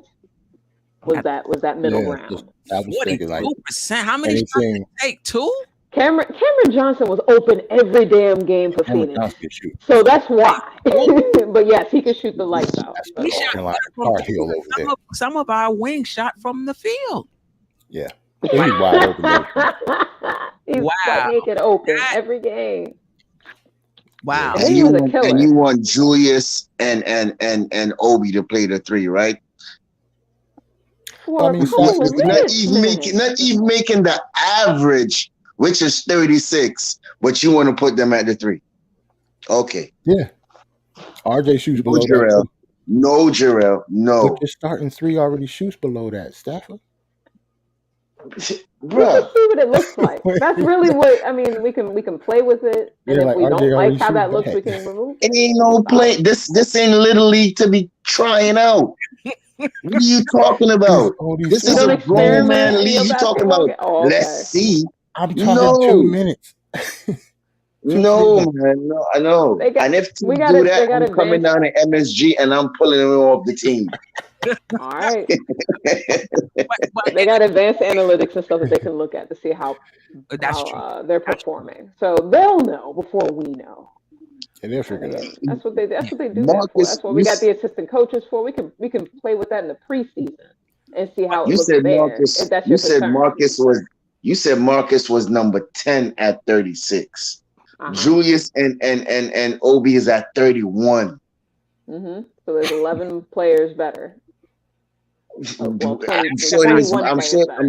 D: was that middle ground.
C: I was thinking like
A: 42%. How many shots did they take? 2?
D: Cameron Johnson was open every damn game for Phoenix. So that's why. But yes, he could shoot the lights out.
A: He shot some of our wings shot from the field.
C: Yeah. He's wide open.
D: He's butt naked open every game.
A: Wow.
E: And you want Julius and Obi to play the 3, right?
D: Not
E: even making the average, which is 36, but you want to put them at the 3. Okay.
C: Yeah. RJ shoots below
E: Jarrell.
C: that.
E: No, Jarrell. No.
C: But your starting 3 already shoots below that, Stafford.
D: Bro, see what it looks like. That's really what I mean. We can play with it, and if we don't like how that looks, we can remove it.
E: It ain't no play. This ain't Little League to be trying out. What are you talking about? This is a grown man league. You talking about? Let's see.
C: I'm talking 2 minutes.
E: No, man. No, I know. And if we do that, I'm coming down to MSG and I'm pulling them off the team.
D: All right. They got advanced analytics and stuff that they can look at to see how they're performing. So they'll know before we know.
C: And they'll figure it out.
D: That's what they do. That's what we got the assistant coaches for. We can play with that in the preseason and see how it looks there.
E: You said Marcus was number 10 at 36. Julius and Obi is at 31.
D: So there's 11 players better. Well,
E: I'm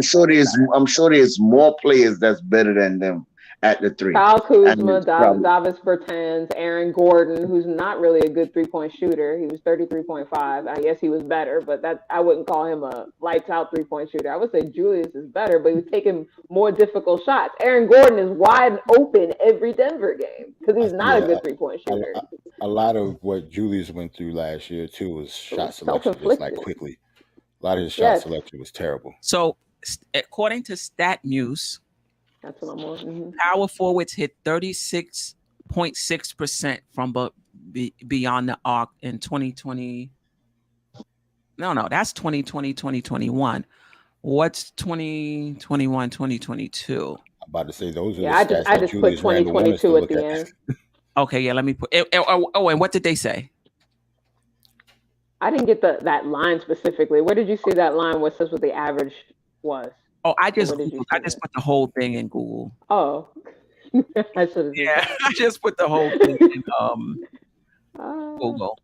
E: sure there's more players that's better than them at the 3.
D: Kyle Kuzma, Davis Bertans, Aaron Gordon, who's not really a good 3-point shooter. He was 33.5. I guess he was better, but I wouldn't call him a lights out 3-point shooter. I would say Julius is better, but he was taking more difficult shots. Aaron Gordon is wide open every Denver game because he's not a good 3-point shooter.
C: A lot of what Julius went through last year too was shot selection, just like quickly. A lot of his shot selection was terrible.
A: So, according to StatMuse,
D: that's what I'm on.
A: Power forwards hit 36.6% from beyond the arc in 2020. No, that's 2020, 2021. What's 2021, 2022?
C: I'm about to say those are
D: the stats I just put 2022 at the end.
A: Okay, yeah, let me put it. Oh, and what did they say?
D: I didn't get that line specifically. Where did you see that line where it says what the average was?
A: Oh, I just put the whole thing in Google.
D: Oh. I
A: just put the whole thing in Google.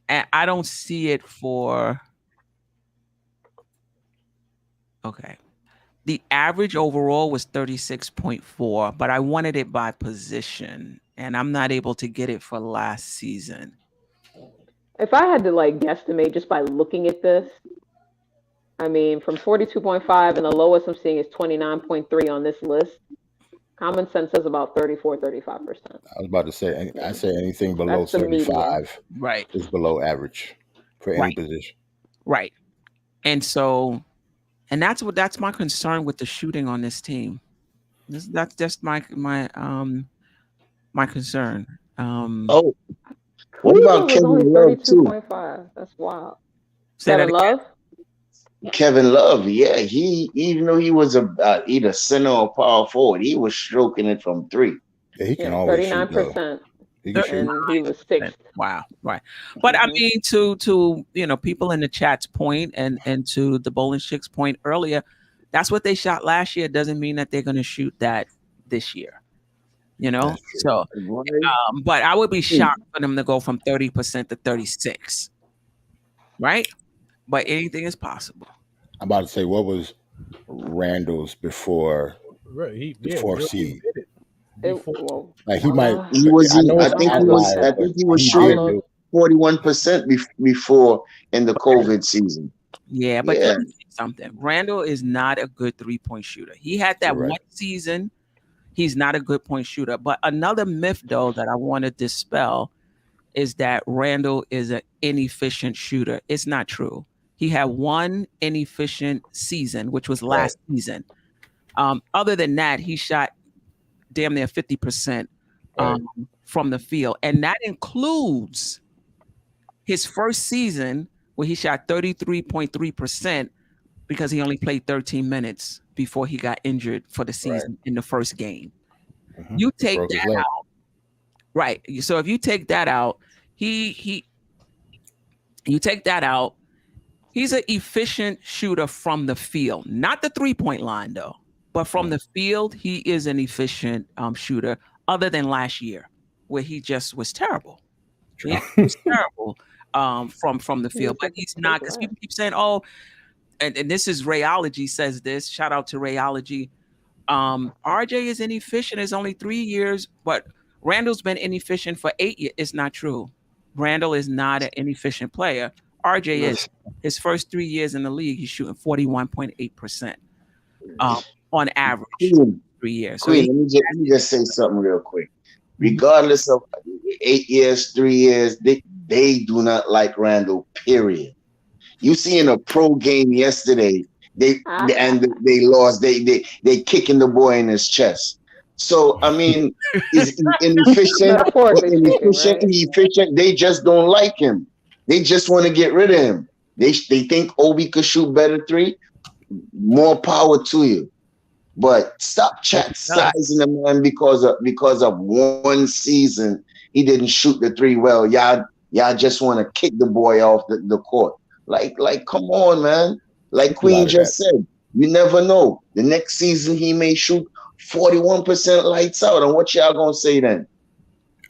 A: And I don't see it for okay. The average overall was 36.4, but I wanted it by position, and I'm not able to get it for last season.
D: If I had to guesstimate just by looking at this, I mean, from 42.5 and the lowest I'm seeing is 29.3 on this list. Common sense says about 34, 35%.
C: I was about to say, I say anything below 35
A: is
C: below average for any position.
A: Right. And so And that's my concern with the shooting on this team. That's just my concern.
E: Oh, what
D: Cleveland
E: about
D: was only
E: Kevin Love too?
D: 32.5. That's wild.
A: Say that
D: Kevin Love?
E: Kevin Love, yeah, he even though he was a either center or power forward, he was stroking it from three.
C: Yeah, he can
D: Yeah,
C: always shoot though.
D: 39%.
C: He can shoot.
D: And he was sixth.
A: Wow, right. But I mean, to people in the chat's point and to the Bowling Chicks point earlier, that's what they shot last year. Doesn't mean that they're going to shoot that this year. So. But I would be shocked for them to go from 30% to 36, right? But anything is possible.
C: I'm about to say, what was Randle's before seed? Like he might.
E: He was. I
C: I
E: think he was shooting 41% before in the COVID season.
A: Yeah, but let me say something. Randle is not a good 3-point shooter. He had that one season. He's not a good point shooter. But another myth, though, that I want to dispel is that Randle is an inefficient shooter. It's not true. He had one inefficient season, which was last season. Other than that, he shot damn near 50% from the field. And that includes his first season where he shot 33.3% because he only played 13 minutes before he got injured for the season in the first game. You take that out. Right. So if you take that out, you take that out, he's an efficient shooter from the field. Not the 3-point line, though. But from the field, he is an efficient shooter, other than last year, where he just was terrible. He was terrible from the field. But he's not, because people keep saying, oh, and this is Rayology says this. Shout out to Rayology. RJ is inefficient. It's only 3 years, but Randle's been inefficient for 8 years. It's not true. Randle is not an inefficient player. RJ is. His first 3 years in the league, he's shooting 41.8% on average. 3 years.
E: Queen, let me just say something real quick. Regardless of 8 years, 3 years, they do not like Randle, period. You see in a pro game yesterday, they lost. They kicking the boy in his chest. So I mean, is inefficient, inefficient. They just don't like him. They just want to get rid of him. They think Obi could shoot better three. More power to you. But stop sizing the man because of one season he didn't shoot the three well. Y'all just want to kick the boy off the court. Like, come on, man. Like Queen just said, you never know. The next season he may shoot 41% lights out. And what y'all gonna say then?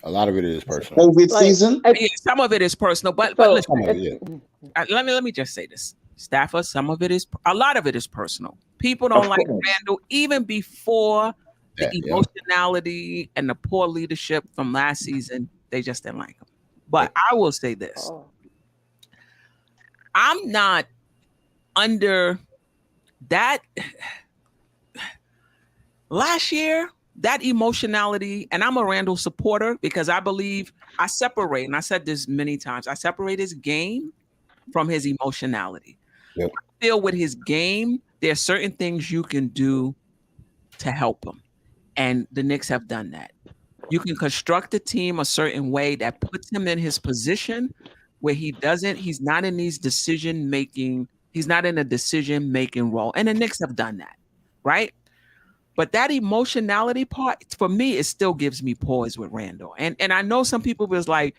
C: A lot of it is personal.
E: COVID season?
A: Some of it is personal, but listen, let me just say this. Staffer, a lot of it is personal. People don't like Randle even before the emotionality and the poor leadership from last season. They just didn't like him. But I will say this. I'm not under that last year, that emotionality, and I'm a Randle supporter because I believe I separate, and I said this many times, I separate his game from his emotionality. Yep. I feel with his game, there are certain things you can do to help him. And the Knicks have done that. You can construct a team a certain way that puts him in his position where he's not in a decision-making role. And the Knicks have done that, right? But that emotionality part, for me, it still gives me pause with Randle. And I know some people was like,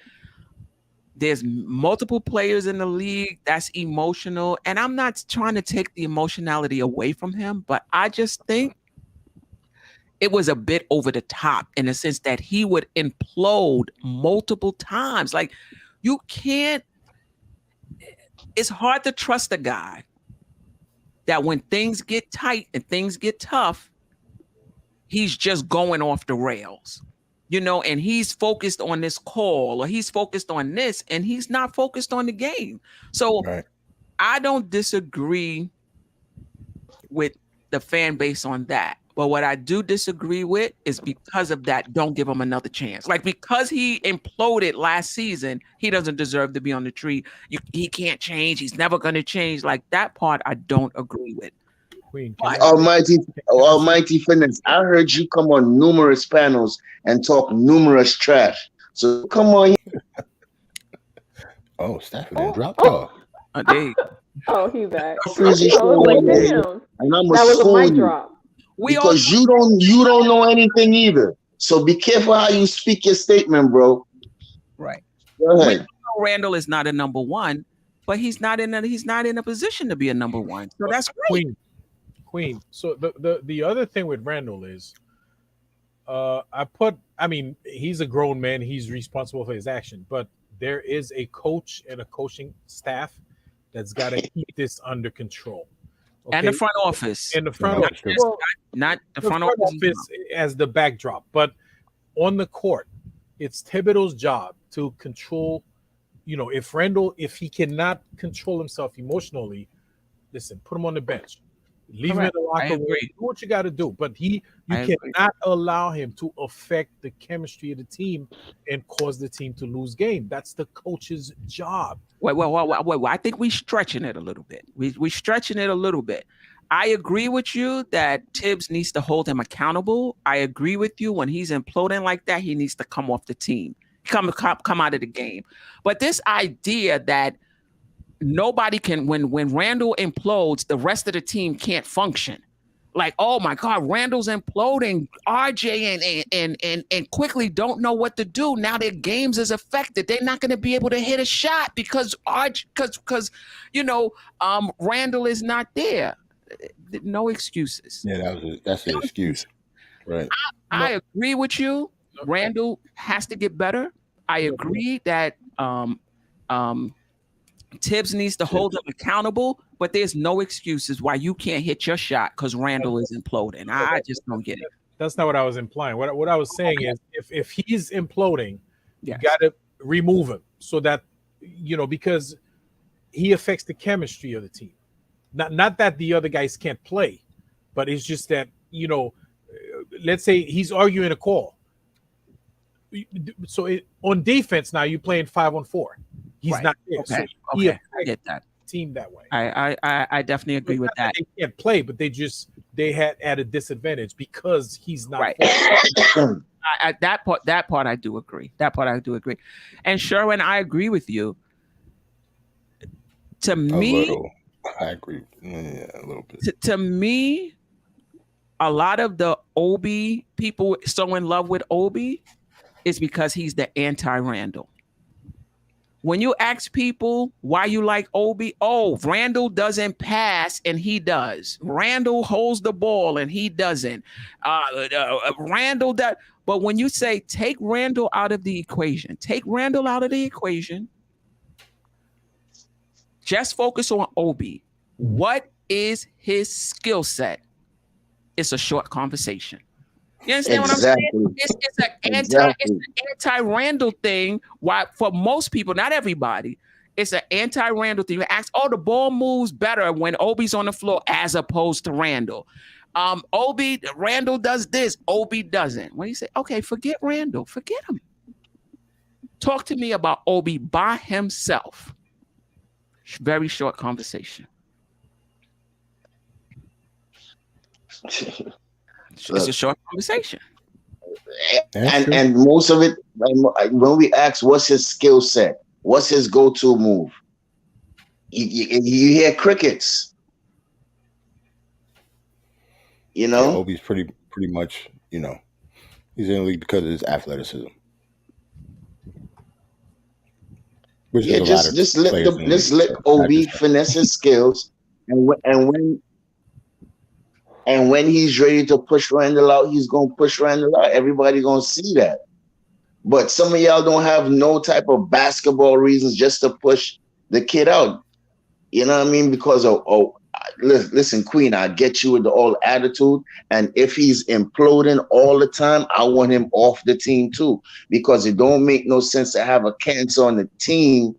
A: there's multiple players in the league that's emotional. And I'm not trying to take the emotionality away from him, but I just think it was a bit over the top in the sense that he would implode multiple times. Like, you can't, it's hard to trust a guy that when things get tight and things get tough, he's just going off the rails, and he's focused on this call or he's focused on this and he's not focused on the game. So I don't disagree with the fan base on that. But what I do disagree with is because of that, don't give him another chance. Like, because he imploded last season, he doesn't deserve to be on the tree. He can't change. He's never going to change. Like, that part I don't agree with.
B: Queen.
E: Almighty Finesse. I heard you come on numerous panels and talk numerous trash. So come on.
C: Oh, Staf then dropped off.
A: There you go.
D: Oh, he's back.
E: Freezy
D: Oh,
E: show
D: wait for
E: on
D: him.
E: and I'm
D: That was a mic
E: you
D: drop.
E: because you don't know anything either. So be careful how you speak your statement, bro.
A: Right.
E: Go ahead.
A: Randle is not a number one, but he's not in a position to be a number one. So that's great.
B: Queen. So the other thing with Randle is he's a grown man, he's responsible for his action, but there is a coach and a coaching staff that's got to keep this under control. Okay?
A: And the front office.
B: And the front office.
A: Not the front office
B: as the backdrop, but on the court, it's Thibodeau's job to control. If Randle, if he cannot control himself emotionally, listen, put him on the bench. Leave him in the locker room. Do what you got to do, but you cannot allow him to affect the chemistry of the team and cause the team to lose game. That's the coach's job.
A: Wait. I think we're stretching it a little bit. We're stretching it a little bit. I agree with you that Tibbs needs to hold him accountable. I agree with you when he's imploding like that, he needs to come off the team, come out of the game. But this idea that nobody can, when Randle implodes, the rest of the team can't function. Like, oh my God, Randle's imploding. RJ and Quickly don't know what to do. Now their games is affected. They're not going to be able to hit a shot because Randle is not there. No excuses.
C: Yeah, that's an excuse. Right.
A: I agree with you. Randle has to get better. I agree that Tibbs needs to hold him accountable, but there's no excuses why you can't hit your shot because Randle is imploding. I just don't get it.
B: That's not what I was implying. What I was saying is if he's imploding, you got to remove him so that, because he affects the chemistry of the team. Not that the other guys can't play, but it's just that, let's say he's arguing a call. So on defense now, you're playing 5-on-4. He's not there.
A: Okay.
B: So he
A: I get that.
B: Team that way.
A: I definitely agree with that.
B: They can't play, but they had at a disadvantage because he's not
A: right. That part I do agree. And Sherwin, I agree with you. To me,
C: I agree. Yeah, a little bit.
A: To me, a lot of the Obi people so in love with Obi is because he's the anti-Randle. When you ask people why you like Obi, Randle doesn't pass and he does. Randle holds the ball and he doesn't. Randle does. But when you say take Randle out of the equation, just focus on Obi. What is his skill set? It's a short conversation. You understand what I'm saying? It's an anti-Randle thing. Why for most people, not everybody, it's an anti-Randle thing. You ask, the ball moves better when Obi's on the floor as opposed to Randle. Randle does this, Obi doesn't. When you say, okay, forget Randle, forget him. Talk to me about Obi by himself. Very short conversation. It's a short conversation.
E: And most of it, when we ask what's his skill set, what's his go-to move, you hear crickets.
C: Yeah, Obi's pretty much, he's in the league because of his athleticism.
E: Just let Obi finesse his skills, and when he's ready to push Randle out, he's gonna push Randle out. Everybody gonna see that. But some of y'all don't have no type of basketball reasons just to push the kid out. You know what I mean? Because listen, Queen, I get you with the all attitude, and if he's imploding all the time, I want him off the team too, because it don't make no sense to have a cancer on the team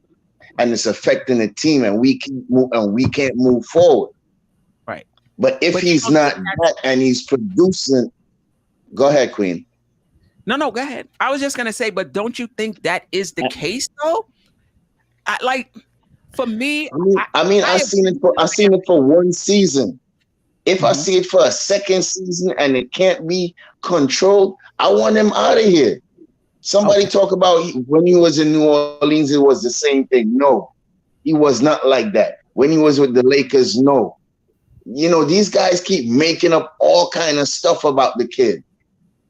E: and it's affecting the team, and we can't move forward.
A: Right.
E: But if he's not that and he's producing, go ahead, Queen.
A: No, go ahead. I was just gonna say, but don't you think that is the case though? For me,
E: I seen it for one season. If I see it for a second season and it can't be controlled, I want him out of here. Somebody talk about when he was in New Orleans, it was the same thing. No, he was not like that. When he was with the Lakers, no. You know, these guys keep making up all kind of stuff about the kid.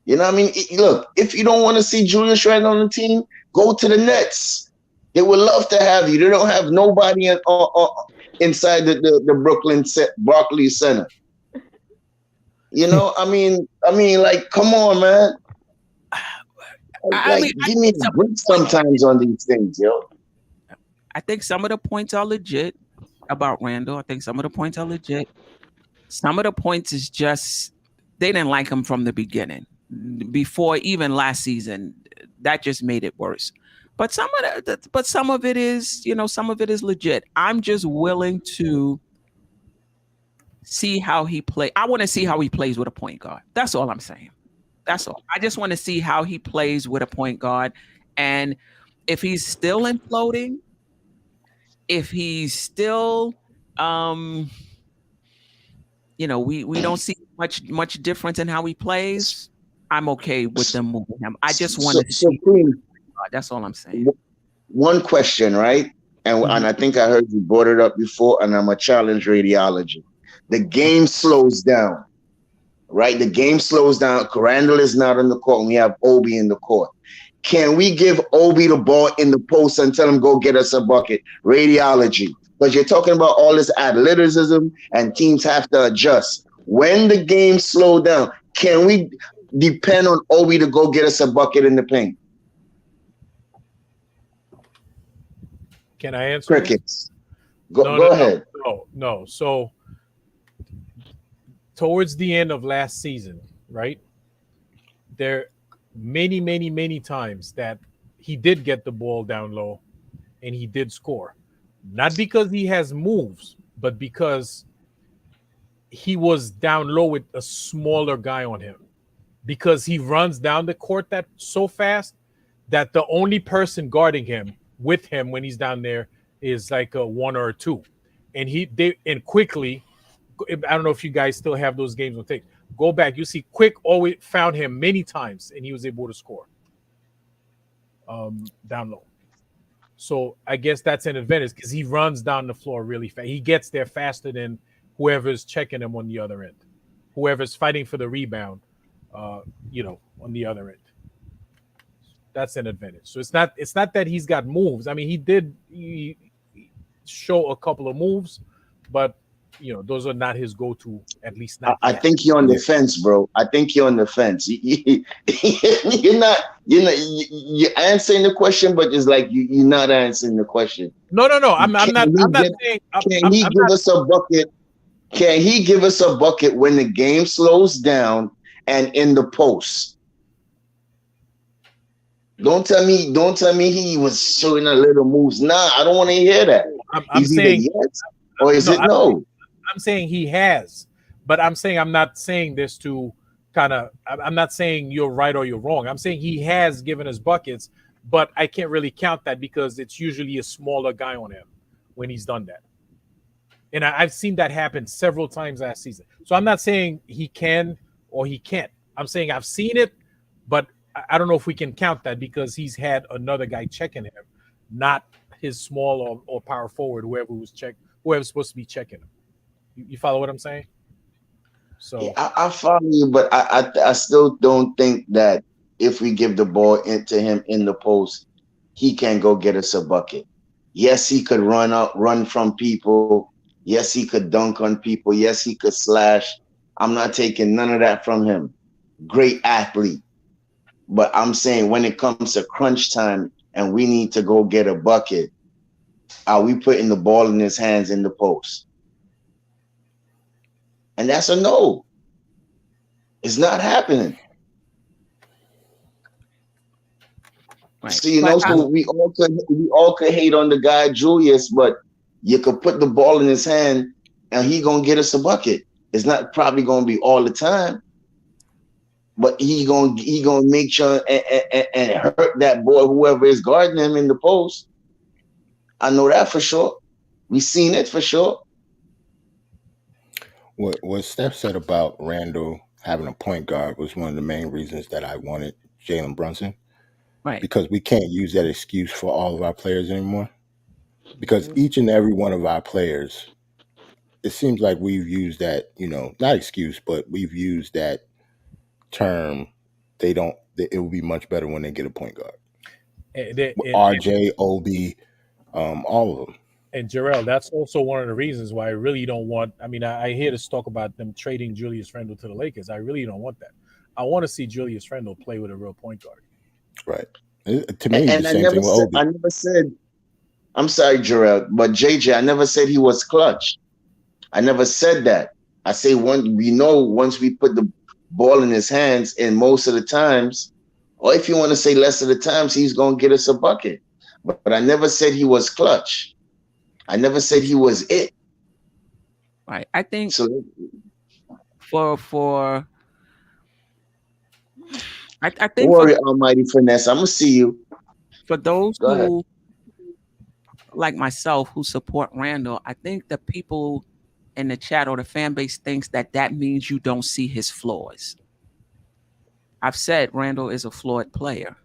E: You know what I mean? Look, if you don't want to see Julius Randle on the team, go to the Nets. They would love to have you. They don't have nobody inside the Barclays Center. You know, I mean, like, come on, man. Give me a break sometimes on these things, yo.
A: I think some of the points are legit about Randle. I think some of the points are legit. Some of the points is just they didn't like him from the beginning. Before even last season, that just made it worse. But some of it is, you know, some of it is legit. I'm just willing to see how he play. I want to see how he plays with a point guard. That's all I'm saying. That's all. I just want to see how he plays with a point guard, and if he's still imploding, if he's still, you know, we don't see much difference in how he plays. I'm okay with them moving him. I just want to see. That's all I'm saying.
E: One question, right? And I think I heard you brought it up before, and I'm a challenge radiology. The game slows down, right? The game slows down. Randle is not on the court, and we have Obi in the court. Can we give Obi the ball in the post and tell him, go get us a bucket? Radiology. Because you're talking about all this athleticism and teams have to adjust. When the game slows down, can we depend on Obi to go get us a bucket in the paint?
B: Can I answer?
E: Crickets. Go ahead.
B: No. So towards the end of last season, right? There many times that he did get the ball down low and he did score. Not because he has moves, but because he was down low with a smaller guy on him. Because he runs down the court that so fast that the only person guarding him with him when he's down there is like a 1 or a 2. And quickly, I don't know if you guys still have those games on tape. Go back. You see Quick always found him many times and he was able to score down low. So I guess that's an advantage because he runs down the floor really fast. He gets there faster than whoever's checking him on the other end. Whoever's fighting for the rebound, on the other end. That's an advantage. So it's not that he's got moves. I mean, he show a couple of moves, but those are not his go-to, at least not.
E: I think you're on the fence, bro. I think you're on the fence. You're answering the question, but it's like you're not answering the question.
B: No. I'm not saying.
E: Can he give us a bucket? Can he give us a bucket when the game slows down and in the post? Don't tell me he was showing a little moves. Nah, I don't want to hear that.
B: I'm saying
E: yes, or is it no?
B: I'm saying he has, but I'm saying I'm not saying this to I'm not saying you're right or you're wrong. I'm saying he has given us buckets, but I can't really count that because it's usually a smaller guy on him when he's done that. And I've seen that happen several times last season. So I'm not saying he can or he can't. I'm saying I've seen it, but I don't know if we can count that because he's had another guy checking him, not his small or power forward, whoever's supposed to be checking him. You follow what I'm saying? So
E: yeah, I follow you, but I still don't think that if we give the ball into him in the post, he can go get us a bucket. Yes, he could run from people. Yes, he could dunk on people. Yes, he could slash. I'm not taking none of that from him. Great athlete. But I'm saying when it comes to crunch time and we need to go get a bucket, are we putting the ball in his hands in the post? And that's a no. It's not happening. Right. So we all could hate on the guy Julius, but you could put the ball in his hand and he gonna get us a bucket. It's not probably gonna be all the time, but he gonna make sure and hurt that boy, whoever is guarding him in the post. I know that for sure. We seen it for sure.
C: What Steph said about Randle having a point guard was one of the main reasons that I wanted Jalen Brunson,
A: Right.
C: because we can't use that excuse for all of our players anymore. Because
D: Mhm.
C: each and every one of our players, it seems like we've used that, not excuse, but we've used that term. It will be much better when they get a point guard. RJ, Obi, all of them.
B: And Jarrell, that's also one of the reasons why I really don't want. I mean, I hear this talk about them trading Julius Randle to the Lakers. I really don't want that. I want to see Julius Randle play with a real point guard.
C: Right. To me,
E: And
C: the
E: I
C: same
E: never
C: thing with
E: said,
C: Obi.
E: I never said, I'm sorry, Jarrell, but JJ, I never said he was clutch. I never said that. I say once we put the ball in his hands, and most of the times, or if you want to say less of the times, he's going to get us a bucket. But I never said he was clutch. I never said he was it.
A: Right. I think
E: So
A: for I
E: don't
A: think
E: worry, Almighty Finesse. I'm gonna see you.
A: for those
E: Go ahead.
A: who like myself who support Randle, I think the people in the chat or the fan base thinks that means you don't see his flaws. I've said Randle is a flawed player.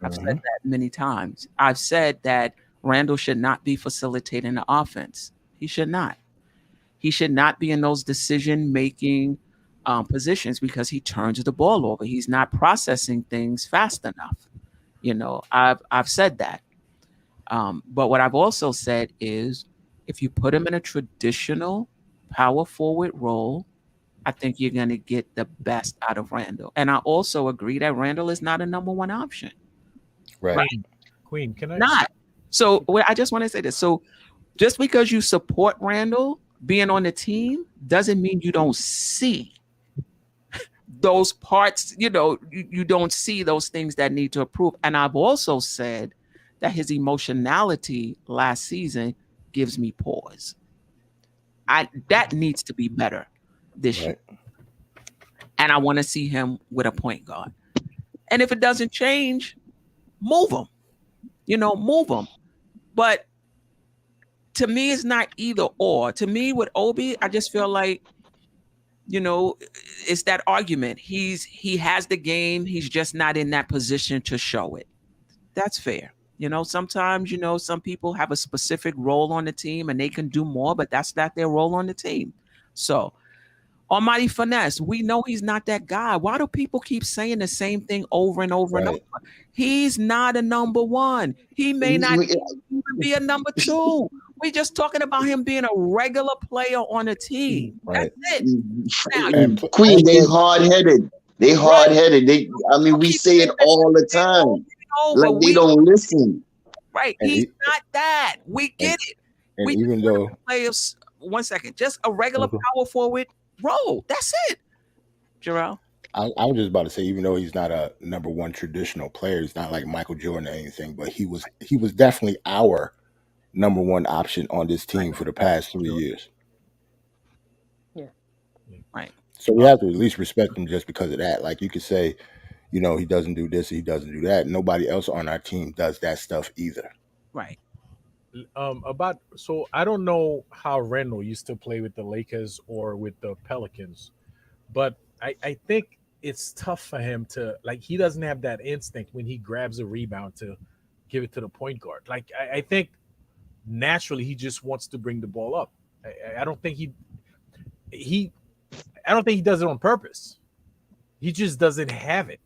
A: I've said that many times. I've said that Randle should not be facilitating the offense. He should not. He should not be in those decision-making positions because he turns the ball over. He's not processing things fast enough. I've said that. But what I've also said is if you put him in a traditional power forward role, I think you're going to get the best out of Randle. And I also agree that Randle is not a number one option.
C: Right.
B: Queen, can I?
A: Not. So I just want to say this. So just because you support Randle being on the team doesn't mean you don't see those parts, you don't see those things that need to improve. And I've also said that his emotionality last season gives me pause. That needs to be better this year. And I want to see him with a point guard. And if it doesn't change, move him. Move him. But to me, it's not either or. To me, with Obi, I just feel like, it's that argument. He has the game. He's just not in that position to show it. That's fair. Sometimes, some people have a specific role on the team and they can do more, but that's not their role on the team. So, Almighty Finesse, we know he's not that guy. Why do people keep saying the same thing over and over and over? He's not a number one. He may not even be a number two. We're just talking about him being a regular player on a team.
C: Right.
A: That's it. Now,
E: Queen, they hard-headed. They hard-headed. We say it all the time. Like they don't listen.
A: Right. He's not that. We get it.
C: And
A: we
C: even though
A: players, 1 second, just a regular power forward role. That's it. Jarrell.
C: I was just about to say, even though he's not a number one traditional player, he's not like Michael Jordan or anything, but he was definitely our number one option on this team for the past 3 years.
D: Yeah.
A: Right.
C: So we have to at least respect him just because of that. Like you could say, he doesn't do this, he doesn't do that. Nobody else on our team does that stuff either.
A: Right.
B: So I don't know how Randle used to play with the Lakers or with the Pelicans, but I think it's tough for him to, he doesn't have that instinct when he grabs a rebound to give it to the point guard. I think naturally he just wants to bring the ball up. I don't think he does it on purpose. He just doesn't have it.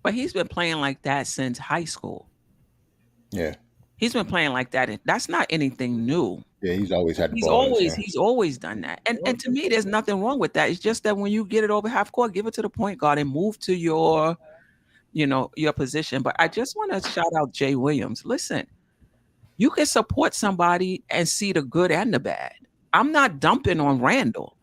A: But he's been playing like that since high school.
C: Yeah.
A: He's been playing like that. That's not anything new.
C: Yeah, he's always had the ball.
A: He's always done that. And to me, there's nothing wrong with that. It's just that when you get it over half court, give it to the point guard and move to your position. But I just want to shout out Jay Williams. Listen, you can support somebody and see the good and the bad. I'm not dumping on Randle.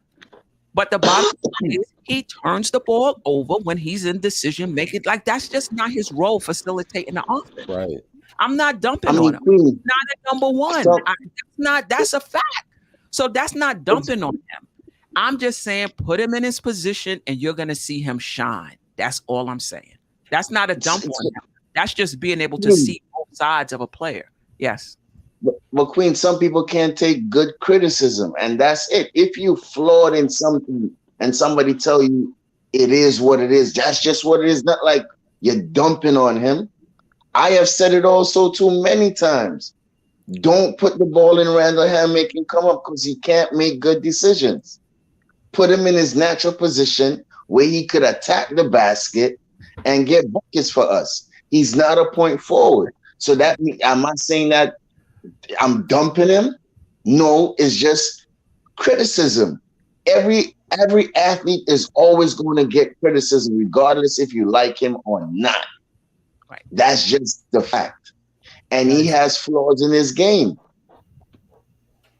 A: But the bottom line is he turns the ball over when he's in decision making. That's just not his role, facilitating the offense.
C: Right.
A: I'm not dumping on him. He's not a number one. That's a fact. So that's not dumping on him. I'm just saying put him in his position and you're going to see him shine. That's all I'm saying. That's not a dump on him. That's just being able to see both sides of a player. Yes.
E: McQueen, some people can't take good criticism, and that's it. If you flawed in something and somebody tell you it is what it is, that's just what it is. Not like you're dumping on him. I have said it also too many times. Don't put the ball in Randle hand, make him come up because he can't make good decisions. Put him in his natural position where he could attack the basket and get buckets for us. He's not a point forward. So that am I saying that I'm dumping him? No, it's just criticism. Every athlete is always going to get criticism, regardless if you like him or not.
A: Right.
E: That's just the fact. And he has flaws in his game.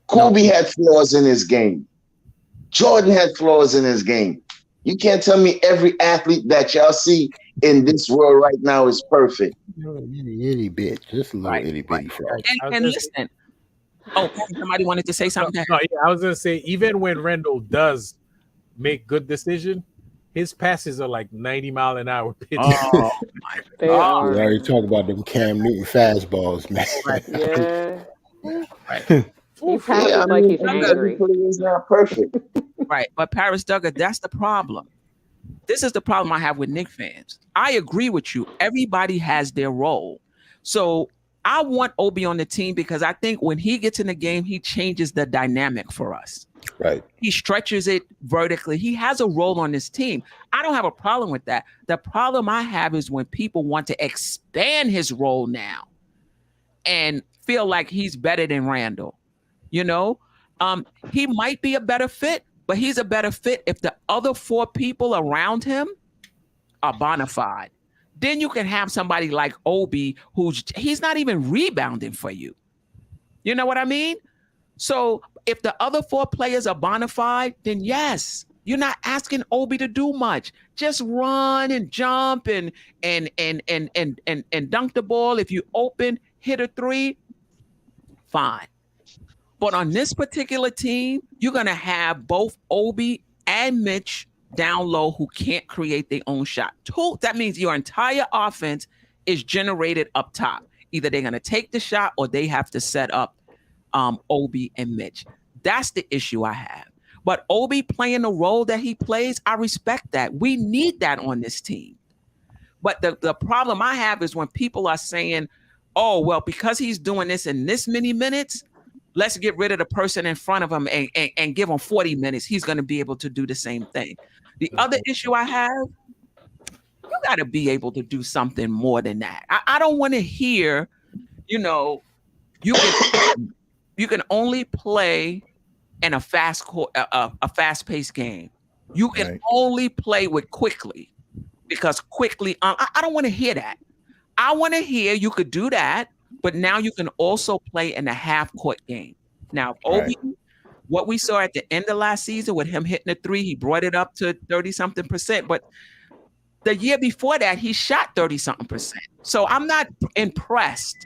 E: Kobe had flaws in his game. Jordan had flaws in his game. You can't tell me every athlete that y'all see in this world right now is perfect.
C: Itty bitch, just a little itty bitty flaw.
A: And listen. Oh, somebody wanted to say something.
B: No, yeah, I was gonna say, even when Randle does make good decision, his passes are like 90-mile-an-hour pitches.
A: Oh
D: They
C: We
D: are.
C: already talked about them Cam Newton fastballs, man.
D: Yeah.
A: Right.
D: He passes like he's angry.
E: He's not perfect.
A: Right. But Paris Duggar, that's the problem. This is the problem I have with Knicks fans. I agree with you. Everybody has their role. So I want Obi on the team because I think when he gets in the game, he changes the dynamic for us.
C: Right.
A: He stretches it vertically. He has a role on this team. I don't have a problem with that. The problem I have is when people want to expand his role now and feel like he's better than Randle. You know, he might be a better fit, but he's a better fit if the other four people around him are bona fide. Then you can have somebody like Obi, he's not even rebounding for you. You know what I mean? So if the other four players are bona fide, then yes, you're not asking Obi to do much. Just run and jump and dunk the ball. If you open, hit a three, fine. But on this particular team, you're going to have both Obi and Mitch down low who can't create their own shot. That means your entire offense is generated up top. Either they're going to take the shot or they have to set up Obi and Mitch. That's the issue I have. But Obi playing the role that he plays, I respect that. We need that on this team. But the problem I have is when people are saying, oh, well, because he's doing this in this many minutes, let's get rid of the person in front of him and give him 40 minutes. He's going to be able to do the same thing. The other issue I have, you got to be able to do something more than that. I don't want to hear, you can only play in a fast-paced game. You can only play with quickly because quickly, I don't want to hear that. I want to hear you could do that, but now you can also play in a half-court game. Now, Obi, what we saw at the end of last season with him hitting a three, he brought it up to 30-something%. But the year before that, he shot 30-something%. So I'm not impressed.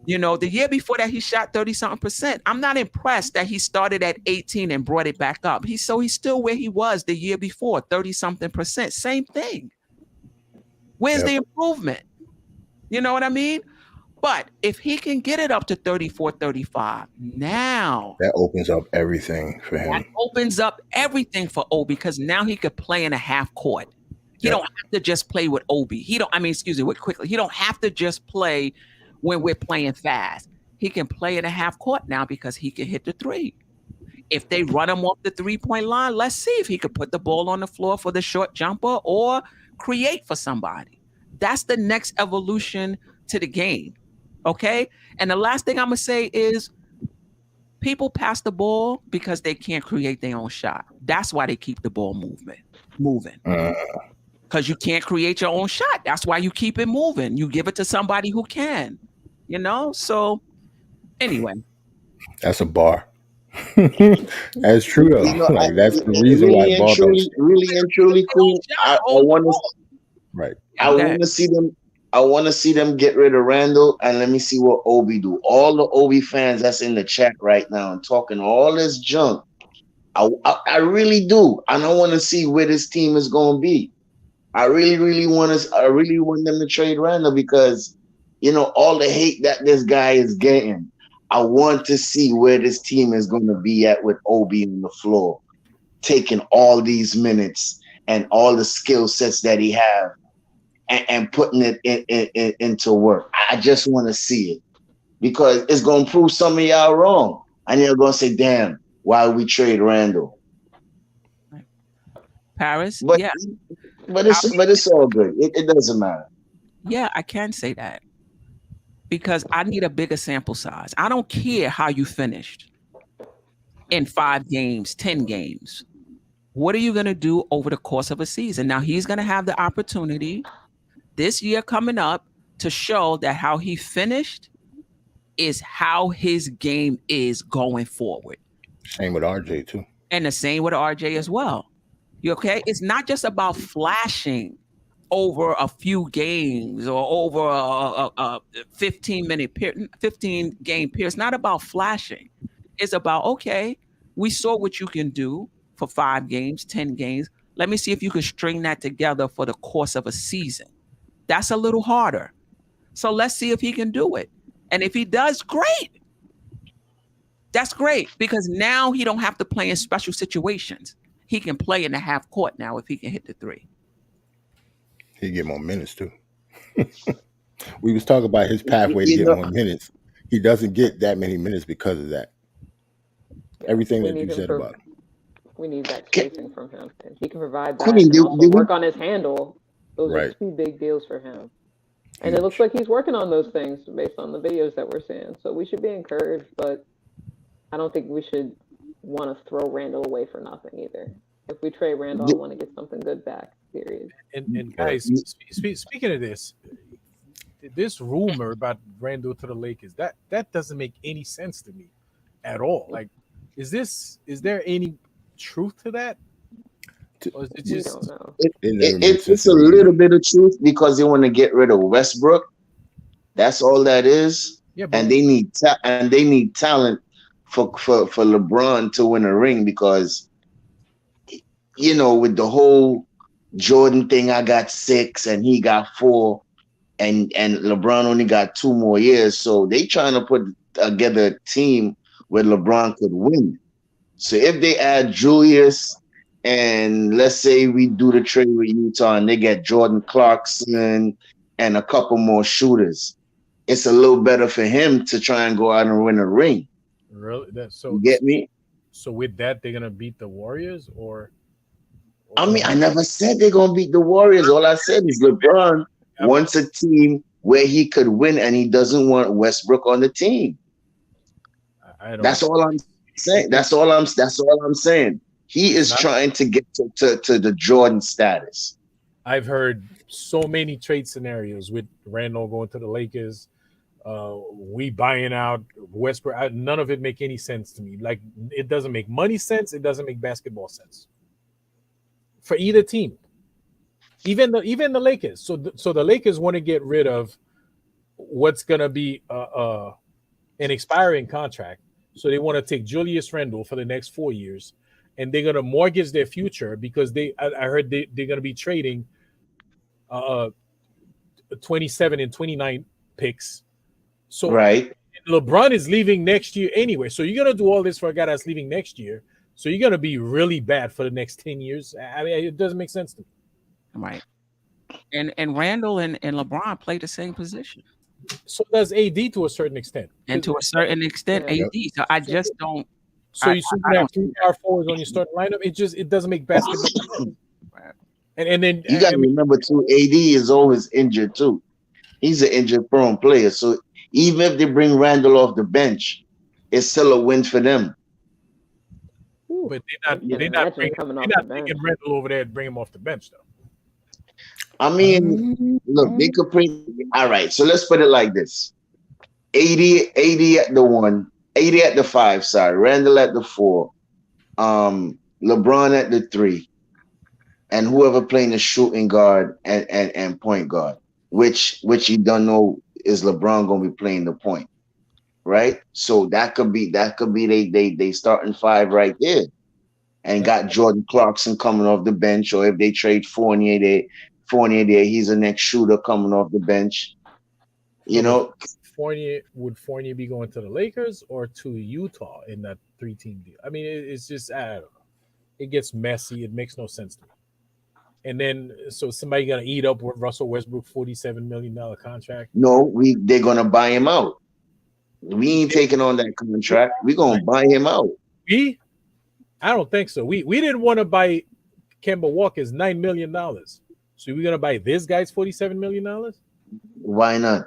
A: You know, the year before that, he shot 30-something%. I'm not impressed that he started at 18 and brought it back up. He's still where he was the year before, 30-something%. Same thing. Where's the improvement? You know what I mean? But if he can get it up to 34, 35, now
C: that opens up everything for him.
A: That opens up everything for Obi because now he could play in a half court. He don't have to just play with Obi. With quickly. He don't have to just play when we're playing fast. He can play in a half court now because he can hit the three. If they run him off the 3-point line, let's see if he could put the ball on the floor for the short jumper or create for somebody. That's the next evolution to the game. Okay? And the last thing I'm going to say is people pass the ball because they can't create their own shot. That's why they keep the ball moving. Because you can't create your own shot. That's why you keep it moving. You give it to somebody who can. You know? So, anyway.
C: That's a bar. That's true, though. That's the reason why ball don't.
E: Really and truly cool. I want to see them. I want to see them get rid of Randle, and let me see what Obi do. All the Obi fans that's in the chat right now and talking all this junk, I really do, and I want to see where this team is going to be. I really want them to trade Randle because, you know, all the hate that this guy is getting. I want to see where this team is going to be at with Obi on the floor, taking all these minutes and all the skill sets that he have and putting it into work. I just want to see it because it's going to prove some of y'all wrong. And you're going to say, damn, why we trade Randle?
A: Paris,
E: But
A: yeah.
E: But it's all good. It doesn't matter.
A: Yeah, I can say that because I need a bigger sample size. I don't care how you finished in 5 games, 10 games. What are you going to do over the course of a season? Now, he's going to have the opportunity this year coming up to show that how he finished is how his game is going forward.
C: Same with RJ, too.
A: And the same with RJ as well. You okay? It's not just about flashing over a few games or over a 15-minute period, 15-game period. It's not about flashing. It's about, okay, we saw what you can do for 5 games, 10 games. Let me see if you can string that together for the course of a season. That's a little harder. So let's see if he can do it. And if he does, great. That's great because now he don't have to play in special situations. He can play in the half court now if he can hit the 3.
C: He get more minutes too. We was talking about his pathway to get more minutes. He doesn't get that many minutes because of that. Everything that you said about him.
D: We need that spacing from him. And he can provide that
E: Queen,
D: and also work on his handle. Those are 2 big deals for him. And it looks like he's working on those things based on the videos that we're seeing. So we should be encouraged, but I don't think we should want to throw Randle away for nothing either. If we trade Randle, I want to get something good back, period.
B: And guys, speaking of this rumor about Randle to the Lakers, that doesn't make any sense to me at all. Like, is there any truth to that? Or is it just,
D: we don't know.
E: It's a little bit of truth because they want to get rid of Westbrook. That's all that is.
B: Yeah,
E: and they need talent for LeBron to win a ring because, you know, with the whole Jordan thing, I got 6 and he got 4, and LeBron only got 2 more years. So they trying to put together a team where LeBron could win. So if they add Julius, and let's say we do the trade with Utah and they get Jordan Clarkson and a couple more shooters, it's a little better for him to try and go out and win a ring.
B: Really?
E: You get me?
B: So with that, they're gonna beat the Warriors, or
E: I mean, I never said they're gonna beat the Warriors. All I said is LeBron wants a team where he could win, and he doesn't want Westbrook on the team. That's all I'm saying. That's all I'm saying. He is trying to get to the Jordan status.
B: I've heard so many trade scenarios with Randle going to the Lakers, we buying out Westbrook. None of it make any sense to me. Like, it doesn't make money sense. It doesn't make basketball sense for either team. Even the Lakers. So the Lakers want to get rid of what's gonna be an expiring contract. So they want to take Julius Randle for the next 4 years, and they're gonna mortgage their future because I heard they're gonna be trading 27 and 29 picks. So
E: right,
B: LeBron is leaving next year anyway. So you're gonna do all this for a guy that's leaving next year. So you're gonna be really bad for the next 10 years. I mean, it doesn't make sense to me.
A: Right. And Randle and LeBron play the same position.
B: So does AD to a certain extent.
A: And to a certain extent, AD. So I just don't.
B: So you have 3 power forwards on your starting lineup. It doesn't make basketball sense. And then
E: you got to remember too, AD is always injured too. He's an injured prone player. So even if they bring Randle off the bench, it's still a win for them.
B: But they're not bringing Randle over there and bring him off the bench though.
E: I mean, look, they could bring. All right, so let's put it like this: 80 at the 1, 80 at the 5 side, Randle at the 4, LeBron at the 3, and whoever playing the shooting guard and point guard, which you don't know is LeBron gonna be playing the point, right? So that could be they starting 5 right there, and got Jordan Clarkson coming off the bench, or if they trade Fournier there, he's the next shooter coming off the bench. You know,
B: Fournier be going to the Lakers or to Utah in that 3-team deal? I mean, it's just I don't know. It gets messy. It makes no sense to me. And then so somebody gonna eat up with Russell Westbrook $47 million contract?
E: No, they're gonna buy him out. We ain't taking on that contract. We're gonna buy him out.
B: I don't think so. We didn't want to buy Kemba Walker's $9 million. So we're gonna buy this guy's $47 million?
E: Why not?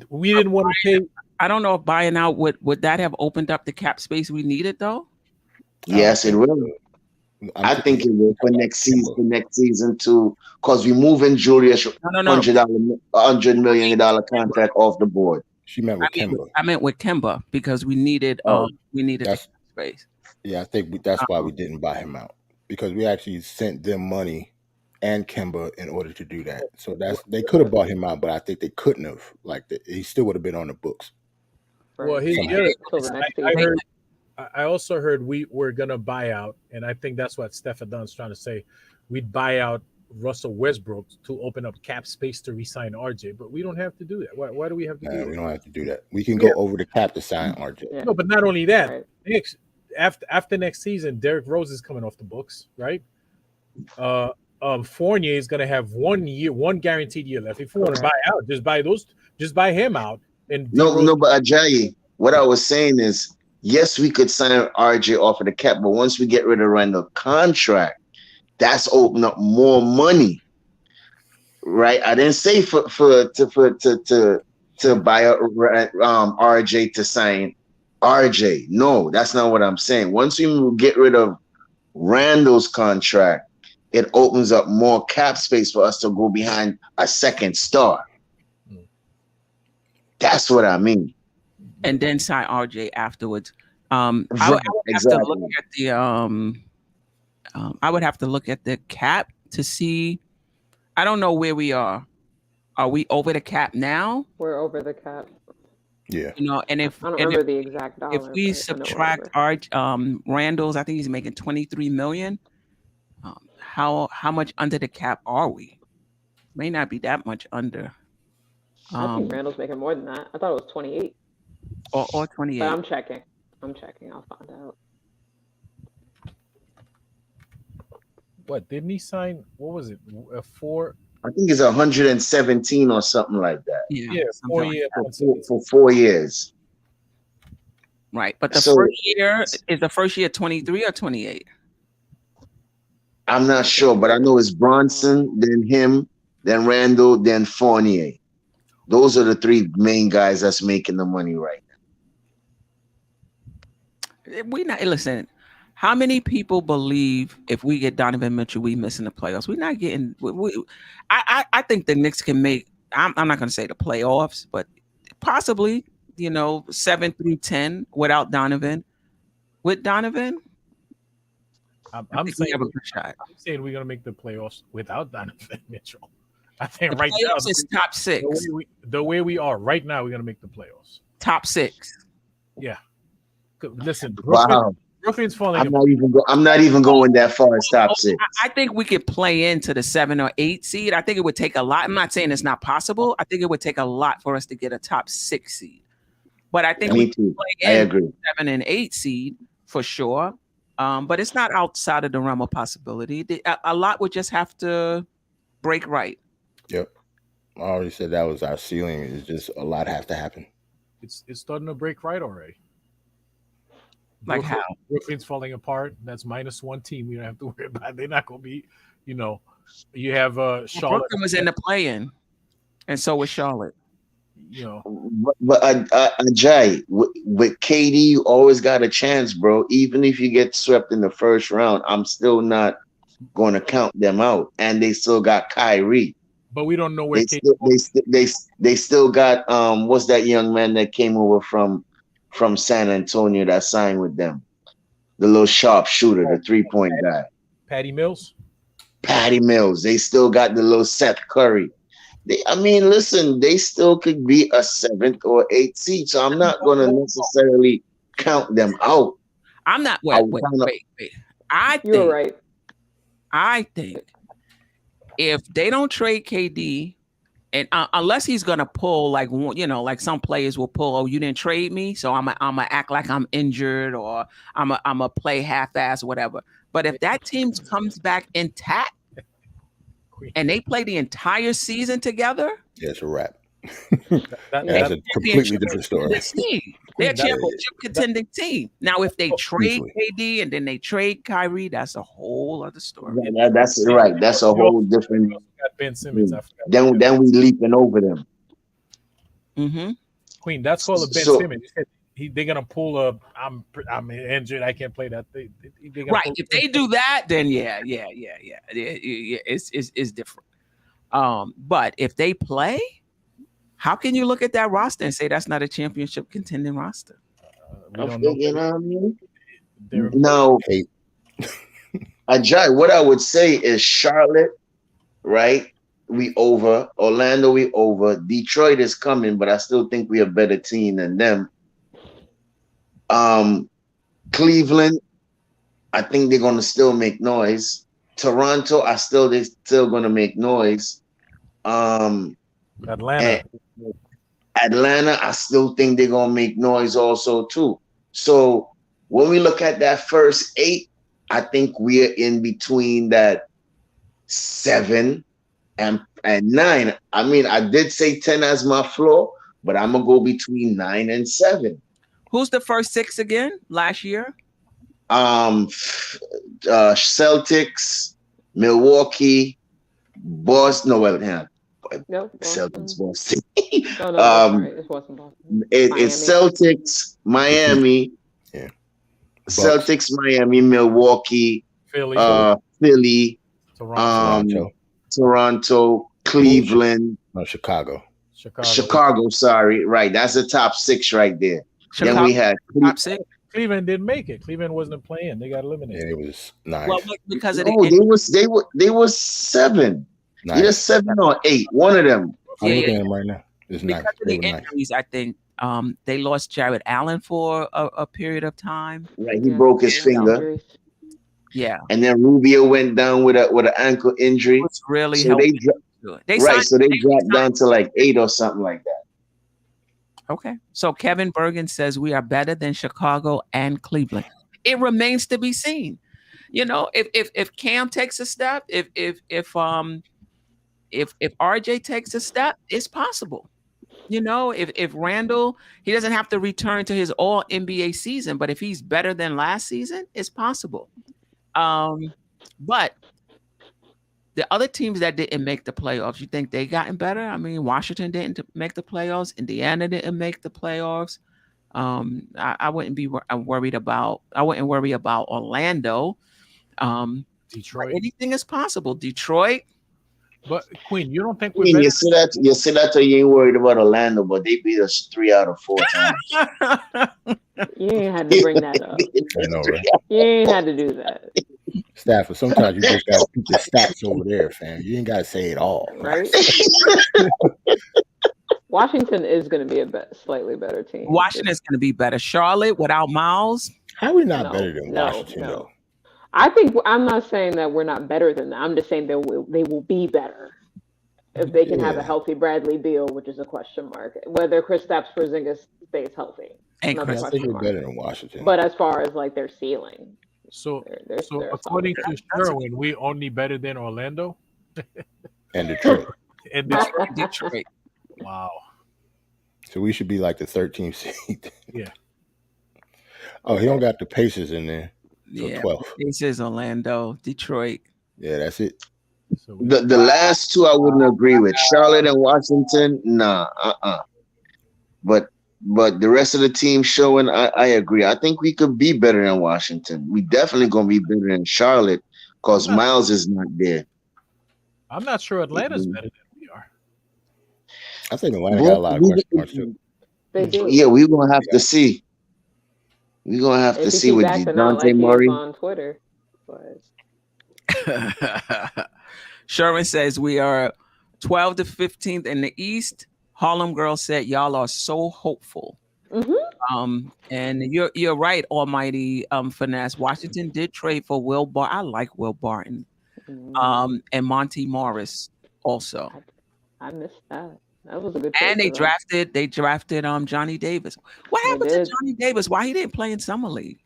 B: We didn't want to pay.
A: I don't know if buying out would that have opened up the cap space we needed though?
E: Yes, it will. I think it will for next season too, because we moving Julius $100 million contract off the board.
C: She meant with Kemba.
A: I meant with Kemba because we needed space.
C: Yeah, I think that's why we didn't buy him out, because we actually sent them money and Kemba in order to do that. So they could have bought him out, but I think they couldn't have. He still would have been on the books.
B: Well, I also heard we were gonna buy out, and I think that's what Stefan's trying to say. We'd buy out Russell Westbrook to open up cap space to re-sign RJ, but we don't have to do that. Why do we have to do that?
C: We don't have to do that. We can go over the cap to sign RJ.
B: Yeah. No, but not only that. Right. After next season, Derrick Rose is coming off the books, right? Fournier is gonna have 1 year, one guaranteed year left. If you want to buy out, just buy him out. And
E: no, but Ajayi, what I was saying is, yes, we could sign RJ off of the cap, but once we get rid of Randle contract, that's open up more money, right? I didn't say to buy out RJ to sign RJ. No, that's not what I'm saying. Once we get rid of Randle's contract, it opens up more cap space for us to go behind a second star. That's what I mean.
A: And then sign RJ afterwards. I would have to look at the I would have to look at the cap to see. I don't know where we are. Are we over the cap now?
D: We're over the cap.
C: Yeah.
A: And if
D: I don't remember the exact dollar.
A: If we subtract Randle's, I think he's making $23 million. How much under the cap are we? May not be that much under.
D: I think Randle's making more than that. I thought it was 28.
A: Or 28.
D: But I'm checking. I'll find out.
B: What didn't he sign? What was it?
E: I think it's 117 or something like that.
B: Yeah, 4 years.
E: For 4 years.
A: Right, but first year is the first year 23 or 28.
E: I'm not sure, but I know it's Bronson, then him, then Randle, then Fournier. Those are the three main guys that's making the money right now.
A: Listen. How many people believe if we get Donovan Mitchell, we missing the playoffs? We're not getting. I think the Knicks can make. I'm not going to say the playoffs, but possibly 7 through 10 without Donovan. With Donovan,
B: I'm saying we have a good shot. I'm saying we're going to make the playoffs without Donovan Mitchell. I think
A: the
B: right now
A: is top 6.
B: The way we are right now, we're going to make the playoffs.
A: Top 6.
B: Yeah. Listen, Brooklyn's falling.
E: I'm not even going that far as top 6.
A: I think we could play into the 7 or 8 seed. I think it would take a lot. I'm not saying it's not possible. I think it would take a lot for us to get a top 6 seed. But I think we can play in 7 and 8 seed for sure. But it's not outside of the realm of possibility. A lot would just have to break right.
C: Yep. I already said that was our ceiling. It's just a lot has to happen.
B: It's starting to break right already.
A: Like how?
B: Brooklyn's falling apart. That's -1 team. We don't have to worry about it. They're not going to be, you have Charlotte.
A: Brooklyn was in the play-in, and so was Charlotte.
E: But Ajay, with KD, you always got a chance, bro. Even if you get swept in the first round, I'm still not going to count them out. And they still got Kyrie.
B: But we don't know where
E: they still got what's that young man that came over from San Antonio that signed with them? The little sharp shooter, the 3-point guy.
B: Patty Mills.
E: They still got the little Seth Curry. Listen, they still could be a 7th or 8th seed. So I'm not going to necessarily count them out.
A: I'm not. Wait.
D: You're right.
A: I think if they don't trade KD And unless he's gonna pull like like some players will pull, oh, you didn't trade me, so I'm gonna act like I'm injured, or I'm a play half-ass, whatever. But if that team comes back intact and they play the entire season together,
C: Yeah, it's a wrap.
B: That's
C: That's a completely different story.
A: They're a championship contending team. Now, if they trade
C: Easily.
A: KD and then they trade Kyrie, that's a whole other story.
E: That's right. That's a whole different.
B: Got Ben Simmons.
E: Then we leaping over them.
A: Mm-hmm.
B: Queen, that's called a Ben Simmons. He said they're gonna pull a. I'm injured. I can't play that.
A: Right. If they do that, then yeah. It's different. But if they play, how can you look at that roster and say that's not a championship contending roster?
B: We don't know.
E: You know what I mean? No. Ajay, what I would say is Charlotte, right? We over. Orlando, we over. Detroit is coming, but I still think we a better team than them. Cleveland, I think they're gonna still make noise. Toronto, they're still gonna make noise.
B: Atlanta,
E: I still think they're gonna make noise also too. So when we look at that first 8, I think we're in between that 7 and 9. I mean, I did say 10 as my floor, but I'm gonna go between 9 and 7.
A: Who's the first 6 again last year?
E: Celtics, Milwaukee, Boston.
D: No,
E: Celtics, Boston.
D: No, it's Boston.
E: It's Celtics, Miami, Celtics, Miami, Milwaukee, Philly, Toronto, Cleveland,
C: Chicago.
E: Sorry, right. That's the top 6 right there.
A: Chicago,
E: then we had
A: top 6.
B: Cleveland didn't make it. Cleveland wasn't playing. They got eliminated.
C: And it was 9.
A: Well, because of
E: they were 7.
C: 9.
E: Either 7 or 8. One of them.
C: I'm looking at them right now. It's 9.
A: Because of the injuries, I think they lost Jared Allen for a period of time.
E: Right, he broke his finger.
A: Yeah,
E: and then Rubio went down with an ankle injury.
A: It's really
E: so they dropped down to like 8 or something like that.
A: Okay, so Kevin Bergen says we are better than Chicago and Cleveland. It remains to be seen. If Cam takes a step, if RJ takes a step, it's possible. If Randle, he doesn't have to return to his all NBA season, but if he's better than last season, it's possible. But the other teams that didn't make the playoffs, you think they gotten better? I mean, Washington didn't make the playoffs. Indiana didn't make the playoffs. I wouldn't be worried about. I wouldn't worry about Orlando.
B: Detroit.
A: Anything is possible. Detroit.
B: But Queen, you don't think we're
E: better? You see that, or you ain't worried about Orlando, but they beat us 3 out of 4 times.
D: You ain't had to bring that up.
C: I know, right?
D: You ain't had to do that.
C: Stafford, sometimes you just got to keep the stats over there, fam. You ain't got to say it all.
D: Right? Washington is going to be slightly better team.
A: Washington is going to be better. Charlotte without Miles.
C: How are we not better than Washington, though?
D: I think I'm not saying that we're not better than them. I'm just saying they will be better if they can have a healthy Bradley Beal, which is a question mark. Whether Kristaps Porzingis stays healthy.
C: I think we're better than Washington.
D: But as far as like their ceiling.
B: So according to Sherwin, we're only better than Orlando?
C: And Detroit.
A: Detroit.
B: Wow.
C: So we should be like the 13th seed.
B: Yeah.
C: Oh, he don't got the Pacers in there. So 12.
A: Pacers, Orlando, Detroit.
C: Yeah, that's it.
E: So the last 2 I wouldn't agree with. Charlotte and Washington, nah, But the rest of the team showing, I agree. I think we could be better than Washington. We definitely gonna be better than Charlotte because Miles is not there.
B: I'm not sure Atlanta's better than we are.
C: I think Atlanta got a lot of question marks too.
D: They do.
E: Yeah, we're gonna have to see. We're gonna have to see with DeJounte Murray
D: on Twitter. But...
A: Sherman says we are 12 to 15th in the East. Harlem Girl said y'all are so hopeful.
D: Mm-hmm.
A: And you're right, Almighty Finesse. Washington did trade for Will Barton. I like Will Barton. And Monty Morris also.
D: I missed that. That was a good
A: And
D: trade.
A: they drafted Johnny Davis. What
D: They
A: happened to
D: did.
A: Johnny Davis? Why he didn't play in summer league?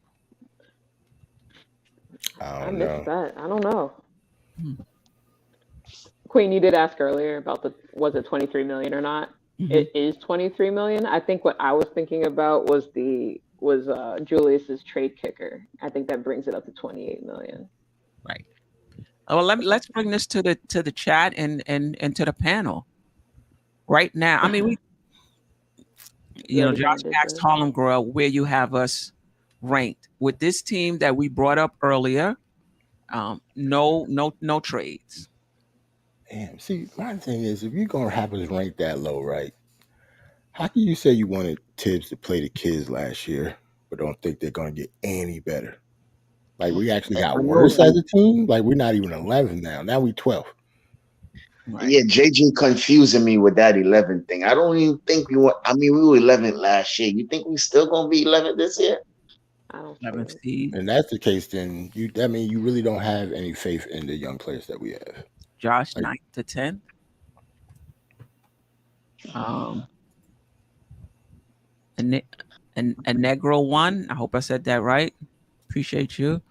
C: I
D: missed
C: don't know.
D: that. I don't know.
A: Hmm.
D: Queen, you did ask earlier about was it 23 million or not?
A: Mhm.
D: It is 23 million. I think what I was thinking about was Julius's trade kicker. I think that brings it up to 28 million.
A: Right. Well, let's bring this to the chat and to the panel right now. I mean, Josh asked Harlem Girl where you have us ranked with this team that we brought up earlier. No trades.
C: Damn. See, my thing is, if you're gonna have us ranked that low, right? How can you say you wanted Tibbs to play the kids last year, but don't think they're gonna get any better? Like we actually got worse as a team. Like we're not even 11 now. Now we 12.
A: Right.
E: Yeah, JJ confusing me with that 11 thing. I don't even think we were. I mean, we were 11 last year. You think we still gonna be 11 this year?
D: I don't
A: 11th
D: see it.
A: seed.
C: And that's the case, then that means you really don't have any faith in the young players that we have.
A: Josh,
C: Like-
A: 9th to 10th. A Negro 1. I hope I said that right. Appreciate you.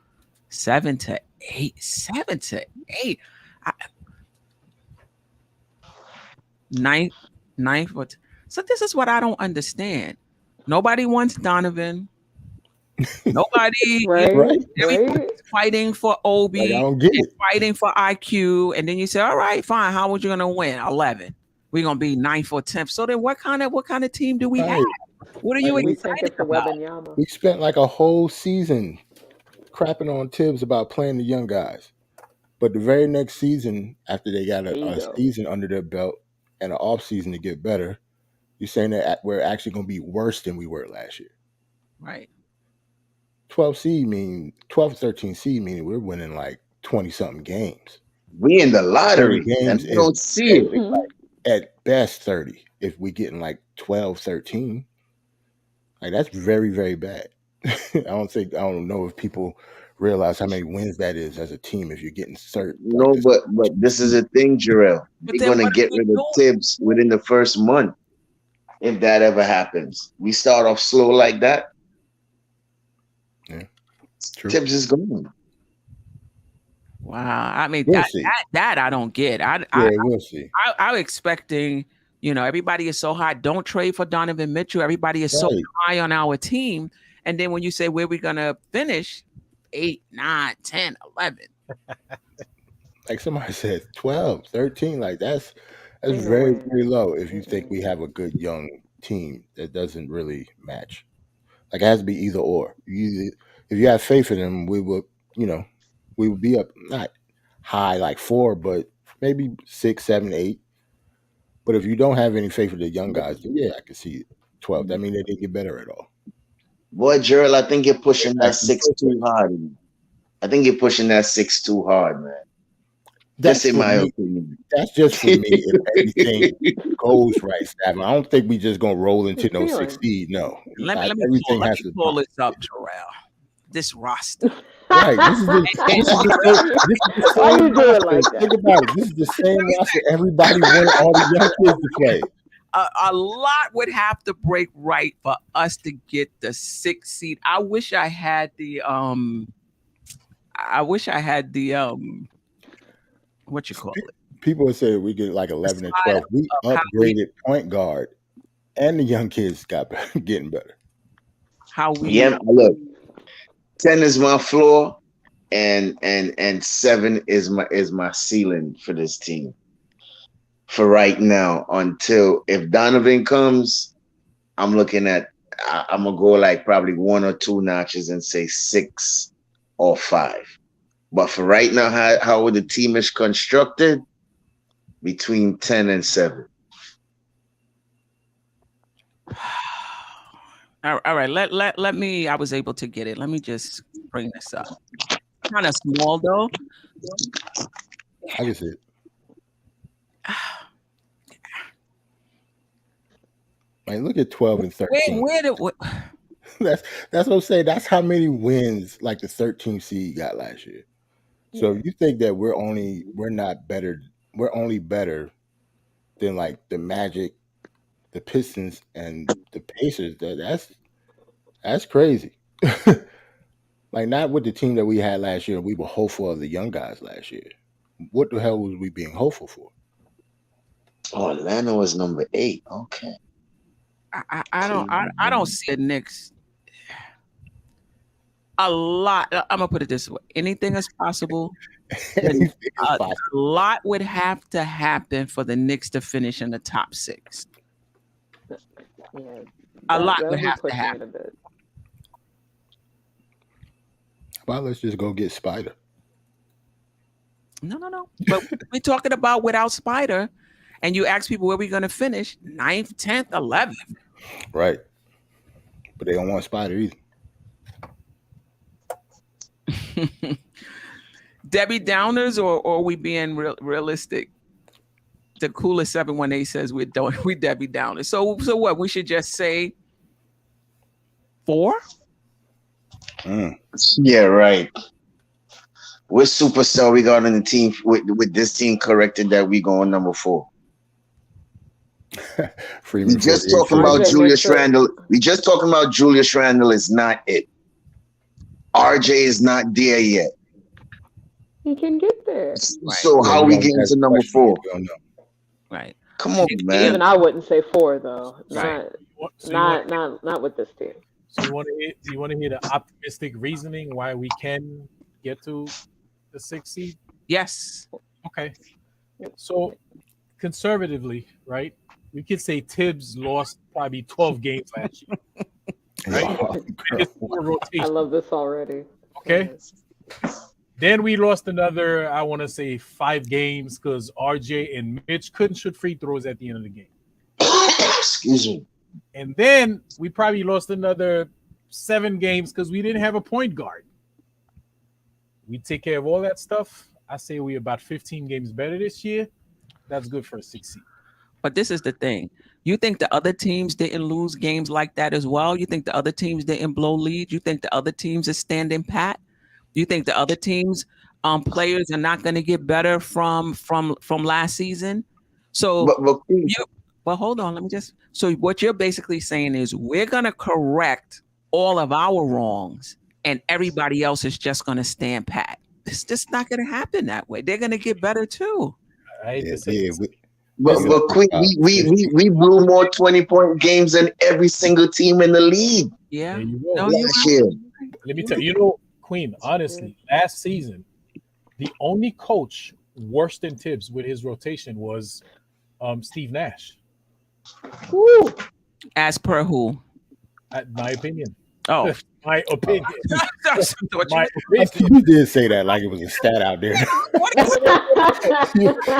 A: 7 to 8. 7 to 8. Ninth. So this is what I don't understand. Nobody wants Donovan. Nobody
D: Right.
A: everybody's fighting for Obi.
C: Like, I don't get it.
A: Fighting for IQ, and then you say, all right, fine. How are you gonna win? 11. We're gonna be 9th or 10th. So then what kind of team do we
C: Right.
A: have? What are you
C: Like,
D: We sent
A: excited
D: it for
A: about?
D: Wembanyama.
C: We spent like a whole season crapping on Tibbs about playing the young guys. But the very next season, after they got
D: There you
C: a
D: go.
C: season under their belt and an off season to get better, you're saying that we're actually going to be worse than we were last year.
A: Right.
C: 12 to 13 seed meaning we're winning like 20 something games.
E: We in the
C: 30
E: lottery,
C: games
E: and we don't see it.
C: at best 30. If we getting like 12, 13, like that's very, very bad. I don't know if people realize how many wins that is as a team if you're getting certain.
E: No, but this is a thing, Jarrell.
A: But
E: They're
A: then
E: gonna
A: what
E: get
A: are we
E: rid of Tibbs within the first month. If that ever happens, we start off slow like that.
C: Yeah, true.
E: Tibbs is gone.
A: Wow. I mean,
C: We'll see.
A: that I don't get.
C: We'll see.
A: I'm expecting, everybody is so high. Don't trade for Donovan Mitchell. Everybody is so
C: Right.
A: high on our team. And then when you say where we're gonna finish, 8, 9, 10, 11.
C: Like somebody said, 12, 13, like that's
D: Ain't no
C: very,
D: way.
C: very low if you think we have a good young team that doesn't really match. Like it has to be either or. If you have faith in them, we would be up not high like 4, but maybe 6, 7, 8. But if you don't have any faith in the young guys, then yeah, I can see 12. That means they didn't get better at all.
E: Boy, Gerald, I think you're pushing that
C: Exactly.
E: 6 too hard. I think you're pushing that 6 too hard, man.
C: That's
E: Just in
C: for
E: my
C: me.
E: opinion.
C: That's just for me. If everything goes right, Staf. I don't think we just gonna roll into no
D: feeling?
C: 6 seed. No,
A: Let me
C: everything
A: pull,
C: has to
A: pull this up, Terrell. This roster.
C: right. This is the
D: Why
C: same
D: you do it
C: roster.
D: like that?
C: Think about it. This is the same roster. Everybody wanted all the young kids to play.
A: A lot would have to break right for us to get the 6th seed. I wish I had the what you call it?
C: People would say we get like 11 and 12. We upgraded point guard, and the young kids got getting better.
A: How we
E: Yeah, look. 10 is my floor, and 7 is my ceiling for this team. For right now, until if Donovan comes, I'm looking at I'm gonna go like probably 1 or 2 notches and say 6 or 5. But for right now, how the team is constructed, between 10 and 7.
A: All right. Let me. I was able to get it. Let me just bring this up. Kind of small though.
C: I can see it. Like, look at 12 and 13. That's what I'm saying. That's how many wins like the 13th seed got last year. So if you think that we're only better than like the Magic, the Pistons, and the Pacers. That's crazy. Like not with the team that we had last year. We were hopeful of the young guys last year. What the hell was we being hopeful for?
E: Oh, Atlanta was number 8. Okay.
A: I don't see the Knicks. A lot. I'm gonna put it this way: anything is possible.
C: Anything is
A: A
C: possible.
A: lot would have to happen for the Knicks to finish in the top 6.
D: Yeah,
A: A lot
D: that
A: would
D: be
A: have to
D: pushing it
A: happen.
D: a bit.
C: Well, let's just go get Spider.
A: No. But we're talking about without Spider, and you ask people where we're gonna finish: 9th, 10th, 11th.
C: Right. But they don't want Spider either.
A: Debbie Downers, or are we being realistic? The coolest 718 says we Debbie Downers. So what? We should just say 4?
E: Yeah, right. Which superstar we got on the team with this team corrected that we going number 4?
C: Freeman.
E: We just talking about Julius Randle. We just talking about Julius Randle is not it. RJ is not there yet.
D: He can get there.
E: So how we getting to number 4?
A: Right.
E: Come on, man.
D: Even I wouldn't say 4 though.
A: Right.
D: Not with this team.
B: So you want to hear the optimistic reasoning why we can get to the 6th seed?
A: Yes.
B: Okay. So conservatively, right? We could say Tibbs lost probably 12 games last year. Right?
D: I love this already.
B: Okay. Then we lost another, I want to say 5 games because RJ and Mitch couldn't shoot free throws at the end of the game.
E: Excuse me.
B: And then we probably lost another 7 games because we didn't have a point guard. We take care of all that stuff. I say we're about 15 games better this year. That's good for a 6 seed.
A: But this is the thing. You think the other teams didn't lose games like that as well? You think the other teams didn't blow leads? You think the other teams are standing pat? You think the other teams players are not going to get better from last season? So well, hold on. Let me just. So what you're basically saying is we're going to correct all of our wrongs, and everybody else is just going to stand pat. It's just not going to happen that way. They're going to get better too.
E: But Queen, we blew more 20-point games than every single team in the league.
A: Yeah.
E: Last year.
B: Let me tell you, Queen, honestly, last season, the only coach worse than Tibbs with his rotation was Steve Nash.
D: Woo.
A: As per who?
B: My opinion.
A: Oh.
B: My opinion.
C: You did say that like it was a stat out there.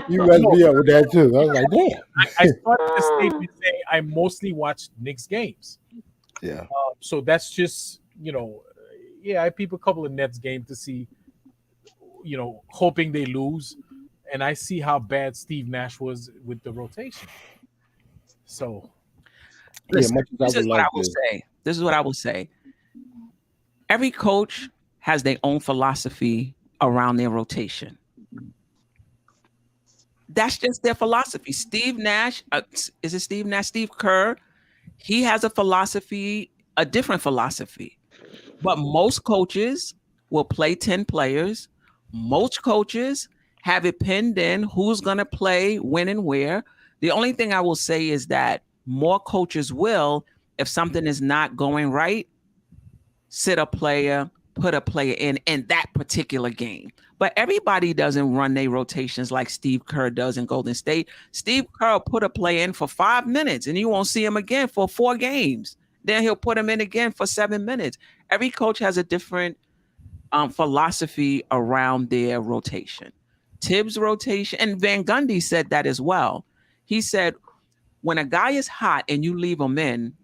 C: you messed me up with that too. I was like, damn.
B: I started the statement saying I mostly watched Knicks games.
C: Yeah.
B: So that's just, I peep a couple of Nets games to see, hoping they lose. And I see how bad Steve Nash was with the rotation. So,
A: listen, this is what I will say. Every coach has their own philosophy around their rotation. That's just their philosophy. Steve Nash, is it Steve Nash? Steve Kerr, he has a philosophy, a different philosophy. But most coaches will play 10 players. Most coaches have it pinned in who's going to play, when, and where. The only thing I will say is that more coaches will, if something is not going right, sit a player, put a player in that particular game. But everybody doesn't run their rotations like Steve Kerr does in Golden State. Steve Kerr put a player in for 5 minutes and you won't see him again for 4 games. Then he'll put him in again for 7 minutes. Every coach has a different philosophy around their rotation. Tibbs' rotation, and Van Gundy said that as well. He said, when a guy is hot and you leave him in,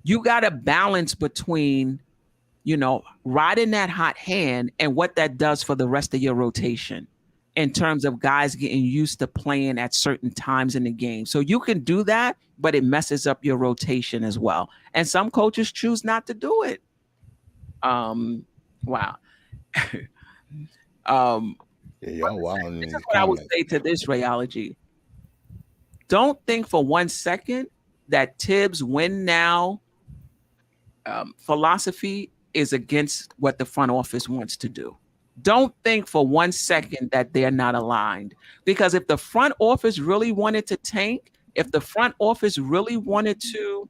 A: you got to balance between, riding that hot hand and what that does for the rest of your rotation in terms of guys getting used to playing at certain times in the game. So you can do that, but it messes up your rotation as well. And some coaches choose not to do it. Wow.
C: Y'all wild.
A: This is what I would say to this, Rayology. don't think for 1 second that Tibbs win now philosophy is against what the front office wants to do. Don't think for 1 second that they're not aligned. Because if the front office really wanted to tank, if the front office really wanted to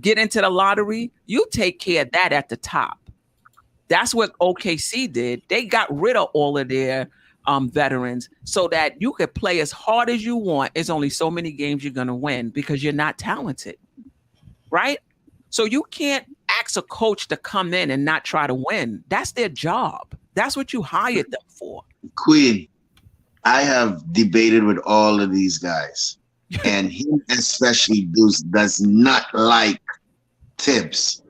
A: get into the lottery, you take care of that at the top. That's what OKC did. They got rid of all of their veterans so that you could play as hard as you want. It's only so many games you're going to win because you're not talented, right? So you can't ask a coach to come in and not try to win. That's their job. That's what you hired them for.
E: Queen, I have debated with all of these guys, and he especially does not like Tibbs.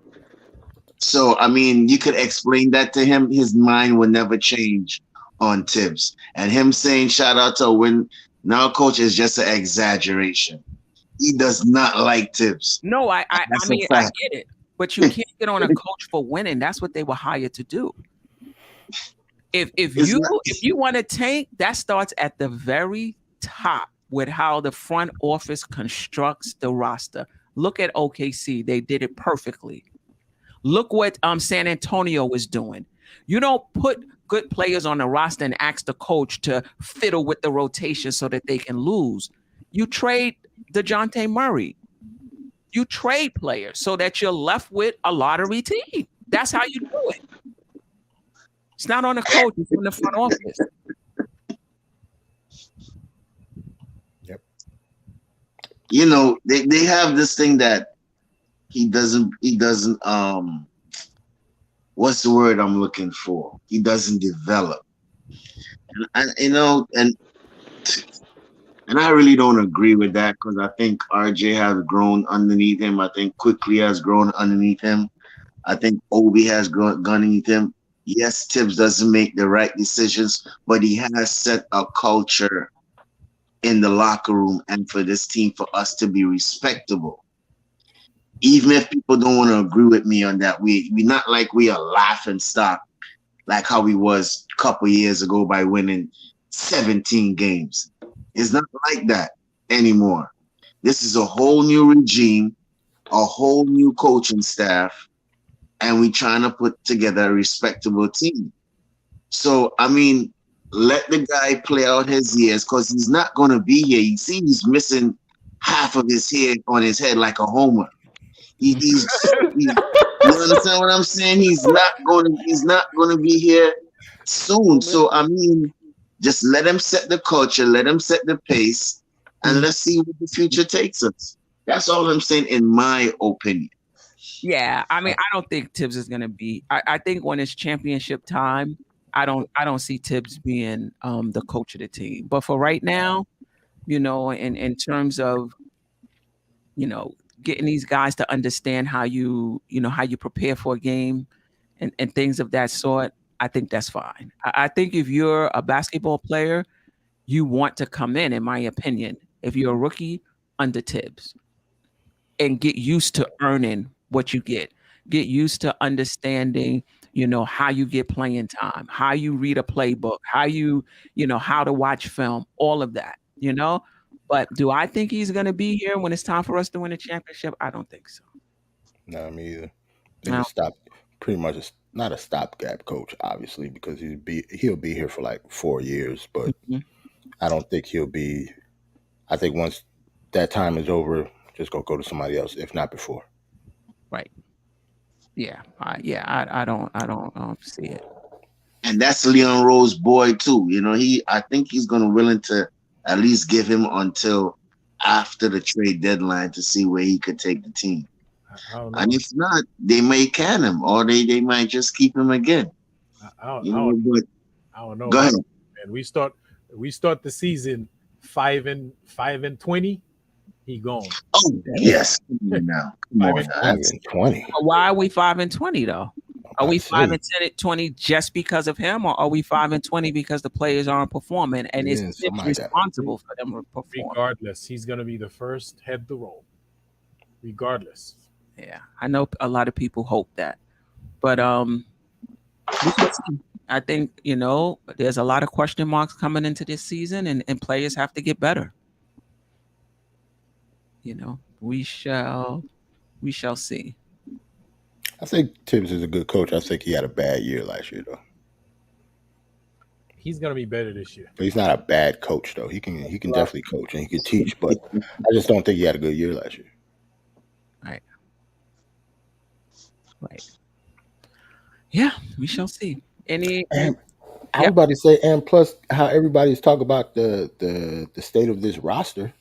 E: So, I mean, you could explain that to him. His mind will never change on Tibbs. And him saying shout out to win now coach is just an exaggeration. He does not like Tibbs.
A: No, I mean, I get it. But you can't get on a coach for winning. That's what they were hired to do. If you want to tank, that starts at the very top with how the front office constructs the roster. Look at OKC. They did it perfectly. Look what San Antonio is doing. You don't put good players on the roster and ask the coach to fiddle with the rotation so that they can lose. You trade DeJounte Murray. You trade players so that you're left with a lottery team. That's how you do it. It's not on the coach, it's in the front office.
C: Yep.
E: You know, they have this thing that he doesn't what's the word I'm looking for? He doesn't develop. And I really don't agree with that because I think RJ has grown underneath him. I think Quickly has grown underneath him. I think Obi has grown underneath him. Yes, Tibbs doesn't make the right decisions, but he has set a culture in the locker room and for this team for us to be respectable. Even if people don't want to agree with me on that, we not like we are laughing stock like how we was a couple years ago by winning 17 games. It's not like that anymore. This is a whole new regime, a whole new coaching staff, and we trying to put together a respectable team. So, I mean, let the guy play out his years because he's not going to be here. You see, he's missing half of his hair on his head like a homer. You understand what I'm saying? He's not going to be here soon. So, I mean, just let him set the culture, let him set the pace, and let's see where the future takes us. That's all I'm saying, in my opinion.
A: Yeah, I mean, I don't think Tibbs is going to be. I think when it's championship time, I don't see Tibbs being the coach of the team. But for right now, in terms of getting these guys to understand how you prepare for a game and things of that sort, I think that's fine. I think if you're a basketball player, you want to come in my opinion, if you're a rookie, under Tibbs and get used to earning what you get. Get used to understanding, how you get playing time, how you read a playbook, how how to watch film, all of that, But do I think he's going to be here when it's time for us to win a championship? I don't think so.
C: No, me either. They just stop. Pretty much, not a stopgap coach, obviously, because he'll be here for like 4 years. But I don't think he'll be. I think once that time is over, just go to somebody else, if not before.
A: Right. Yeah. I don't see it.
E: And that's Leon Rose's boy too. I think he's going to willing to at least give him until after the trade deadline to see where he could take the team. And if not, they may can him or they might just keep him again.
B: I don't know.
E: Go ahead.
B: And we start the season 5-20. He gone.
E: Oh yes. Now, come on.
C: 5-20.
A: Why are we 5-20 though? Are we 5-20 just because of him, or are we 5-20 because the players aren't performing and it's responsible for them to perform?
B: Regardless, he's going to be the first head to roll. Regardless.
A: Yeah, I know a lot of people hope that, but we can see. I think there's a lot of question marks coming into this season, and players have to get better. we shall see.
C: I think Tibbs is a good coach. I think he had a bad year last year, though.
B: He's gonna be better this year.
C: But he's not a bad coach, though. He can definitely coach and he can teach, but I just don't think he had a good year last year.
A: Right. Yeah, we shall see.
C: And I was about to say, and plus how everybody's talking about the state of this roster.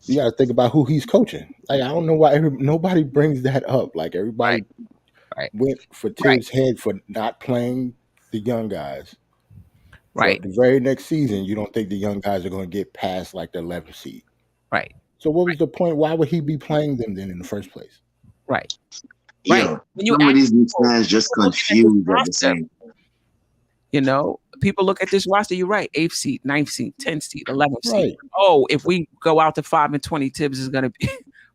C: You got to think about who he's coaching. Like, I don't know why nobody brings that up. Like, everybody went for Tibbs' head for not playing the young guys.
A: Right.
C: So the very next season, you don't think the young guys are going to get past like the 11th seed.
A: Right.
C: So what was the point? Why would he be playing them then in the first place?
A: Right.
E: Right. Some of these fans just confused at the same.
A: People look at this roster. You're right. 8th seed, 9th seed, 10th seed, 11th seed.
C: Right.
A: Oh, if we go out to 5-20, Tibbs is going to be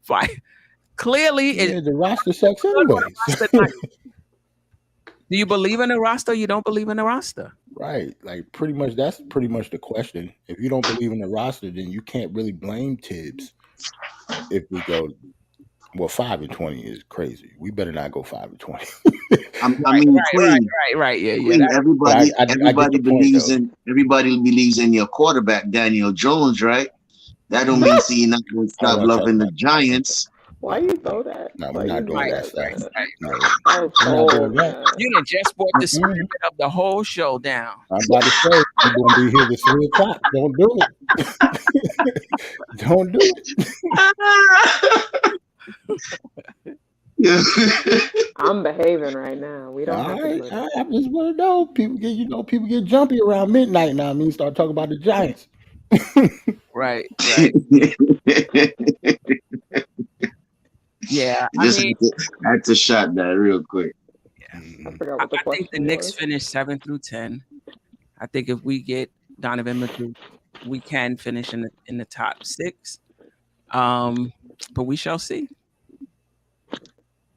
A: fine. Clearly,
C: the roster sucks anyways.
A: Do you believe in the roster? Or you don't believe in the roster?
C: Right. Like, pretty much that's pretty much the question. If you don't believe in the roster, then you can't really blame Tibbs if we go. Well, 5-20 is crazy. We better not go 5-20.
A: Right. Yeah.
E: Everybody believes in your quarterback, Daniel Jones, right? That don't mean you're not going to stop loving the Giants.
D: Why you throw that?
C: No, we're not doing that stuff. No,
D: we're not doing that.
A: You done just brought the spirit of the whole show down.
C: I'm about to say, you're going to be here to 3 o'clock. Don't do it. Don't do
E: it.
D: I'm behaving right now. We don't.
C: All right. I just want to know. People get jumpy around midnight now. I mean, start talking about the Giants.
A: Right. Yeah,
E: I had to shot that real quick.
A: Yeah. I think the Knicks finished 7 through 10. I think if we get Donovan Mitchell, we can finish in the top 6. But we shall see.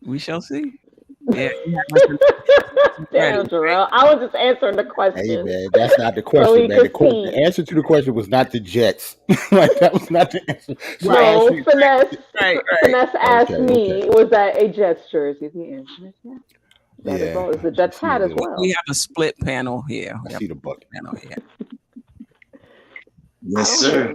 A: Yeah.
D: Damn, Jarrell. I was just answering the question.
C: Hey, man, that's not the question, man. The answer to the question was not the Jets. Like, that was not the answer. So
D: no, Finesse asked me, was that a Jets jersey? The answer is yes. That is well. It's the Jets hat as well.
A: We have a split panel here.
C: I see the bucket.
A: Panel here.
E: Yes, sir.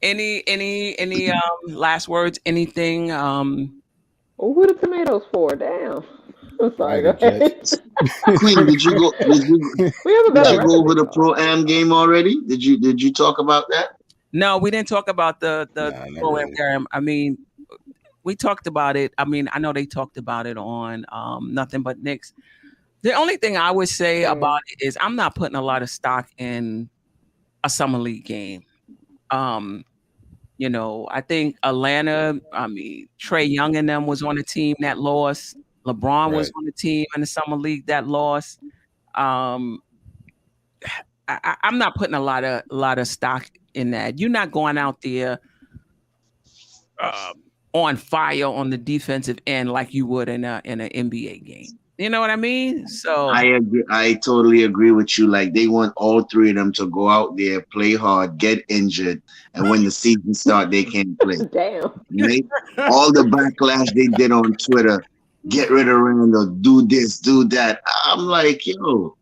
A: Any last words? Anything?
D: Well, who the tomatoes for? Damn. I'm sorry. Go ahead.
E: Queen, did you go over the Pro-Am game already? Did you talk about that?
A: No, we didn't talk about the Pro-Am game. I mean, we talked about it. I mean, I know they talked about it on Nothing But Knicks. The only thing I would say about it is I'm not putting a lot of stock in a summer league game. I think Atlanta, Trae Young and them was on a team that lost. LeBron was on the team in the summer league that lost. I'm not putting a lot of stock in that. You're not going out there on fire on the defensive end like you would in an NBA game. You know what I mean? So
E: I agree. I totally agree with you. Like, they want all 3 of them to go out there, play hard, get injured, and when the season starts, they can't play.
D: Damn.
E: Right? All the backlash they did on Twitter, get rid of Randle, do this, do that. I'm like, yo,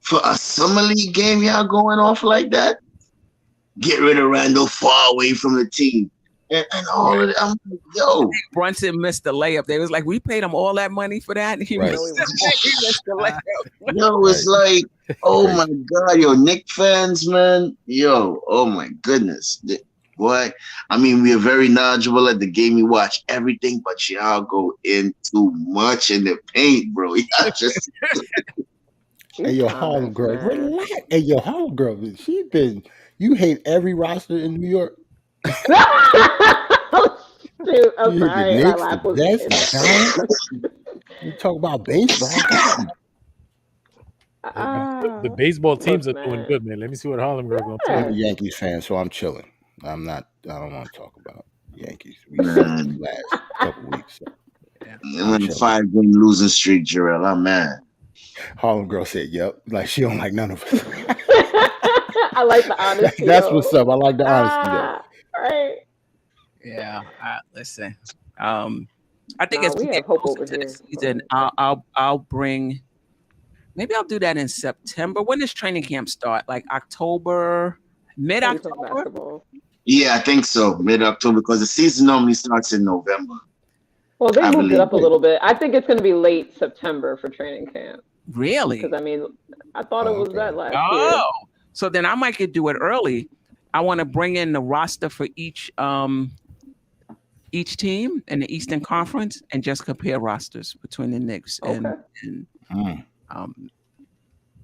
E: for a summer league game, y'all going off like that? Get rid of Randle, far away from the team. And all of that. I'm like, yo.
A: Brunson missed the layup. They was like, we paid him all that money for that. He missed the layup.
E: Yo, it's like, oh my God, yo, Knicks fans, man. Yo, oh my goodness. What? I mean, we are very knowledgeable at the game. We watch everything, but y'all go in too much in the paint, bro. Y'all just.
C: Hey, your Harlem girl, relax. Hey, your Harlem girl, you hate every roster in New York.
D: Dude, I'm sorry.
C: You talk about baseball.
B: The baseball teams are doing good, man. Let me see what Harlem Girl gonna tell
C: I'm a
B: you.
C: Yankees fan, so I'm chilling. I don't want to talk about Yankees. We sucked the last couple weeks. So.
E: I'm in a 5-game losing streak, Jarrell. I'm mad.
C: Harlem Girl said, "Yep," like she don't like none of us.
D: I like the honesty.
C: That's what's up. I like the honesty.
D: Right.
A: Yeah. Listen. I think
D: Nah,
A: as
D: we
A: we
D: have
A: get
D: hope
A: closer
D: over
A: to the
D: here.
A: season, I'll bring. Maybe I'll do that in September. When does training camp start? Like October, mid
D: What are you talking
A: October.
D: basketball?
E: Yeah, I think so. Mid-October, because the season normally starts in November.
D: Well, they
E: I
D: moved it
E: believe
D: up a
E: it.
D: little bit. I think it's going to be late September for training camp.
A: Really?
D: Because I mean, I thought it was
C: okay.
D: that last year.
A: Oh, so then I might could do it early. I want to bring in the roster for each team in the Eastern Conference and just compare rosters between the Knicks
D: Okay.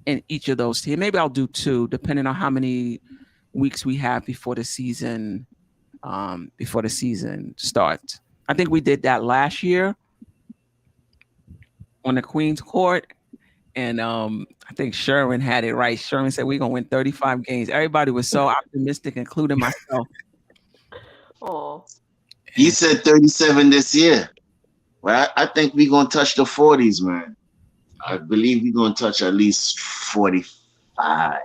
A: and each of those teams. Maybe I'll do 2, depending on how many weeks we have before the season starts. I think we did that last year on the Queen's Court. And I think Sherman had it right. Sherman said we're gonna win 35 games. Everybody was so optimistic, including myself.
D: Oh,
E: He said 37 this year. Well, I think we're going to touch the 40s, man. I believe we're going to touch at least 45.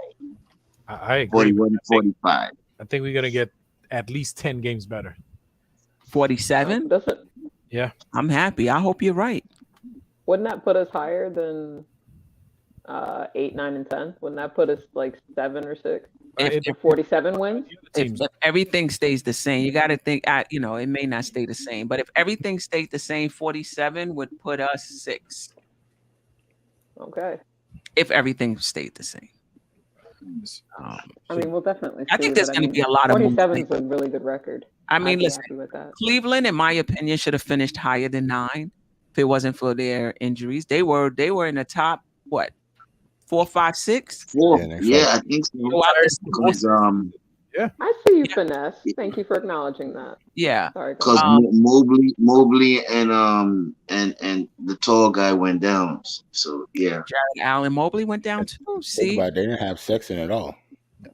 B: I agree.
E: 41, 45.
B: I think we're gonna get at least 10 games better.
A: 47.
D: doesn't
B: Yeah.
A: I'm happy. I hope you're right.
D: wouldn't that put us higher than 8, 9, and 10? Wouldn't that put us like 7 or 6?
A: If,
D: Or 47 wins?
A: if everything stays the same, you got to think. It may not stay the same, but if everything stayed the same, 47 would put us 6.
D: Okay.
A: If everything stayed the same.
D: I mean, we'll definitely see.
A: I think there's going to be a lot of
D: 47 is
A: movement.
D: a really good record.
A: I mean,
D: I'd be
A: listen,
D: happy with that.
A: Cleveland, in my opinion, should have finished higher than 9 if it wasn't for their injuries. They were in the top, what, 4, 5, 6?
E: 4.
C: Yeah,
E: Yeah, I think so.
A: Throughout the
E: Because
D: I see you, Finesse. Thank you for acknowledging that.
A: Yeah.
D: Sorry.
E: because Mobley and the tall guy went down. So yeah.
A: Jared Allen Mobley went down too.
C: Think
A: See,
C: about it, they didn't have Sexton at all.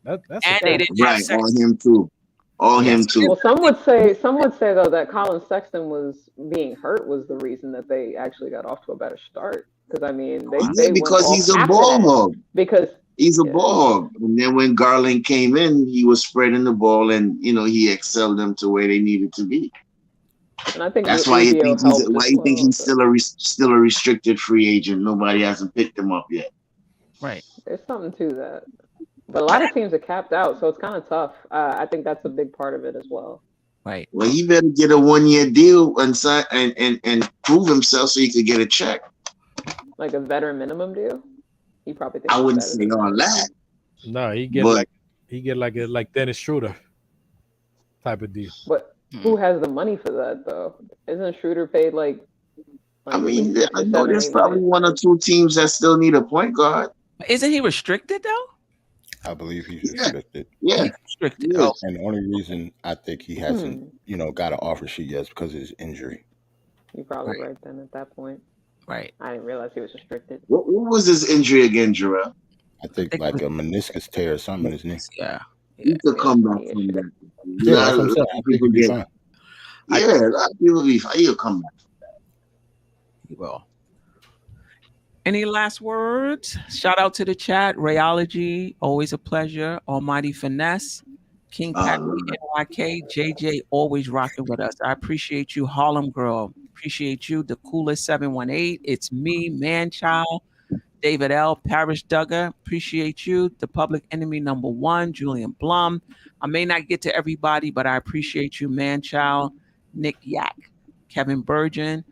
B: That's
A: and they didn't have
E: Right,
A: sex.
E: on him too. On him too.
D: Well, some would say though that Colin Sexton was being hurt was the reason that they actually got off to a better start. Because I mean, they
E: Yeah, because
D: went
E: he's
D: off
E: a
D: after
E: ball
D: that.
E: hog.
D: Because
E: He's a
D: Yeah.
E: ball hog. And then when Garland came in, he was spreading the ball, and he excelled them to where they needed to be.
D: and I think
E: That's why you
D: Rubio
E: think
D: helped as well, so
E: still a restricted free agent. Nobody hasn't picked him up yet.
A: Right.
D: there's something to that. But a lot of teams are capped out, so it's kind of tough. I think that's a big part of it as well.
A: Right.
E: Well, he better get a 1-year deal and sign and prove himself so he could get a check.
D: Like a veteran minimum deal. He probably thinks
E: I
D: he's
E: wouldn't
D: better
E: say
D: than
E: all that.
B: No, he get
E: But
B: like Dennis Schroeder type of deal.
D: But who has the money for that though? Isn't Schroeder paid like
E: I
D: at
E: mean,
D: least
E: I
D: 6 or
E: know
D: 7,
E: there's
D: 8
E: probably
D: million?
E: 1 or 2 teams that still need a point guard.
A: Isn't he restricted though?
C: I believe he's restricted.
E: Yeah.
A: He's restricted.
E: Yeah.
A: Oh,
C: And the only reason I think he hasn't, got an offer sheet yet is because of his injury.
D: You're probably
A: Right.
D: right then at that point.
A: right.
D: I didn't realize he was restricted.
E: What was his injury again, Jarrell?
C: I think like a meniscus tear or something in his knee.
A: Yeah.
E: He could come back from that.
C: Yeah, that's what I'm saying. I think he'll be fine.
E: Yeah, a lot of people be fine. He'll come back.
A: He will. Any last words? Shout out to the chat. Rayology, always a pleasure. Almighty Finesse, King Patrick, NYK, JJ, always rocking with us. I appreciate you, Harlem Girl. Appreciate you, the coolest 718. It's me, Manchild, David L, Parish Duggar. Appreciate you, the public enemy number 1, Julian Blum. I may not get to everybody, but I appreciate you, Manchild, Nick Yak, Kevin Burgeon.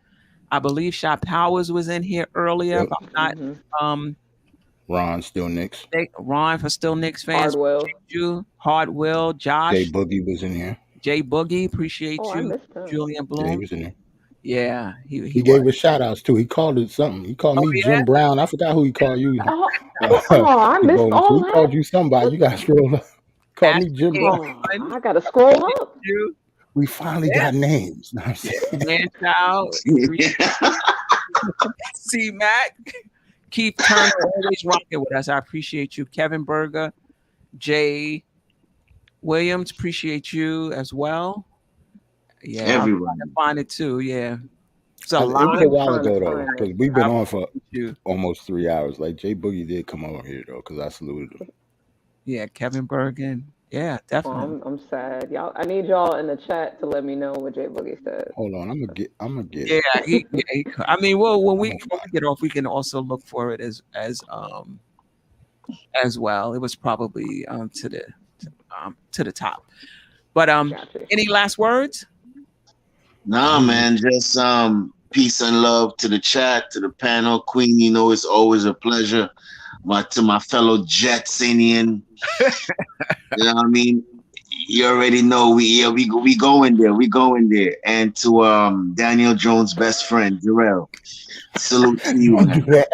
A: I believe Shot Powers was in here earlier.
C: Yep.
A: If I'm not,
C: Ron still Knicks.
A: Ron for still Knicks fans.
D: Hardwell.
A: Appreciate you. Hardwell, Josh,
C: Jay Boogie was in here.
A: Jay Boogie, appreciate
D: Oh, I
A: you.
D: missed him.
A: Julian
C: Yeah, he
A: Bloom.
C: was in there.
A: Yeah,
C: He gave us shout outs too. He called it something. He called me
A: yeah?
C: Jim Brown. I forgot who he called you.
D: Oh, I missed all
C: He called
D: that.
C: you somebody. You got to scroll up. Called me Jim Brown.
D: Oh, I gotta scroll up.
A: you.
C: We finally got names. No, I'm saying.
A: Manchild, C Mac, Keith Turner, always rocking with us. I appreciate you. Kevin Berger, Jay Williams, appreciate you as well. Yeah,
E: Everyone.
A: I'm trying to find it too. Yeah, it's a
C: It was
A: lot.
C: a while
D: trying to
C: ago though,
D: find it.
C: because we've been on for
A: You.
C: almost 3 hours. Like Jay Boogie did come over here though, because I saluted him.
A: Yeah, Kevin Bergen. Yeah,
D: Well,
A: definitely.
D: I'm sad. Y'all, I need y'all in the chat to let me know what Jay Boogie said.
C: Hold on, I'm gonna get
A: Yeah,
C: it.
A: I mean, well, when we
C: Hold
A: get off, we can also look for it as well. It was probably to the top. But
D: Gotcha.
A: any last words?
E: Nah, man, just peace and love to the chat, to the panel. Queen, you know it's always a pleasure. To my fellow Jetsonian, you know what I mean? You already know we going there. We going there. And to Daniel Jones' best friend, Jarrell. Salute to you,
C: Don't
E: man.
C: do that.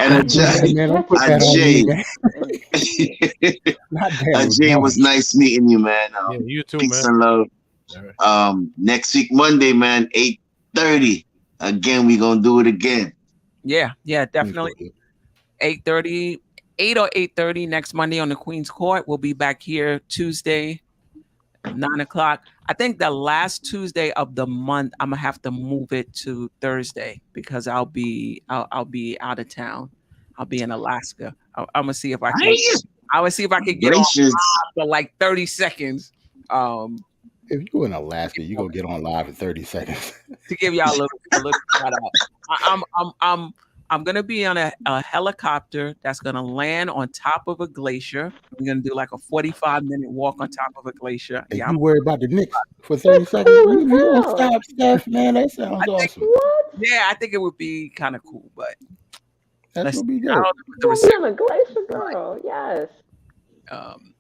E: And
C: Don't do that, man. Don't put that on me,
E: Jay.
C: man. Not Daniel
E: Jay, it was
C: Jones.
E: nice meeting you, man.
B: Yeah, you too,
E: Peace
B: man.
E: and love.
B: All right.
E: Next week, Monday, man, 8:30. Again, we gonna do it again.
A: Yeah, definitely. 8:30, 8 or 8:30 next Monday on the Queen's Court. We'll be back here Tuesday, 9:00. I think the last Tuesday of the month, I'm gonna have to move it to Thursday because I'll be out of town. I'll be in Alaska. I'm gonna see if I can. I will see if I can get on
E: Gracious.
A: for like 30 seconds.
C: If you in Alaska, you gonna get on live in 30 seconds.
A: To give y'all a little shout out. I'm gonna be on a helicopter that's gonna land on top of a glacier. I'm gonna do like a 45-minute walk on top of a glacier.
C: If
A: Yeah,
C: you worry about the Knicks for 30
D: That's
C: seconds,
D: cool as
C: you don't
D: hell.
C: stop stuff, man. That sounds awesome.
D: What?
A: yeah, I think it would be kind of cool, but
C: That's gonna be
A: I
C: good.
A: don't know
D: You
A: what
D: gonna be
A: the
D: on a glacier, girl? Yes.
C: I ain't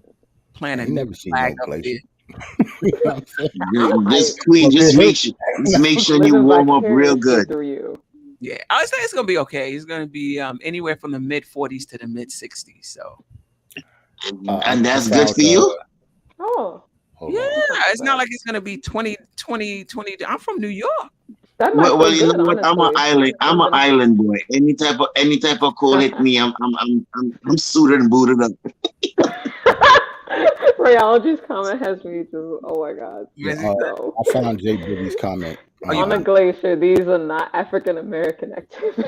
A: planning
C: never seen
A: flag
C: no
A: up
C: glacier.
A: there.
C: You know what I'm saying?
E: Just Queen, just make sure you
D: Living
E: warm up real
D: vicariously
E: good.
D: through you.
A: Yeah, I would say it's gonna be okay. It's gonna be anywhere from the mid 40s to the mid 60s. So
E: And that's
C: I
E: good
C: found,
E: for you?
D: Oh,
C: Hold
A: yeah,
C: on.
A: it's not like it's gonna be 20. I'm from New York.
D: that might
E: Well,
D: feel
E: you know
D: good,
E: what? I'm an
D: honestly.
E: island. I'm an
D: Living-
E: island boy. Any type of cold hit me, I'm suited and booted up.
D: Rayology's comment has me just, oh my god.
C: Yeah,
D: So,
C: I found Jay Boogie's comment.
A: Oh, you
D: on a glacier, these are not African American activities.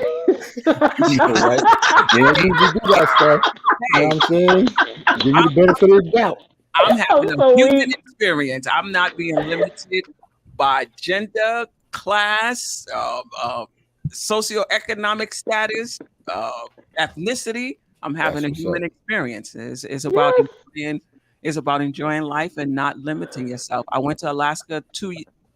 C: Right? They don't need to do that stuff. You know what I'm saying? Give you the benefit of the doubt.
A: I'm having
D: I'm
A: a
D: so
A: human
D: weak.
A: experience. I'm not being limited by gender, class, socioeconomic status, ethnicity. I'm having
C: That's
A: a
C: what's
A: human
C: up.
A: experience. It's about
D: Yes.
A: enjoying life and not limiting yourself. I went to Alaska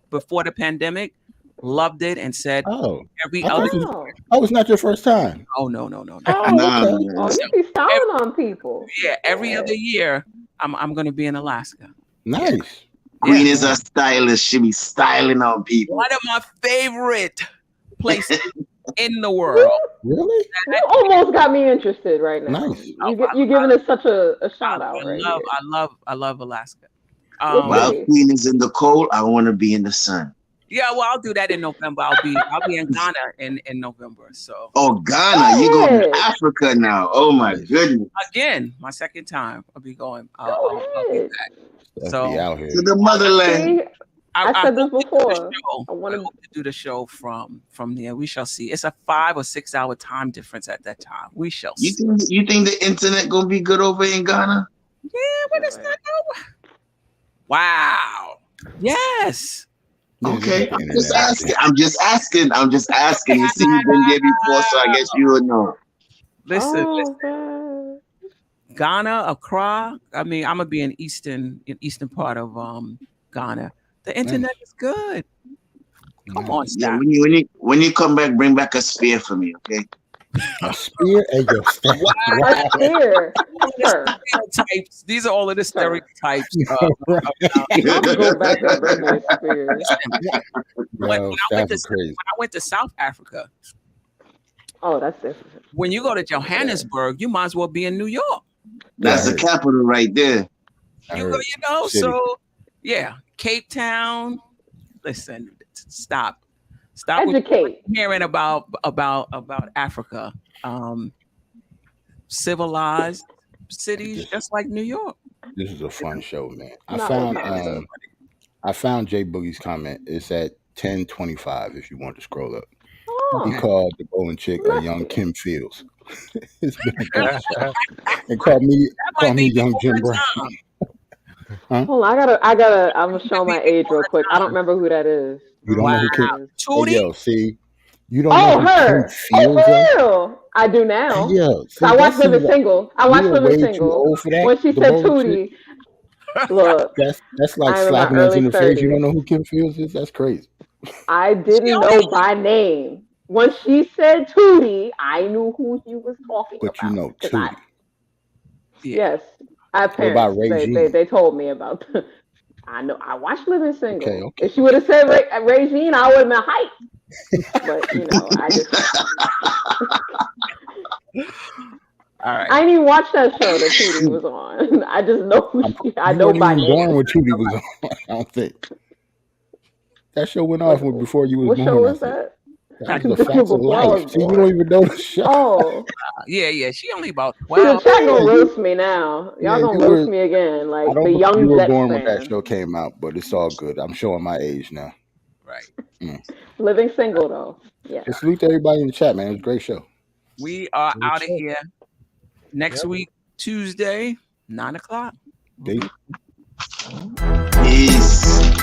A: before the pandemic, loved it, and said
C: Oh,
A: every
C: I
A: other.
C: thought you.
D: Wow.
C: Oh, it's not your first time.
A: Oh no.
C: Oh,
E: Nah,
C: okay.
E: man.
D: Oh, you be styling on people.
A: Yeah, every other year I'm going to be in Alaska.
C: Nice.
E: Queen
A: Yeah.
E: is a stylist. She be styling on people.
A: One of my favorite places in the world.
C: Really?
D: You almost got me interested right now.
C: Nice.
D: You're giving us such a shout out right here.
A: I love Alaska.
D: What
E: While
D: city?
E: Queen is in the cold, I want to be in the sun.
A: Yeah, well, I'll do that in November. I'll be in Ghana in November. So
E: Oh, Ghana, you going to
D: Yes.
E: Africa now? Oh my goodness!
A: again, my second time, I'll be going.
D: Go
A: I'll be
D: ahead.
A: back.
C: Let's
A: So-
C: be out here.
E: To the motherland.
D: See, I said this
A: hope to do the
D: before.
A: show.
D: I wanna-
A: hope to do the show from there. We shall see. It's a 5 or 6 hour time difference at that time. We shall
E: You
A: see.
E: think the internet gonna be good over in Ghana?
A: Yeah, but it's not over. Wow. Yes.
C: Yeah,
E: Okay,
C: the
E: I'm
C: internet
E: just
C: out
E: asking.
C: there.
E: I'm just asking. You see, you've been there before, so I guess you would know.
A: Listen,
D: Oh, man.
A: Ghana, Accra. I mean, I'm gonna be in eastern part of Ghana. The internet is good. Come on,
E: Yeah,
A: Staf.
E: when you come back, bring back a spear for me, okay?
C: A spear and your staff.
A: Wow.
D: A spear. Sir.
A: Stereotypes. These are all of the
D: Sir.
A: stereotypes.
C: Right.
D: I'm gonna go back and bring me a spear.
A: When
C: Yo,
A: I
C: staff
A: went
C: is
A: to
C: crazy.
A: South Africa,
D: Oh, that's different.
A: when you go to Johannesburg, you might as well be in New York.
E: That's the capital right there.
C: I
A: You
C: heard.
A: know,
C: City.
A: so yeah, Cape Town. Listen, stop with
D: Educate.
A: hearing about Africa. Civilized cities just like New York.
C: This is a fun show, man.
D: Not Wakanda.
C: I found Jay Boogie's comment. It's at 10:25 if you want to scroll up. He
D: Oh,
C: called the bowling chick a
D: Bless
C: young
D: you.
C: Kim Fields. It's been a great show. And call me Young Jim Brown.
D: Hold on, I'm gonna show my age real quick. I don't remember who that is.
C: You don't know who Kim?
A: Tootie?
C: Hey, yo, see, you don't know who
D: her.
C: Kim Fields
D: For
C: is?
D: real. I do now.
C: Hey, yo, see,
D: I watched
C: that's
D: Living Single. I
C: you
D: watched
C: are
D: Living
C: way too
D: Single.
C: old for that.
D: When she
C: The
D: said
C: bowling
D: Tootie, look,
C: that's like
D: I'm in my
C: slapping us in the
D: early
C: face. You
D: 30s.
C: don't know who Kim Fields is? That's crazy.
D: I didn't know by name. When she said Tootie, I knew who he was talking
C: But you
D: about.
C: know
D: 'Cause
C: Tootie.
D: Yes, I have
C: What about
D: parents.
C: Regine?
D: They told me about. I know. I watched Living Single.
C: Okay.
D: If she would have said Regine, I would have been hyped. But you know, I just.
A: All right.
D: I didn't even watch that show that Tootie was on. I just know I know by
C: You weren't even
D: name.
C: born when Tootie was on. I don't think that show went off before you was
D: What
C: born.
D: show was
C: I think.
D: that?
C: That was the
D: This
C: facts
D: was
C: of
D: before I was
C: life. See, you
D: born.
C: don't even know the show.
D: Oh,
A: Yeah. She only about
D: the
A: 12.
D: chat gonna roast me now. Y'all gonna
C: you
D: roast me again,
C: I
D: like
C: don't
D: the
C: think
D: young
C: you were
D: Jets
C: born when that
D: fan.
C: show came out, but it's all good. I'm showing my age now.
A: Right.
D: Living Single though. Yeah.
C: Just salute to everybody in the chat, man. It was a great show.
A: We are
B: Good
A: out of
B: show.
A: here next week, Tuesday, 9:00.
C: Peace.
E: Peace.